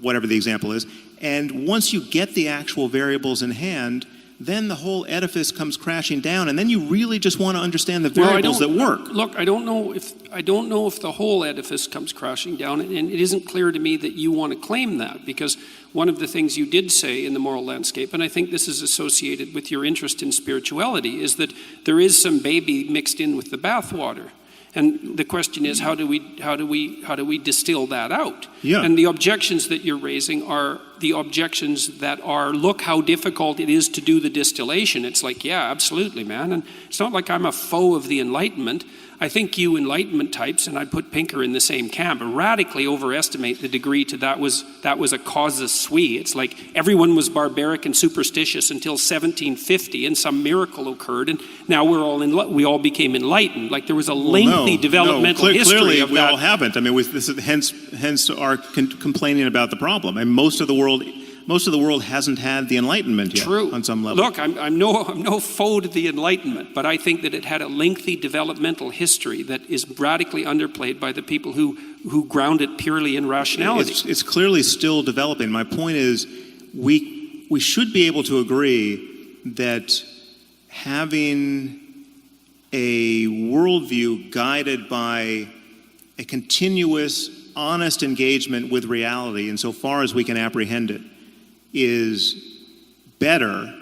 Speaker 3: whatever the example is. And once you get the actual variables in hand, then the whole edifice comes crashing down, and then you really just want to understand the variables that work.
Speaker 4: Look, I don't know if the whole edifice comes crashing down, and it isn't clear to me that you want to claim that, because one of the things you did say in the moral landscape, and I think this is associated with your interest in spirituality, is that there is some baby mixed in with the bathwater. And the question is, how do we distill that out?
Speaker 3: Yeah.
Speaker 4: And the objections that you're raising are the objections that are, look how difficult it is to do the distillation. It's like, yeah, absolutely, man. And it's not like I'm a foe of the Enlightenment. I think you Enlightenment types, and I'd put Pinker in the same camp, radically overestimate the degree to that was a casus sui. It's like everyone was barbaric and superstitious until 1750, and some miracle occurred, and now we all became enlightened. Like there was a lengthy developmental history
Speaker 3: clearly
Speaker 4: of
Speaker 3: we
Speaker 4: that.
Speaker 3: all haven't. I mean, this is hence our complaining about the problem. And most of the world hasn't had the Enlightenment yet.
Speaker 4: True.
Speaker 3: On some level.
Speaker 4: Look, I'm no foe to the Enlightenment, but I think that it had a lengthy developmental history that is radically underplayed by the people who ground it purely in rationality.
Speaker 3: It's clearly still developing. My point is, we should be able to agree that having a worldview guided by a continuous, honest engagement with reality insofar as we can apprehend it is better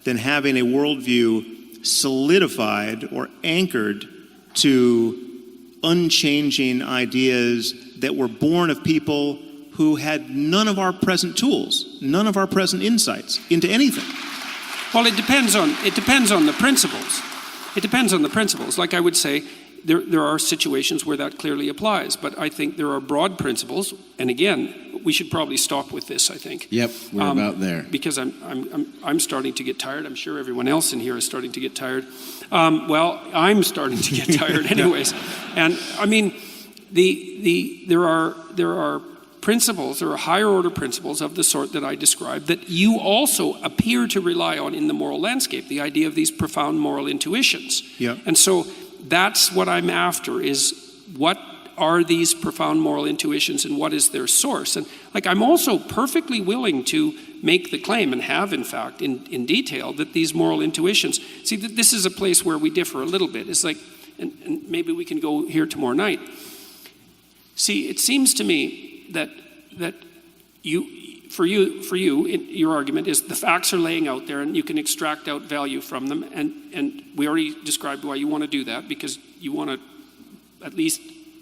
Speaker 3: than having a worldview solidified or anchored to unchanging ideas that were born of people who had none of our present tools, none of our present insights into anything.
Speaker 4: Well, it depends on the principles. It depends on the principles. Like I would say, there are situations where that clearly applies, but I think there are broad principles. And again, we should probably stop with this, I think.
Speaker 5: Yep, we're about there.
Speaker 4: Because I'm starting to get tired. I'm sure everyone else in here is starting to get tired. Well, I'm starting to get tired anyways. And I mean, there are principles, there are higher order principles of the sort that I described that you also appear to rely on in the moral landscape, the idea of these profound moral intuitions.
Speaker 3: Yeah.
Speaker 4: And so that's what I'm after, is what are these profound moral intuitions and what is their source? And like, I'm also perfectly willing to make the claim, and have in fact in detail, that these moral intuitions, see, this is a place where we differ a little bit. It's like, and maybe we can go here tomorrow night. See, it seems to me that your argument is the facts are laying out there and you can extract out value from them, and we already described why you want to do that, because you want to at least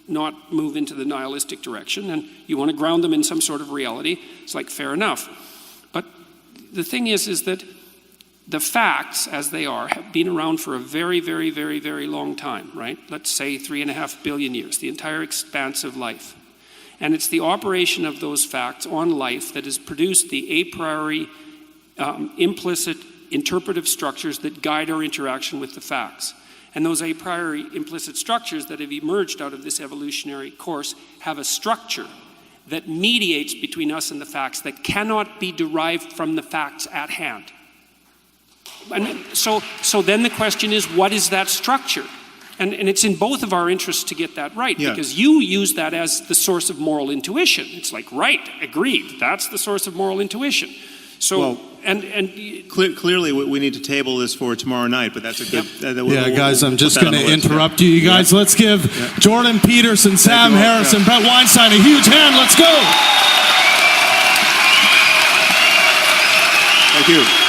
Speaker 4: not move into the nihilistic direction, and you want to ground them in some sort of reality. It's like, fair enough. But the thing is that the facts, as they are, have been around for a very, very, very, very long time, right? Let's say 3.5 billion years, the entire expanse of life. And it's the operation of those facts on life that has produced the a priori implicit interpretive structures that guide our interaction with the facts. And those a priori implicit structures that have emerged out of this evolutionary course have a structure that mediates between us and the facts that cannot be derived from the facts at hand. And so then the question is, what is that structure? And it's in both of our interests to get that right, because you use that as the source of moral intuition. It's like, right, agreed, that's the source of moral intuition. So,
Speaker 3: clearly we need to table this for tomorrow night, but that's a good...
Speaker 6: guys, I'm just going to interrupt you. You guys, let's give Jordan Peterson, Sam Harrison, Brett Weinstein a huge hand. Let's go.
Speaker 3: Thank you.